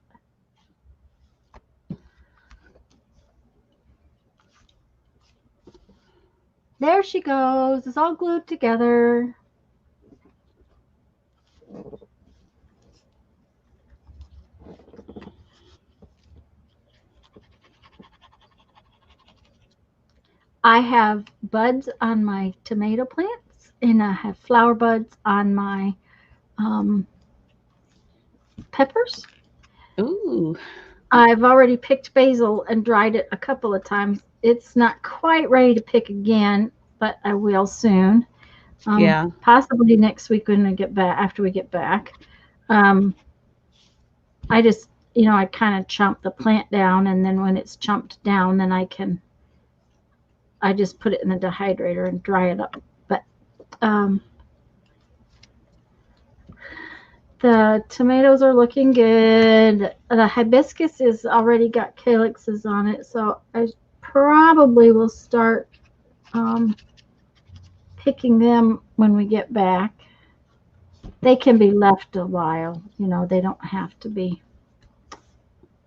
There she goes. It's all glued together. I have buds on my tomato plants, and I have flower buds on my peppers. Ooh. I've already picked basil and dried it a couple of times. It's not quite ready to pick again, but I will soon. Yeah. Possibly next week when I get back, after we get back. Um, I just, I kind of chomp the plant down, and then when it's chomped down, then I just put it in the dehydrator and dry it up. But um, the tomatoes are looking good. The hibiscus is already got calyxes on it, so I probably will start um, picking them when we get back. They can be left a while, they don't have to be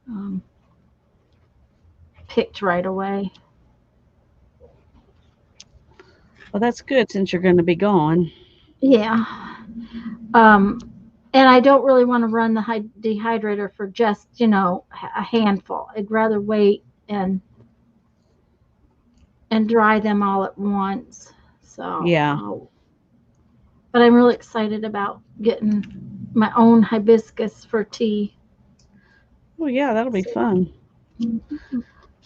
um, picked right away. Well, that's good since you're going to be gone. Yeah. Um, and I don't really want to run the dehydrator for just, a handful. I'd rather wait and dry them all at once. So, Yeah. but I'm really excited about getting my own hibiscus for tea. Well, yeah, that'll be fun. Mhm.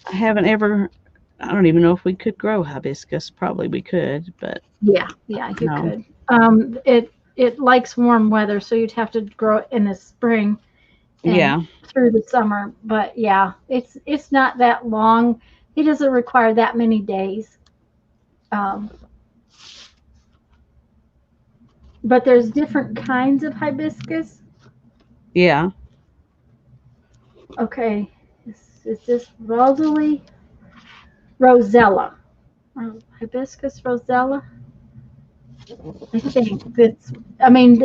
I haven't ever, I don't even know if we could grow hibiscus. Probably we could, but Yeah, you no. could. It likes warm weather, so you'd have to grow it in the spring and Yeah. through the summer. But yeah, it's not that long. It doesn't require that many days. Um, but there's different kinds of hibiscus. Yeah. Okay, is this Rosella? Hibiscus Rosella? I think that's. I mean,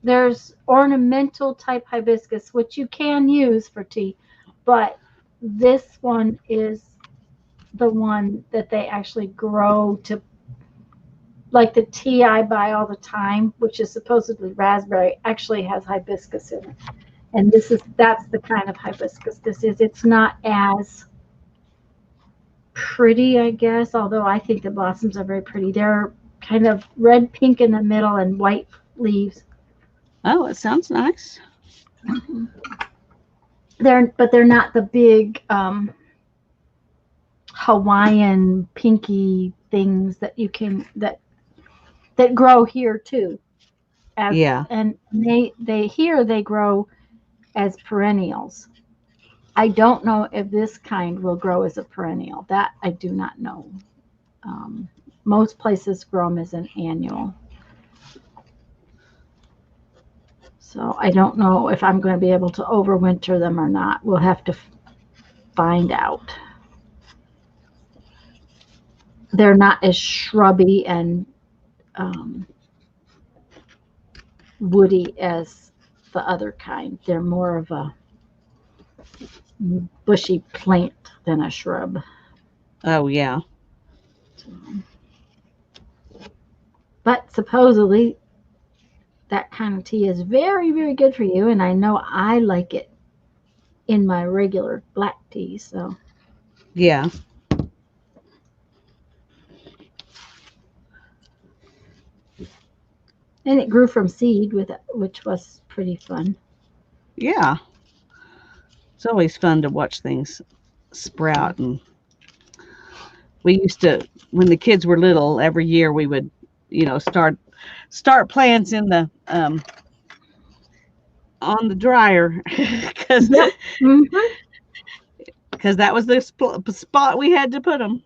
there's ornamental type hibiscus which you can use for tea, but this one is the one that they actually grow to, like the tea I buy all the time, which is supposedly raspberry, actually has hibiscus in it. And that's the kind of hibiscus this is. It's not as pretty, I guess, although I think the blossoms are very pretty. They're kind of red pink in the middle and white leaves. Oh, it sounds nice. They're not the big Hawaiian pinky things that you can that grow here too. As Yeah. and they here they grow as perennials. I don't know if this kind will grow as a perennial. That I do not know. Um, Most places grow them as an annual. So I don't know if I'm going to be able to overwinter them or not. We'll have to find out. They're not as shrubby and um, woody as the other kind. They're more of a bushy plant than a shrub. Oh, yeah. But supposedly that kind of tea is very, very good for you, and I know I like it in my regular black tea. So, Yeah. and it grew from seed with it, which was pretty fun. Yeah. It's always fun to watch things sprout. And we used to, when the kids were little, every year we would, start plants in the on the dryer because Yep. hmm that was the spot we had to put them.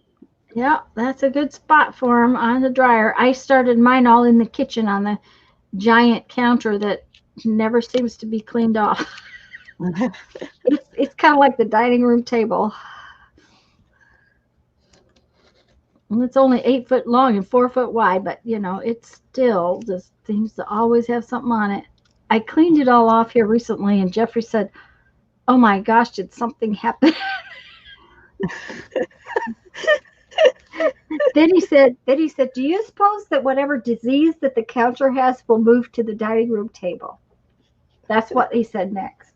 Yeah, that's a good spot for them on the dryer. I started mine all in the kitchen on the giant counter that never seems to be cleaned off. It's kind of like the dining room table. And it's only 8 foot long and 4 foot wide, but it still just seems to always have something on it. I cleaned it all off here recently, and Jeffrey said, "Oh my gosh, did something happen?" Then he said, "Do you suppose that whatever disease that the counter has will move to the dining room table?" That's what he said next.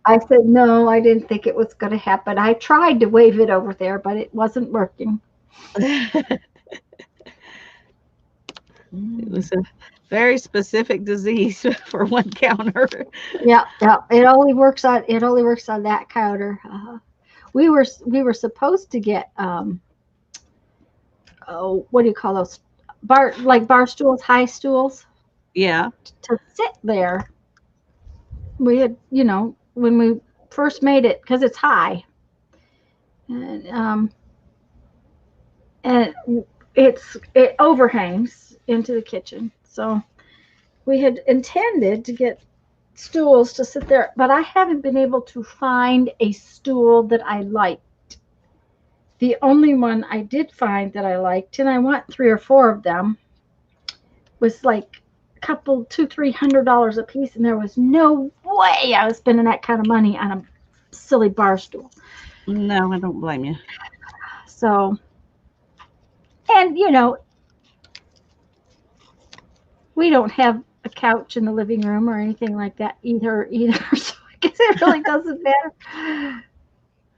I said, "No, I didn't think it was going to happen. I tried to wave it over there, but it wasn't working." It was a very specific disease for one counter. Yeah, yeah. It only works on that counter. We were supposed to get oh, what do you call those? bar stools, high stools Yeah. to sit there. We had, when we first made it, because it's high, and and it overhangs into the kitchen. So we had intended to get stools to sit there, but I haven't been able to find a stool that I liked. The only one I did find that I liked, and I want 3 or 4 of them, was like a couple, $200-300 a piece, and there was no way I was spending that kind of money on a silly bar stool. No, I don't blame you. So, and we don't have a couch in the living room or anything like that either. So I guess it really doesn't matter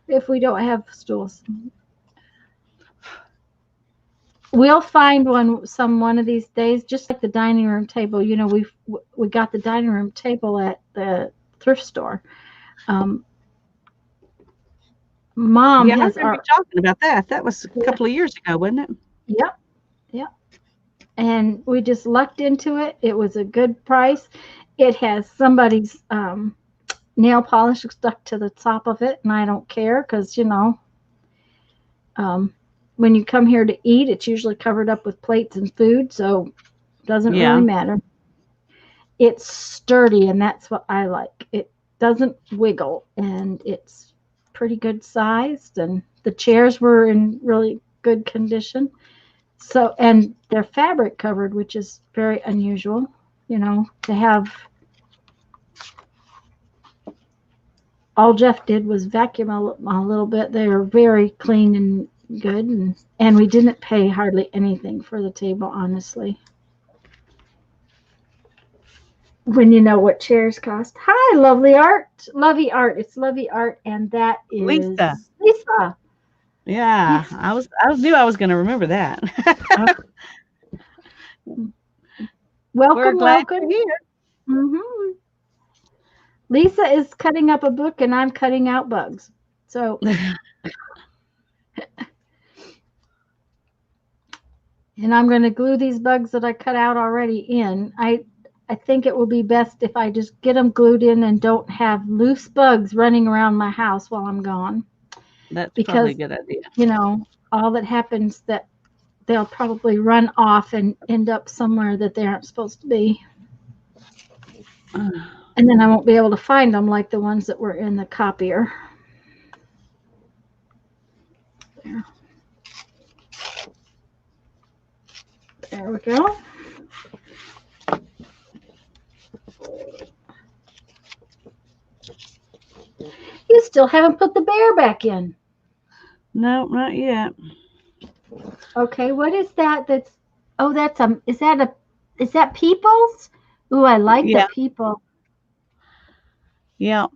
if we don't have stools. We'll find one of these days, just like the dining room table. We got the dining room table at the thrift store. Mom Yeah, I has remember you our talking about that. That was a couple of years ago, wasn't it? Yep, yep. And we just lucked into it. It was a good price. It has somebody's nail polish stuck to the top of it, and I don't care because when you come here to eat, it's usually covered up with plates and food, so it doesn't Yeah. really matter. It's sturdy, and that's what I like. It doesn't wiggle, and it's pretty good sized, and the chairs were in really good condition. So, and they're fabric covered, which is very unusual, to have. All Jeff did was vacuum a little bit. They were very clean and good, and we didn't pay hardly anything for the table, honestly. When you know what chairs cost. Hi, Lovely Art. Lovey Art. It's Lovey Art, and that is Lisa. Lisa. Yeah, Yes. I knew I was going to remember that. We're Welcome, glad welcome. you're here. hmm Lisa is cutting up a book, and I'm cutting out bugs. So, and I'm going to glue these bugs that I cut out already in. I think it will be best if I just get them glued in and don't have loose bugs running around my house while I'm gone. That's Because, probably a good idea. All that happens that they'll probably run off and end up somewhere that they aren't supposed to be. And then I won't be able to find them like the ones that were in the copier. There. There we go. You still haven't put the bear back in. No, not yet. Okay, what is that? Is that People's? Ooh, I like Yeah, the People. yeah.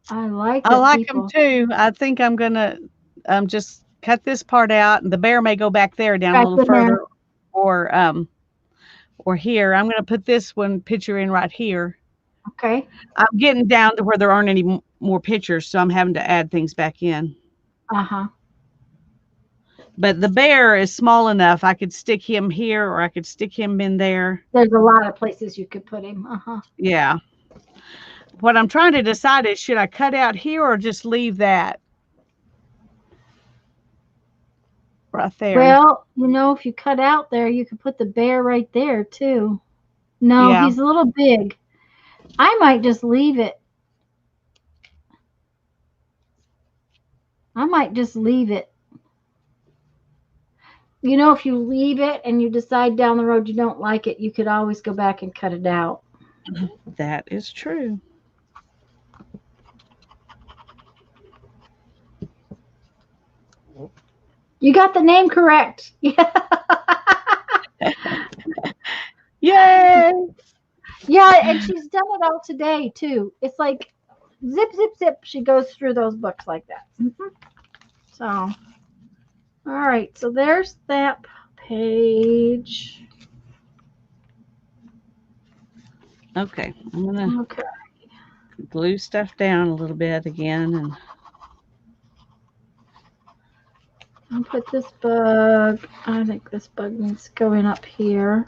I like I the like them People. too. I think I'm going to just cut this part out, and the bear may go back there down a Back little in there. further, or here. I'm going to put this one picture in right here. Okay. I'm getting down to where there aren't any more pictures, so I'm having to add things back in. Uh-huh. But the bear is small enough. I could stick him here, or I could stick him in there. There's a lot of places you could put him. Uh-huh. Yeah. What I'm trying to decide is, should I cut out here or just leave that right there? Well, if you cut out there, you could put the bear right there too. No, Yeah. he's a little big. I might just leave it. If you leave it and you decide down the road you don't like it, you could always go back and cut it out. That is true. You got the name correct. Yay! Yeah, and she's done it all today too. It's like zip, zip, zip. She goes through those books like that. So, all right. So there's that page. Okay, I'm gonna Okay. glue stuff down a little bit again, and put this bug. I think this bug needs to go in up here.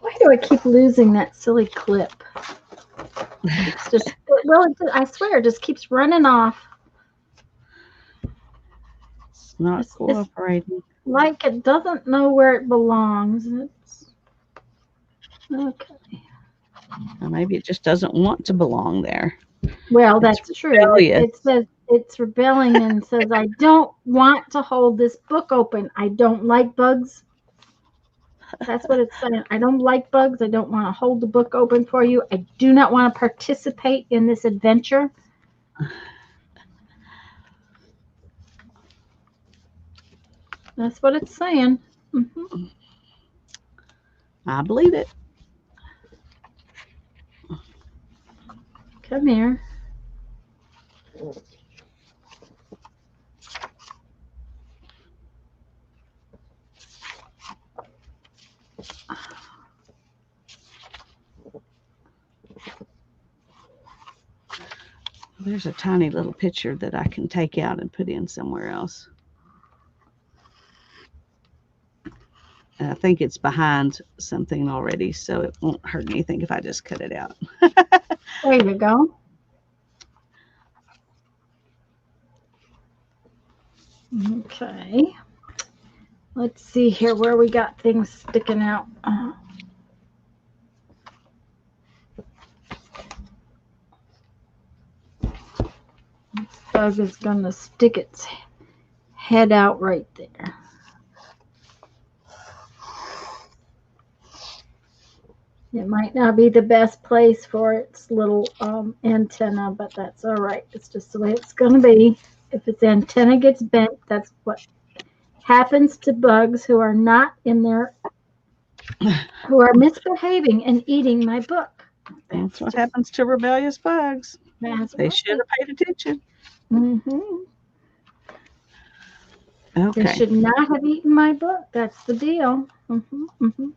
Why do I keep losing that silly clip? It's just, well, I swear, it just keeps running off. It's not It's cooperating. like it doesn't know where it belongs. It's okay. Or maybe it just doesn't want to belong there. Well, It's that's true. rebellious. It says it's rebelling and says, I don't want to hold this book open. I don't like bugs. That's what it's saying. I don't like bugs. I don't want to hold the book open for you. I do not want to participate in this adventure. That's what it's saying. Mm-hmm. I believe it. Come here. There's a tiny little picture that I can take out and put in somewhere else. And I think it's behind something already, so it won't hurt anything if I just cut it out. There you go. Okay. Let's see here where we got things sticking out. This bug is going to stick its head out right there. It might not be the best place for its little antenna, but that's all right. It's just the way it's going to be. If its antenna gets bent, that's what happens to bugs who are not in their, who are misbehaving and eating my book. That's what happens to rebellious bugs. That's They right. should have paid attention. Mm-hmm. They Okay. should not have eaten my book. That's the deal. Mm-hmm. Mm-hmm.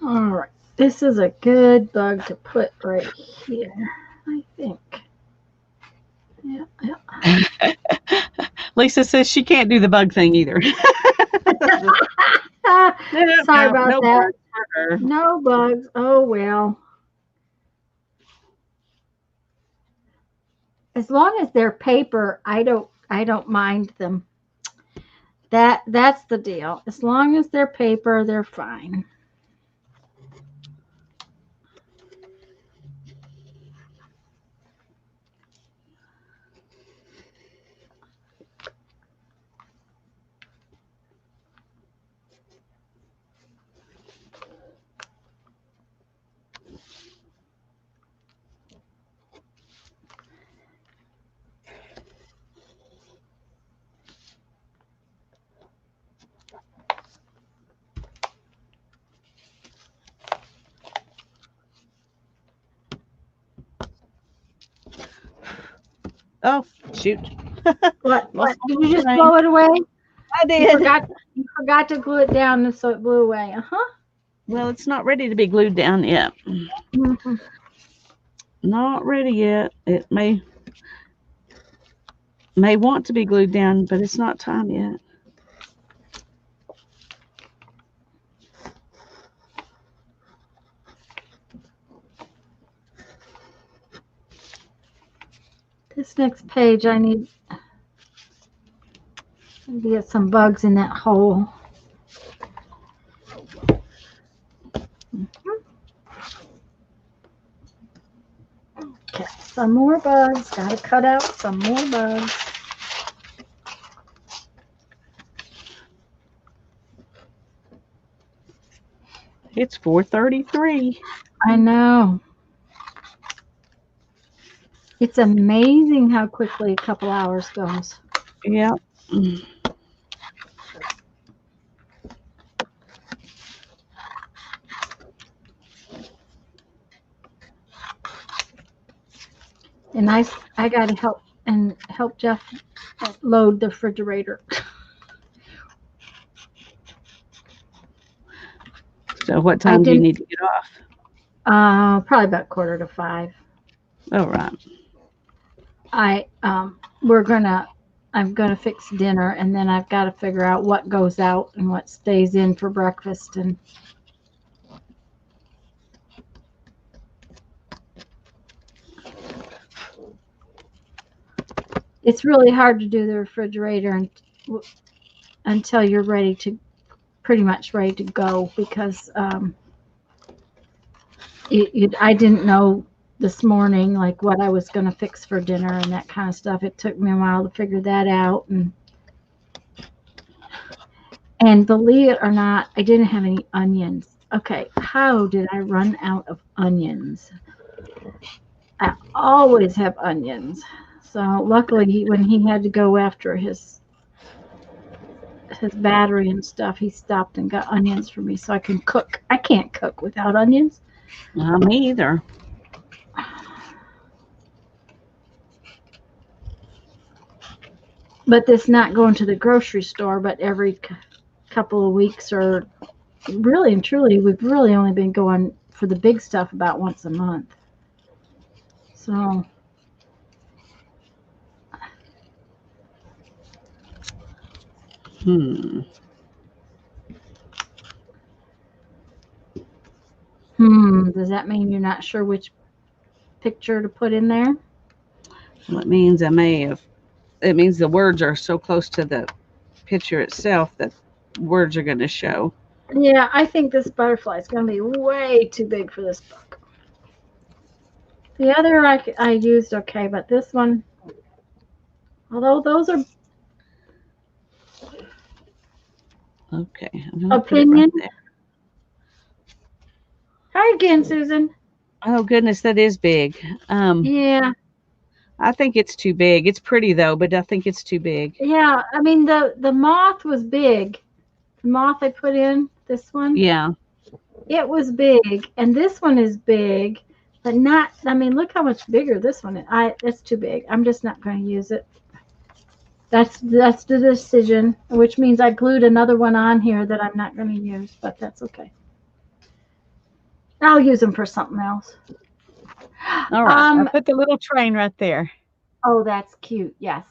All right. This is a good bug to put right here, I think. Yeah. Lisa says she can't do the bug thing either. Sorry about no that. bugs for her. No bugs. Oh well. As long as they're paper, I don't mind them. That's the deal. As long as they're paper, they're fine. Oh, shoot. What? Lost Did my you just train. blow it away? I did. You forgot to glue it down, so it blew away. Well, it's not ready to be glued down yet. Mm-hmm. Not ready yet. It may want to be glued down, but it's not time yet. This next page, I need to get some bugs in that hole. Okay, some more bugs. Got to cut out some more bugs. It's 4:33. I know. It's amazing how quickly a couple hours goes. Yeah. And I got to help Jeff load the refrigerator. So what I time do you didn't. need to get off? Probably about 4:45. Oh, right. I'm gonna fix dinner, and then I've got to figure out what goes out and what stays in for breakfast. And it's really hard to do the refrigerator until you're ready to, pretty much ready to go, because I didn't know this morning like what I was going to fix for dinner and that kind of stuff. It took me a while to figure that out, and believe it or not, I didn't have any onions. Okay, how did I run out of onions? I always have onions. So luckily, when he had to go after his battery and stuff, he stopped and got onions for me so I can cook. I can't cook without onions. Me either. But this not going to the grocery store, but every couple of weeks, or really and truly, we've really only been going for the big stuff about once a month. So does that mean you're not sure which picture to put in there? Well, it means it means the words are so close to the picture itself that words are going to show. Yeah, I think this butterfly is going to be way too big for this book. The other I used okay, but this one, although those are Okay. I'm going to put it opinion. right there. Hi again, Susan. Oh, goodness, that is big. Yeah, I think it's too big. It's pretty, though, but I think it's too big. yeah. I mean, the moth was big. The moth I put in, this one, Yeah. it was big, and this one is big, but not. I mean, look how much bigger this one is. It's too big. I'm just not going to use it. That's the decision, which means I glued another one on here that I'm not going to use, but that's okay. I'll use them for something else. All right. I put the little train right there. Oh, that's cute. Yes.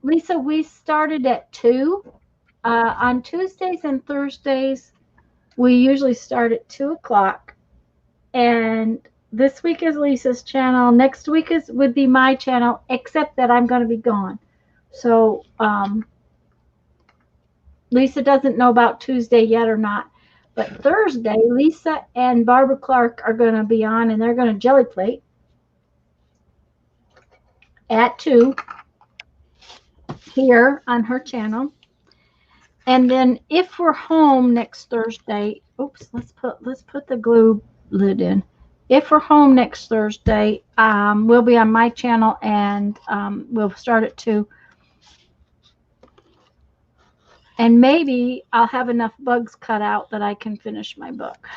Lisa, we started at 2. On Tuesdays and Thursdays, we usually start at 2:00. And this week is Lisa's channel. Next week would be my channel, except that I'm going to be gone. So Lisa doesn't know about Tuesday yet or not. But Thursday, Lisa and Barbara Clark are going to be on, and they're going to jelly plate at 2 here on her channel. And then if we're home next Thursday, oops, let's put the glue lid in. If we're home next Thursday, we'll be on my channel, and we'll start at 2. And maybe I'll have enough bugs cut out that I can finish my book.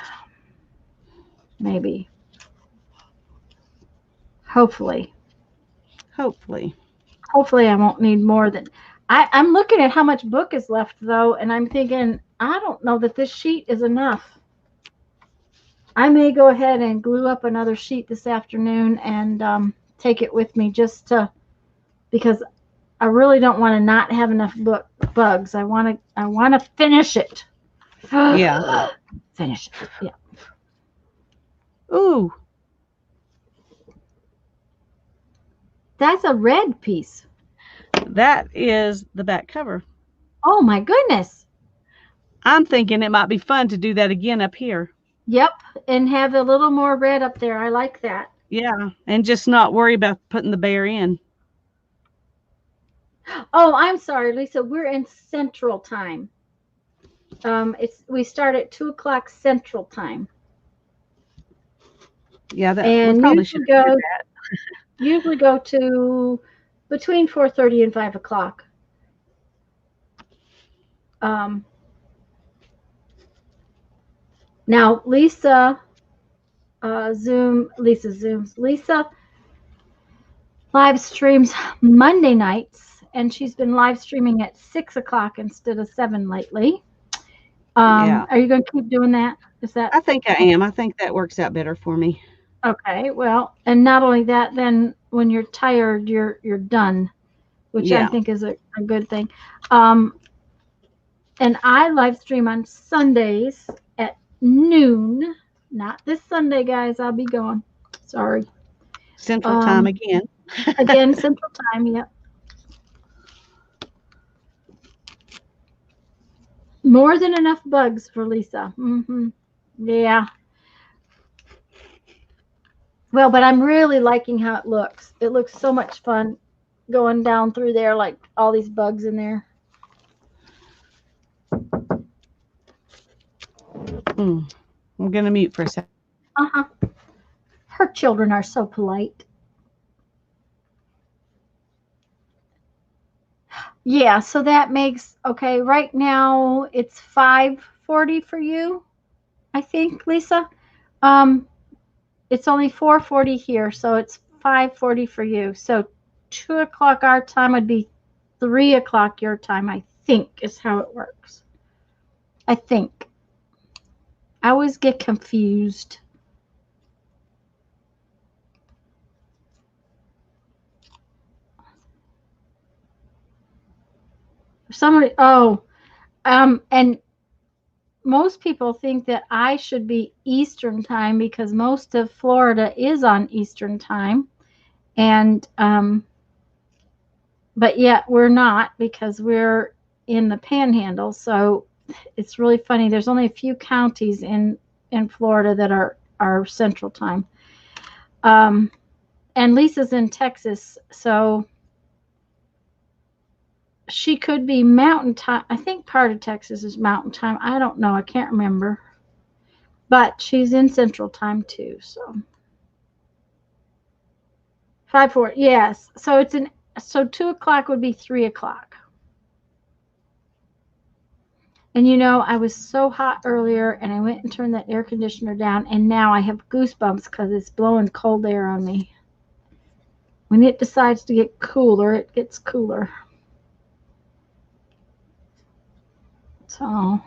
Maybe. Hopefully. Hopefully I won't need more than... I'm looking at how much book is left, though, and I'm thinking, I don't know that this sheet is enough. I may go ahead and glue up another sheet this afternoon and take it with me because I really don't want to not have enough bugs. I want to finish it. Yeah. Finish it. Yeah. Ooh. That's a red piece. That is the back cover. Oh, my goodness. I'm thinking it might be fun to do that again up here. Yep, and have a little more red up there. I like that. Yeah, and just not worry about putting the bear in. Oh, I'm sorry, Lisa. We're in Central Time. We start at 2:00 Central Time. Yeah, and we probably should do that. Usually go to between 4:30 and 5 o'clock. Now Lisa live streams Monday nights, and she's been live streaming at 6 o'clock instead of 7 lately. Yeah. Are you going to keep doing that? Is that I think I am. I think that works out better for me. okay? Well, and not only that, then when you're tired, you're done, which I Yeah. think is a good thing. Um, and I live stream on Sundays at noon. Not this Sunday, guys. I'll be gone. Sorry. Central time Um, again. again, Central Time. Yep. More than enough bugs for Lisa. Yeah. Well, but I'm really liking how it looks. It looks so much fun going down through there, like all these bugs in there. Hmm. I'm going to mute for a second. Uh-huh. Her children are so polite. Yeah, so that makes okay, right now it's 5:40 for you, I think, Lisa. Um, it's only 4:40 here, so it's 5:40 for you. So 2 o'clock our time would be 3 o'clock your time, I think, is how it works. I think. I always get confused. Somebody, and most people think that I should be Eastern time because most of Florida is on Eastern time. And, but yet we're not because we're in the panhandle. So it's really funny. There's only a few counties in Florida that are Central time. And Lisa's in Texas. So she could be Mountain time. I think part of Texas is Mountain time. I don't know. I can't remember. But she's in Central time too. So 5:4. Yes. So 2 o'clock would be 3 o'clock. And I was so hot earlier and I went and turned that air conditioner down and now I have goosebumps because it's blowing cold air on me. When it decides to get cooler, it gets cooler. So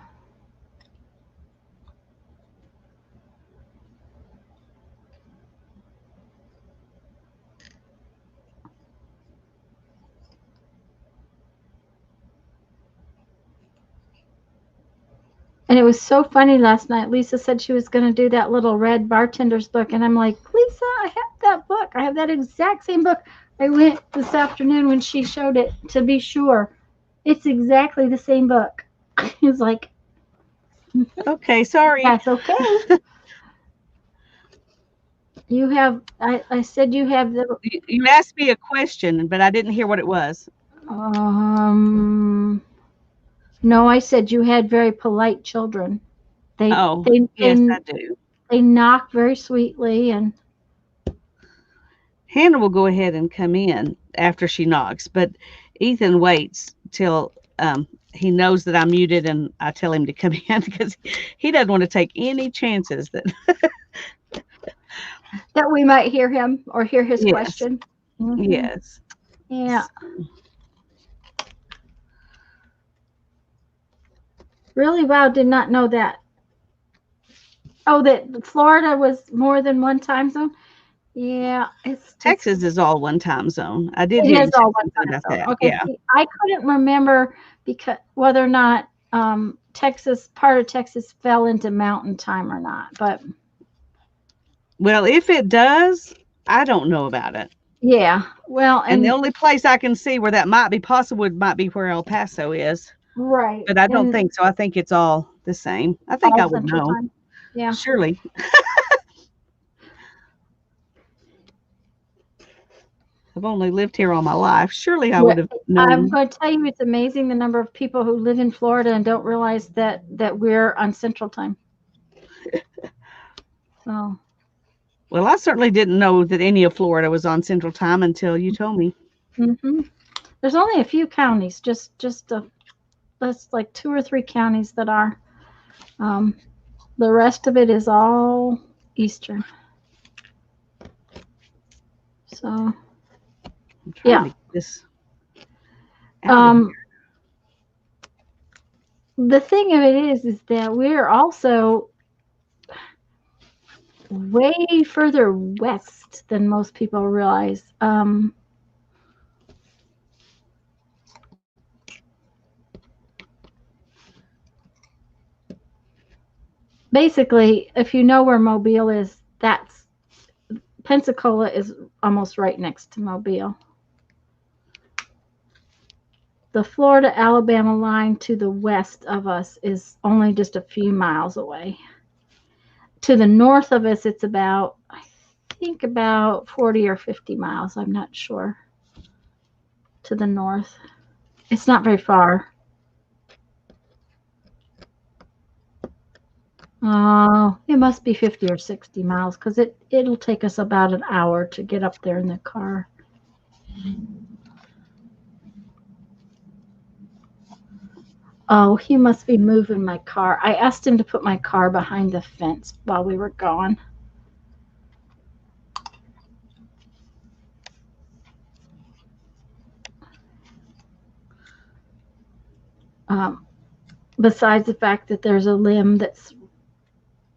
and it was so funny last night. Lisa said she was going to do that little red bartender's book. And I'm like, Lisa, I have that book. I have that exact same book. I went this afternoon when she showed it to be sure. It's exactly the same book. He was like, Okay, sorry. that's okay. You have, I said you have the, You asked me a question, but I didn't hear what it was. no, I said you had very polite children. They, Oh, they, yes, they, I do. they knock very sweetly and, Hannah will go ahead and come in after she knocks, but Ethan waits till he knows that I'm muted and I tell him to come in because he doesn't want to take any chances that. that we might hear him or hear his Yes, question. Mhm. yes. Yeah. Really? Wow, did not know that. Oh, that Florida was more than one time zone? Yeah, Texas is all one time zone. I did it hear is the all one Texans time about zone. that. Okay, Yeah. see, I couldn't remember because whether or not Texas, part of Texas fell into mountain time or not. But Well, if it does, I don't know about it. yeah, well, And the and only place I can see where that might be possible might be where El Paso is. right, But I don't and think so. I think it's all the same. I think all I would Central know. time. Yeah. Surely. I've only lived here all my life. Surely I Yeah, would have I'm known. going to tell you, it's amazing the number of people who live in Florida and don't realize that we're on Central Time. So, Well, I certainly didn't know that any of Florida was on Central Time until you told me. there's only a few counties, that's like 2 or 3 counties that are. Um, the rest of it is all Eastern. So, I'm trying yeah. to get this out of here. the thing of it is that we're also way further west than most people realize. Basically, if you know where Mobile is, that's Pensacola is almost right next to Mobile. The Florida Alabama line to the west of us is only just a few miles away. To the north of us, it's about, I think, about 40 or 50 miles. I'm not sure. To the north, it's not very far. Oh, it must be 50 or 60 miles because it'll take us about an hour to get up there in the car. Oh, he must be moving my car. I asked him to put my car behind the fence while we were gone. Um, Besides the fact that there's a limb that's,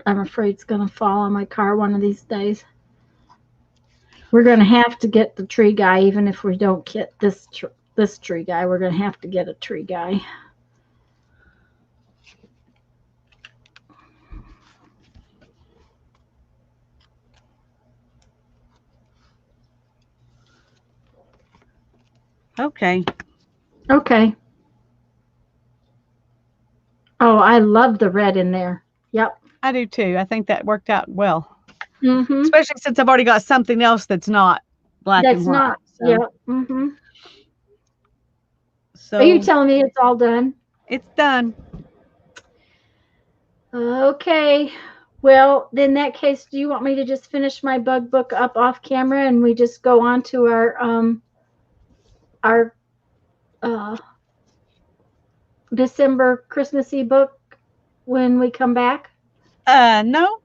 I'm afraid, is going to fall on my car one of these days. We're going to have to get the tree guy, even if we don't get this tree guy. We're going to have to get a tree guy. Okay. Okay. Oh, I love the red in there. Yep. I do too. I think that worked out well, Mm-hmm. especially since I've already got something else that's not black and That's white. not. So, Yep. Mm-hmm. Are you so telling me it's all done? it's done. Okay. Well, in that case, do you want me to just finish my bug book up off camera and we just go on to our uh December Christmassy book when we come back? No.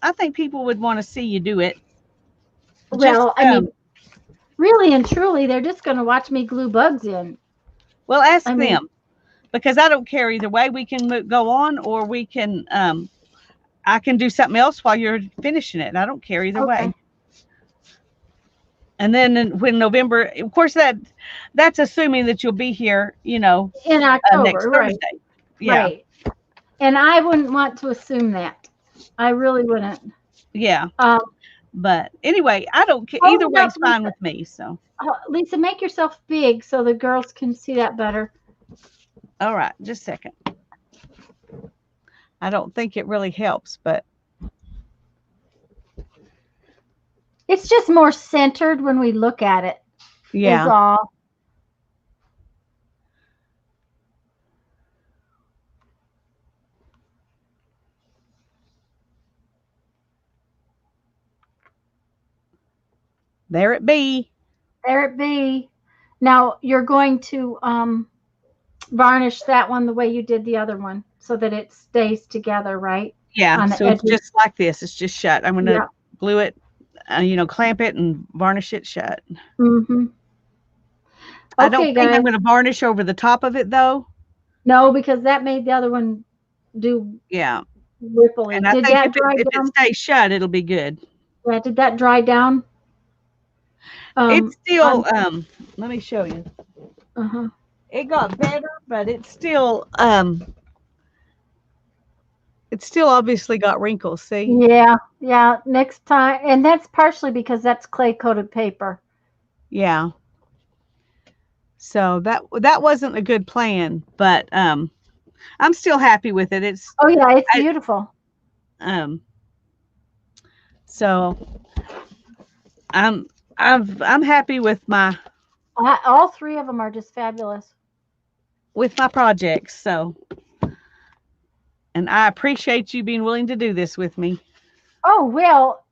I think people would want to see you do it. Just Well, I mean, really and truly, they're just going to watch me glue bugs in. well, I ask mean, them because I don't care either way. We can go on, or we can. I can do something else while you're finishing it. I don't care either okay. way. And then when November, of course, that's assuming that you'll be here. In Next October, right, Thursday. Yeah, right. And I wouldn't want to assume that. I really wouldn't. yeah. Um, But anyway, I don't care. hold Either it up, way's fine Lisa. with me. So, Lisa, make yourself big so the girls can see that better. all right, just a second. I don't think it really helps, but It's just more centered when we look at it, is yeah. all. There it be. There it be. Now you're going to varnish that one the way you did the other one so that it stays together, right? Yeah. On the So it's edges. just like this. It's just shut. I'm gonna Yeah. glue it, clamp it and varnish it shut. Mm-hmm. I don't Okay, think I'm guys. gonna varnish over the top of it though. No, because that made the other one do Yeah. ripply. And I Did think that dry if it down? stays shut, it'll be good. Yeah, did that dry down? It's On still let me show you. uh-huh. It got better, but it's still obviously got wrinkles, see? Yeah, yeah. Next time, and that's partially because that's clay coated paper. Yeah. So that wasn't a good plan, but I'm still happy with it. Oh yeah, it's I beautiful. um so I'm I'm happy with All three of them are just fabulous. my projects. So and I appreciate you being willing to do this with me. Oh well,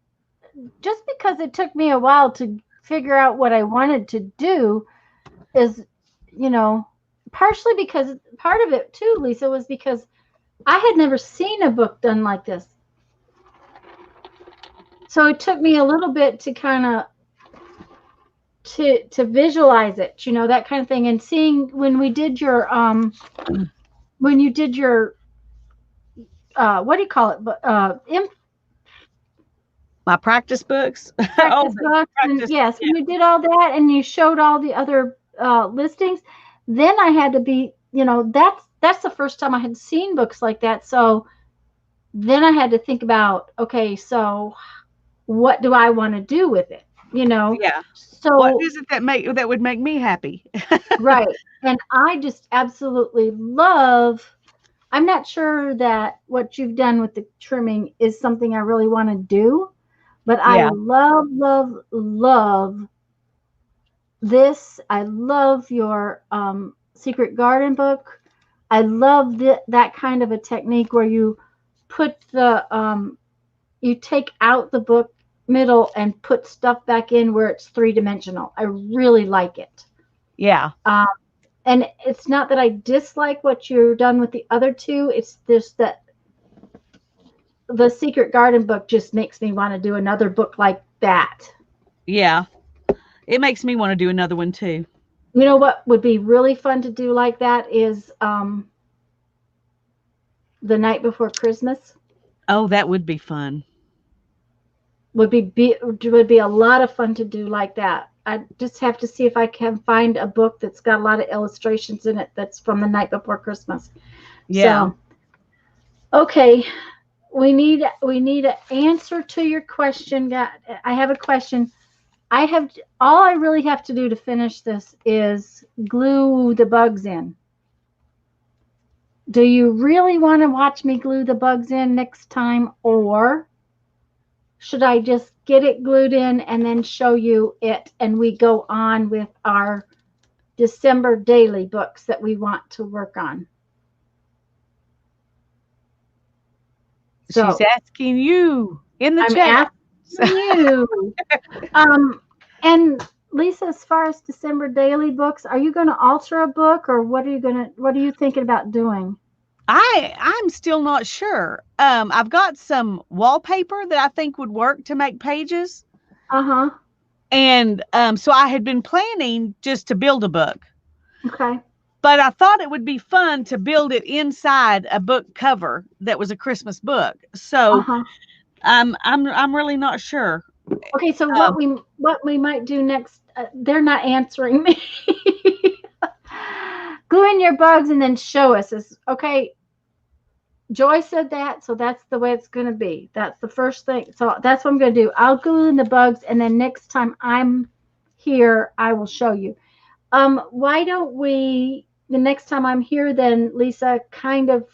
just because it took me a while to figure out what I wanted to do is, you know, partially because part of it too, Lisa, was because I had never seen a book done like this. So it took me a little bit to kind of to visualize it, that kind of thing. And seeing when we did your when you did your what do you call it? My practice books. Oh, Practice the books, and practice. yes, Yeah. when you did all that and you showed all the other listings, then I had to be, that's the first time I had seen books like that. So then I had to think about, okay, so what do I want to do with it? You know, Yeah. What so is it that would make me happy? right, and I just absolutely love. I'm not sure that what you've done with the trimming is something I really want to do, but I Yeah. love, love, love this. I love your secret garden book. I love that kind of a technique where you put you take out the book middle and put stuff back in where it's three-dimensional. I really like it. Yeah. Um, and it's not that I dislike what you've done with the other two. It's just that the secret garden book just makes me want to do another book like that. Yeah. It makes me want to do another one too. You know what would be really fun to do like that is the night before Christmas Oh, that would be fun. would be a lot of fun to do like that. I just have to see if I can find a book that's got a lot of illustrations in it that's from the night before Christmas. Yeah. So, okay, we need an answer to your question. I have a question. I have all I really have to do to finish this is glue the bugs in. Do you really want to watch me glue the bugs in next time, or should I just get it glued in and then show you it and we go on with our December daily books that we want to work on? She's So asking you in the I'm chat. asking you. Um, and Lisa, as far as December daily books, are you going to alter a book, or what are you thinking about doing? I'm still not sure. I've got some wallpaper that I think would work to make pages. Uh-huh. And so I had been planning just to build a book, Okay. but I thought it would be fun to build it inside a book cover that was a Christmas book. So Uh-huh. I'm really not sure. Okay, so Um, what we might do next, they're not answering me. Glue in your bugs and then show us. Is okay. Joy said that, so that's the way it's going to be. That's the first thing. So that's what I'm going to do. I'll glue in the bugs, and then next time I'm here, I will show you. Why don't we the next time I'm here, then Lisa, kind of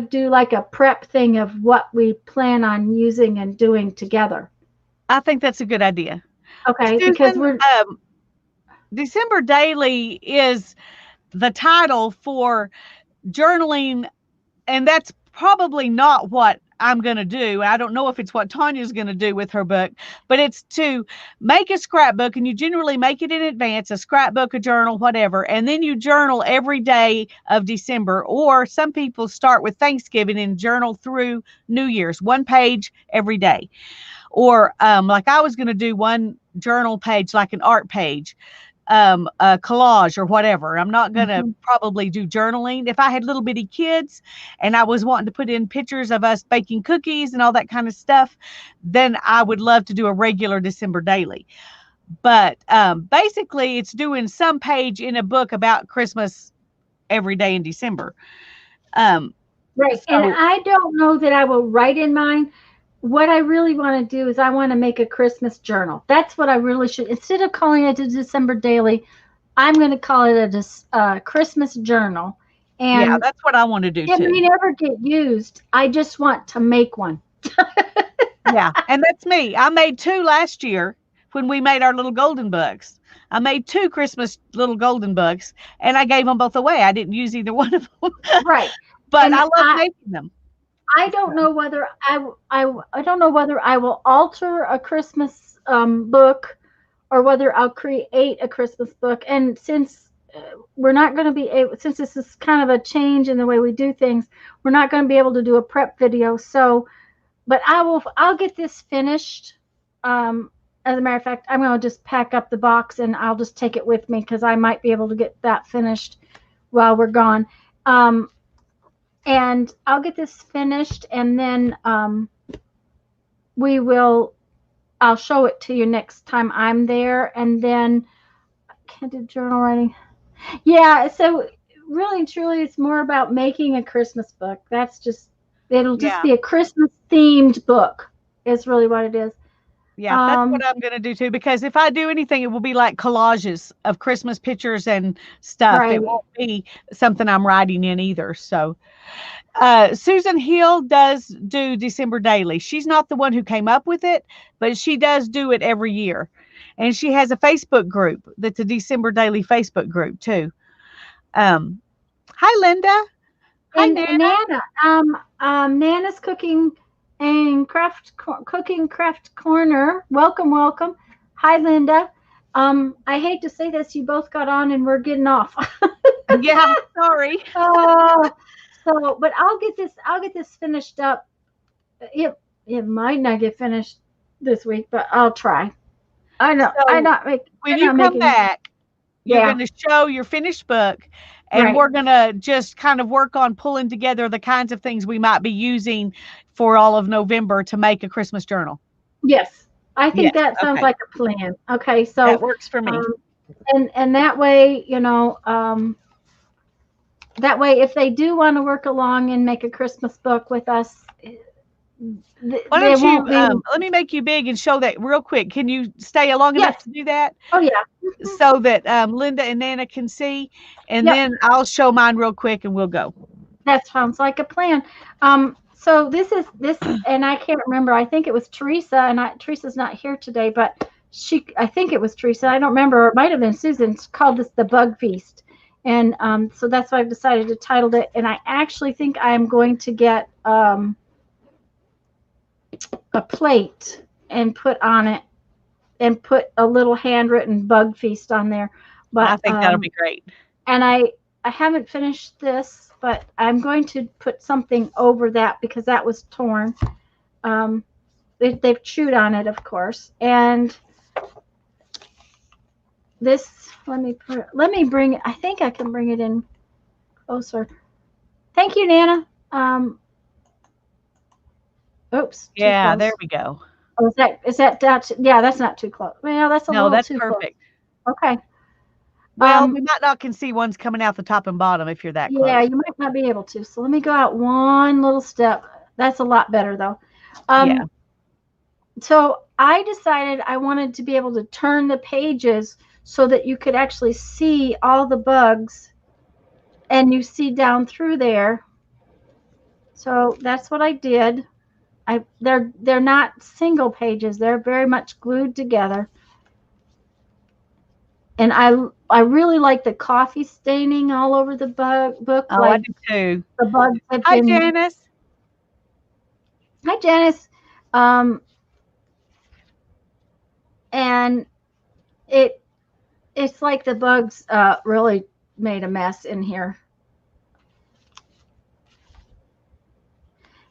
do like a prep thing of what we plan on using and doing together. I think that's a good idea. Okay, because Susan, we're December Daily is the title for journaling, and that's probably not what I'm going to do. I don't know if it's what Tanya's going to do with her book, but it's to make a scrapbook, and you generally make it in advance, a scrapbook, a journal, whatever, and then you journal every day of December, or some people start with Thanksgiving and journal through New Year's, one page every day. Or like I was going to do one journal page, like an art page, a collage or whatever. I'm not going to Mhm. probably do journaling. If I had little bitty kids and I was wanting to put in pictures of us baking cookies and all that kind of stuff, then I would love to do a regular December daily. But basically, it's doing some page in a book about Christmas every day in December. Um, Right. And so I don't know that I will write in mine. What I really want to do is I want to make a Christmas journal. That's what I really should. Instead of calling it a December daily, I'm going to call it a Christmas journal. yeah, And that's what I want to do it too. may never get used. I just want to make one. Yeah, and that's me. I made two last year when we made our little golden bugs. I made two Christmas little golden bugs, and I gave them both away. I didn't use either one of them, Right. but And I love making them. I don't know whether I don't know whether I will alter a Christmas book or whether I'll create a Christmas book. And since we're not going to be able, since this is kind of a change in the way we do things, we're not going to be able to do a prep video. So, but I'll get this finished. As a matter of fact, I'm going to just pack up the box and I'll just take it with me because I might be able to get that finished while we're gone. Um, and I'll get this finished, and then we will. I'll show it to you next time I'm there, and then can't do journal writing. Yeah, so really, truly, it's more about making a Christmas book. That's just it'll just Yeah. be a Christmas themed book. Is really what it is. Yeah, that's what Um, I'm gonna do too, because if I do anything, it will be like collages of Christmas pictures and stuff. right. It won't be something I'm writing in either. So, Susan Hill does do December Daily. She's not the one who came up with it, but she does do it every year. And she has a Facebook group that's a December Daily Facebook group too. Um, Hi, Linda. Hi, And Nana. Nana, Nana's cooking and craft corner. Welcome, welcome. Hi, Linda. I hate to say this, you both got on and we're getting off. Yeah, sorry. uh, but I'll get this finished up. It might not get finished this week, but I'll try. So when I'm you not come making. back, you're Yeah, going to show your finished book, and right. we're going to just kind of work on pulling together the kinds of things we might be using for all of November to make a Christmas journal. Yes, I think Yes. that sounds Okay. like a plan. Okay, That so works for me. um, and that way, that way, if they do want to work along and make a Christmas book with us, Why they don't you, won't be. let me make you big and show that real quick. Can you stay long enough Yes. to do that Oh yeah. Mhm. so that Linda and Nana can see? And Yep. then I'll show mine real quick and we'll go. That sounds like a plan. So this, and I can't remember. I think it was Teresa, and Teresa's not here today, but I think it was Teresa. I don't remember. It might have been Susan. Called this the Bug Feast, and so that's why I've decided to title it. And I actually think I'm going to get a plate and put on it and put a little handwritten Bug Feast on there. I But think that'll be great. and I haven't finished this, but I'm going to put something over that because that was torn. They've chewed on it, of course, and this. Let me bring it. I think I can bring it in closer. Thank you, Nana. Oops, too Yeah, close. there we go. Oh, yeah, that's not too close. Well, that's a No, little that's too perfect. close. Okay. Well, we might not can see ones coming out the top and bottom if you're that Yeah, close. you might not be able to. So let me go out one little step. That's a lot better though. Yeah. So I decided I wanted to be able to turn the pages so that you could actually see all the bugs and you see down through there. So that's what I did. They're not single pages. They're very much glued together. And I really like the coffee staining all over the book. Oh, I Like do too. the bugs have Hi, been. Janice. Hi, Janice. Um, and it it's like the bugs really made a mess in here.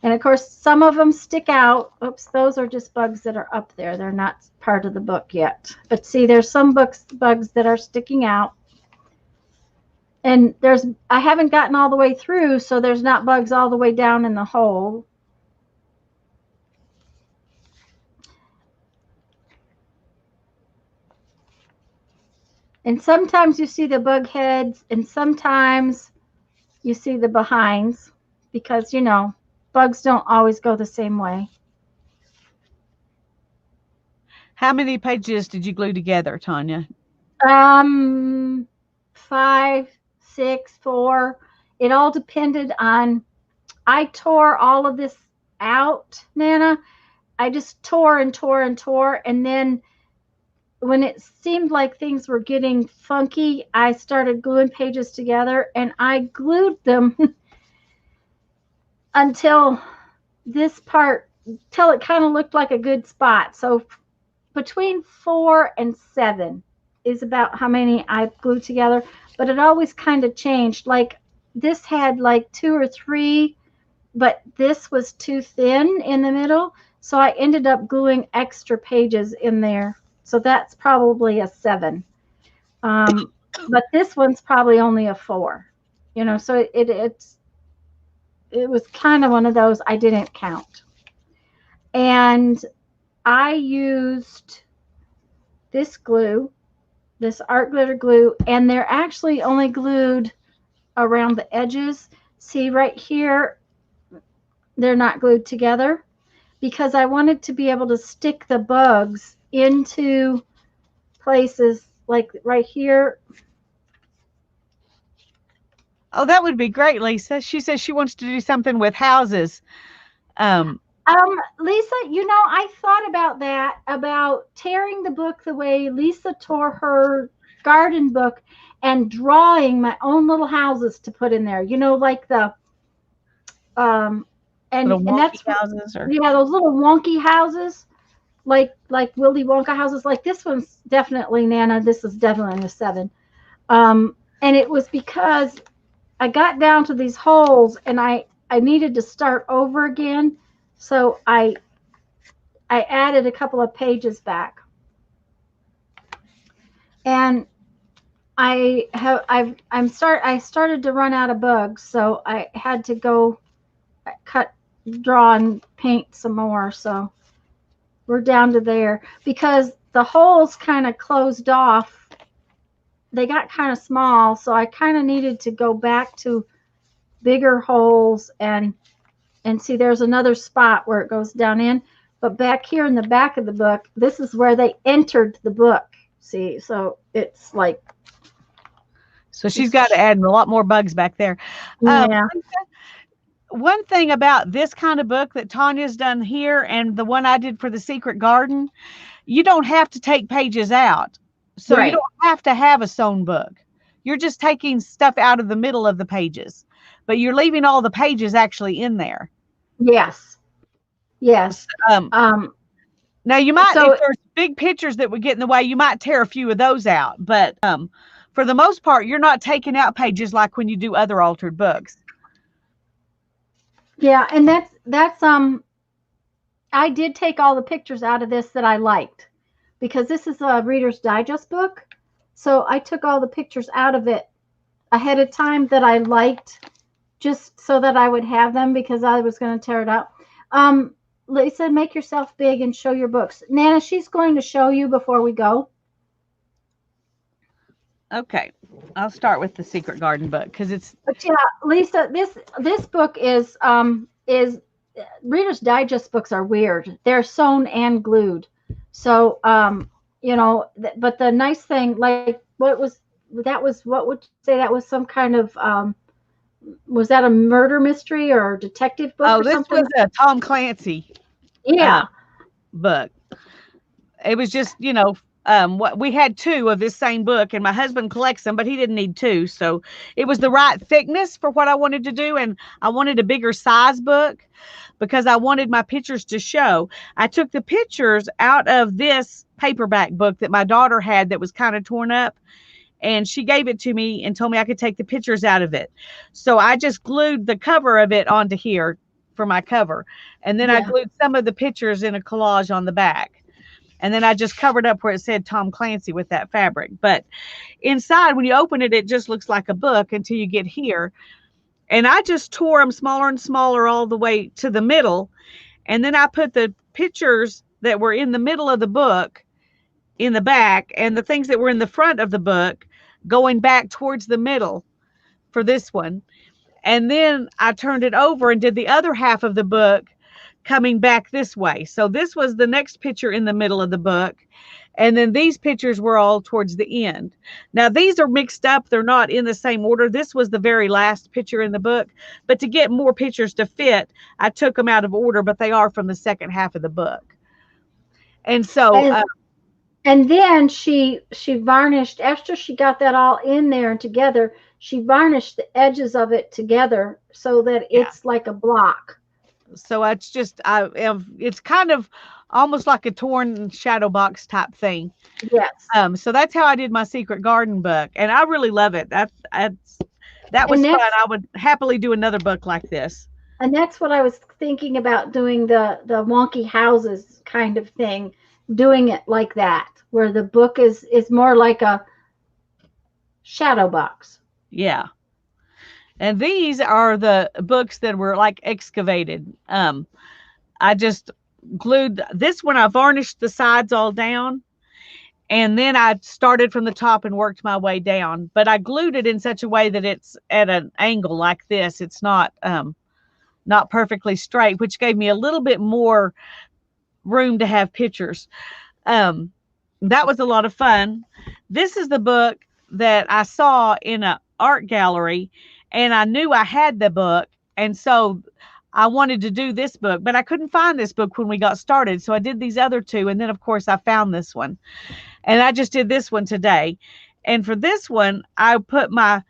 And of course, some of them stick out. Oops, those are just bugs that are up there. They're not part of the book yet. But see, there's some bugs that are sticking out. And I haven't gotten all the way through, so there's not bugs all the way down in the hole. And sometimes you see the bug heads, and sometimes you see the behinds, because bugs don't always go the same way. How many pages did you glue together, Tanya? 5, 6, 4. It all depended on. I tore all of this out, Nana. I just tore and tore and tore, and then when it seemed like things were getting funky, I started gluing pages together, and I glued them until this part, till it kind of looked like a good spot. So between 4 and 7 is about how many I glued together, but it always kind of changed. Like this had like 2 or 3, but this was too thin in the middle, so I ended up gluing extra pages in there. So that's probably a 7. But this one's probably only a 4. you know, so it was kind of one of those I didn't count. And I used this glue, this art glitter glue, and they're actually only glued around the edges. See right here, they're not glued together because I wanted to be able to stick the bugs into places like right here. Oh, that would be great, Lisa. She says she wants to do something with houses. Lisa, you know, I thought about that, about tearing the book the way Lisa tore her garden book and drawing my own little houses to put in there. You know, like the um Little and wonky that's houses, or yeah, those little wonky houses, like Willy Wonka houses. Like this one's definitely Nana. This is definitely a 7. And it was because I got down to these holes and I needed to start over again. So I added a couple of pages back. And I started to run out of bugs, so I had to go draw and paint some more. So we're down to there because the holes kind of closed off. They got kind of small, so I kind of needed to go back to bigger holes and see there's another spot where it goes down in. But back here in the back of the book, this is where they entered the book. See, so it's like. So she's got to add a lot more bugs back there. Yeah. One thing about this kind of book that Tanya's done here and the one I did for the Secret Garden, you don't have to take pages out. So Right. You don't have to have a sewn book. You're just taking stuff out of the middle of the pages, but you're leaving all the pages actually in there. Yes. Yes. Now you might, So if there's big pictures that would get in the way, you might tear a few of those out. But for the most part, you're not taking out pages like when you do other altered books. yeah, and that's I did take all the pictures out of this that I liked because this is a Reader's Digest book. So I took all the pictures out of it ahead of time that I liked, just so that I would have them because I was going to tear it out. Lisa, make yourself big and show your books. Nana, she's going to show you before we go. Okay, I'll start with the Secret Garden book because it's. But yeah, Lisa, this book is Reader's Digest books are weird. They're sewn and glued. So you know, but the nice thing, like what would you say that was some kind of was that a murder mystery or detective book? Oh, or this something? was a Tom Clancy. Yeah. Book. It was just, what we had 2 of this same book, and my husband collects them, but he didn't need 2. So it was the right thickness for what I wanted to do. And I wanted a bigger size book because I wanted my pictures to show. I took the pictures out of this paperback book that my daughter had that was kind of torn up, and she gave it to me and told me I could take the pictures out of it. So I just glued the cover of it onto here for my cover. And then I glued some of the pictures in a collage on the back. And then I just covered up where it said Tom Clancy with that fabric. But inside, when you open it, it just looks like a book until you get here. And I just tore them smaller and smaller all the way to the middle. And then I put the pictures that were in the middle of the book in the back, and the things that were in the front of the book going back towards the middle for this one. And then I turned it over and did the other half of the book coming back this way. So this was the next picture in the middle of the book. And then these pictures were all towards the end. Now these are mixed up. They're not in the same order. This was the very last picture in the book, but to get more pictures to fit, I took them out of order, but they are from the second half of the book. And so, and then she varnished, after she got that all in there and together, she varnished the edges of it together so that it's like a block. So it's just, it's kind of almost like a torn shadow box type thing. Yes. So that's how I did my Secret Garden book, and I really love it. That was fun. I would happily do another book like this. And that's what I was thinking about doing, the wonky houses kind of thing, doing it like that, where the book is more like a shadow box. Yeah. And these are the books that were like excavated. I just glued this one. I varnished the sides all down, and then I started from the top and worked my way down. But I glued it in such a way that it's at an angle like this. It's not perfectly straight, which gave me a little bit more room to have pictures. Um, that was a lot of fun. This is the book that I saw in an art gallery, and I knew I had the book, and so I wanted to do this book, but I couldn't find this book when we got started. So I did these other two, and then of course I found this one, and I just did this one today. And for this one, I put my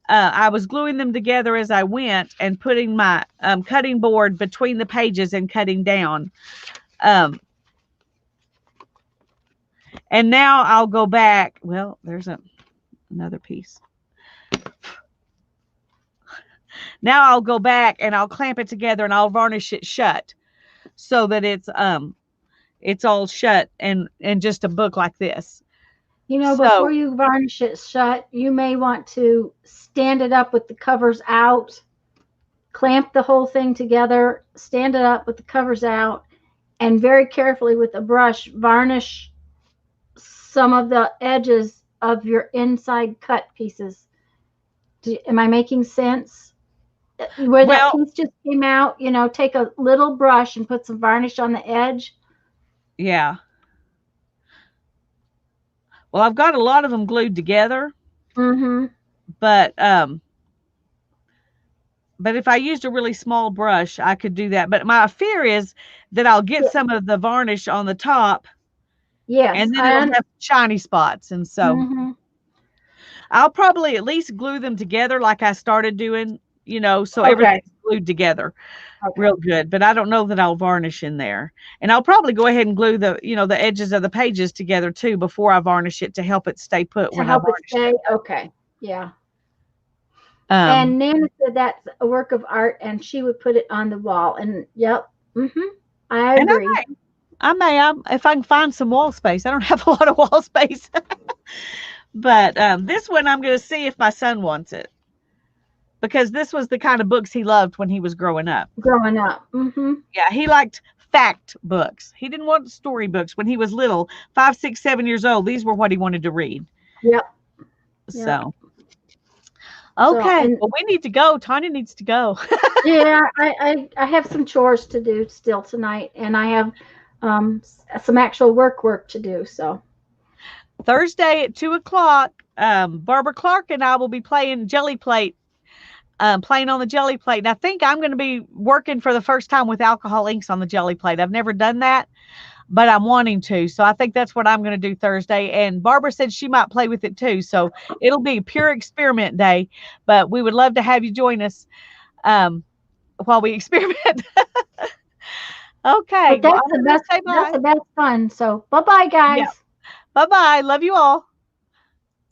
I was gluing them together as I went and putting my cutting board between the pages and cutting down. Um, and now I'll go back. Well, there's another piece. Now I'll go back and I'll clamp it together and I'll varnish it shut so that it's all shut and just a book like this. You know, So before you varnish it shut, you may want to stand it up with the covers out, clamp the whole thing together, stand it up with the covers out, and very carefully with a brush varnish some of the edges of your inside cut pieces. Am I making sense? Where that well, piece just came out, you know, take a little brush and put some varnish on the edge. yeah. Well, I've got a lot of them glued together, Mm-hmm. but if I used a really small brush, I could do that. But my fear is that I'll get some of the varnish on the top Yes, and then it'll have shiny spots. And so mm-hmm. I'll probably at least glue them together like I started doing, you know, so Okay. everything's glued together real good. But I don't know that I'll varnish in there. And I'll probably go ahead and glue the, you know, the edges of the pages together too before I varnish it to help it stay put To when help I it varnish stay. it. Okay. Yeah. Um, And Nana said that's a work of art, and she would put it on the wall. And yep, I and agree. if I can find some wall space. I don't have a lot of wall space. But this one I'm going to see if my son wants it, because this was the kind of books he loved when he was growing up. Growing up, Yeah, he liked fact books. He didn't want story books when he was little, 5, 6, 7 years old. These were what he wanted to read. Yep. So, okay. and Well, we need to go. Tanya needs to go. yeah, I have some chores to do still tonight, and I have some actual work to do. So Thursday at 2:00, Barbara Clark and I will be playing Jelly Plate, playing on the Jelly Plate. And I think I'm going to be working for the first time with alcohol inks on the Jelly Plate. I've never done that, but I'm wanting to. So I think that's what I'm going to do Thursday. And Barbara said she might play with it too. So it'll be a pure experiment day, but we would love to have you join us while we experiment. Okay. but that's the best. That's the best fun. So bye bye, guys. Yeah. Bye-bye. Love you all.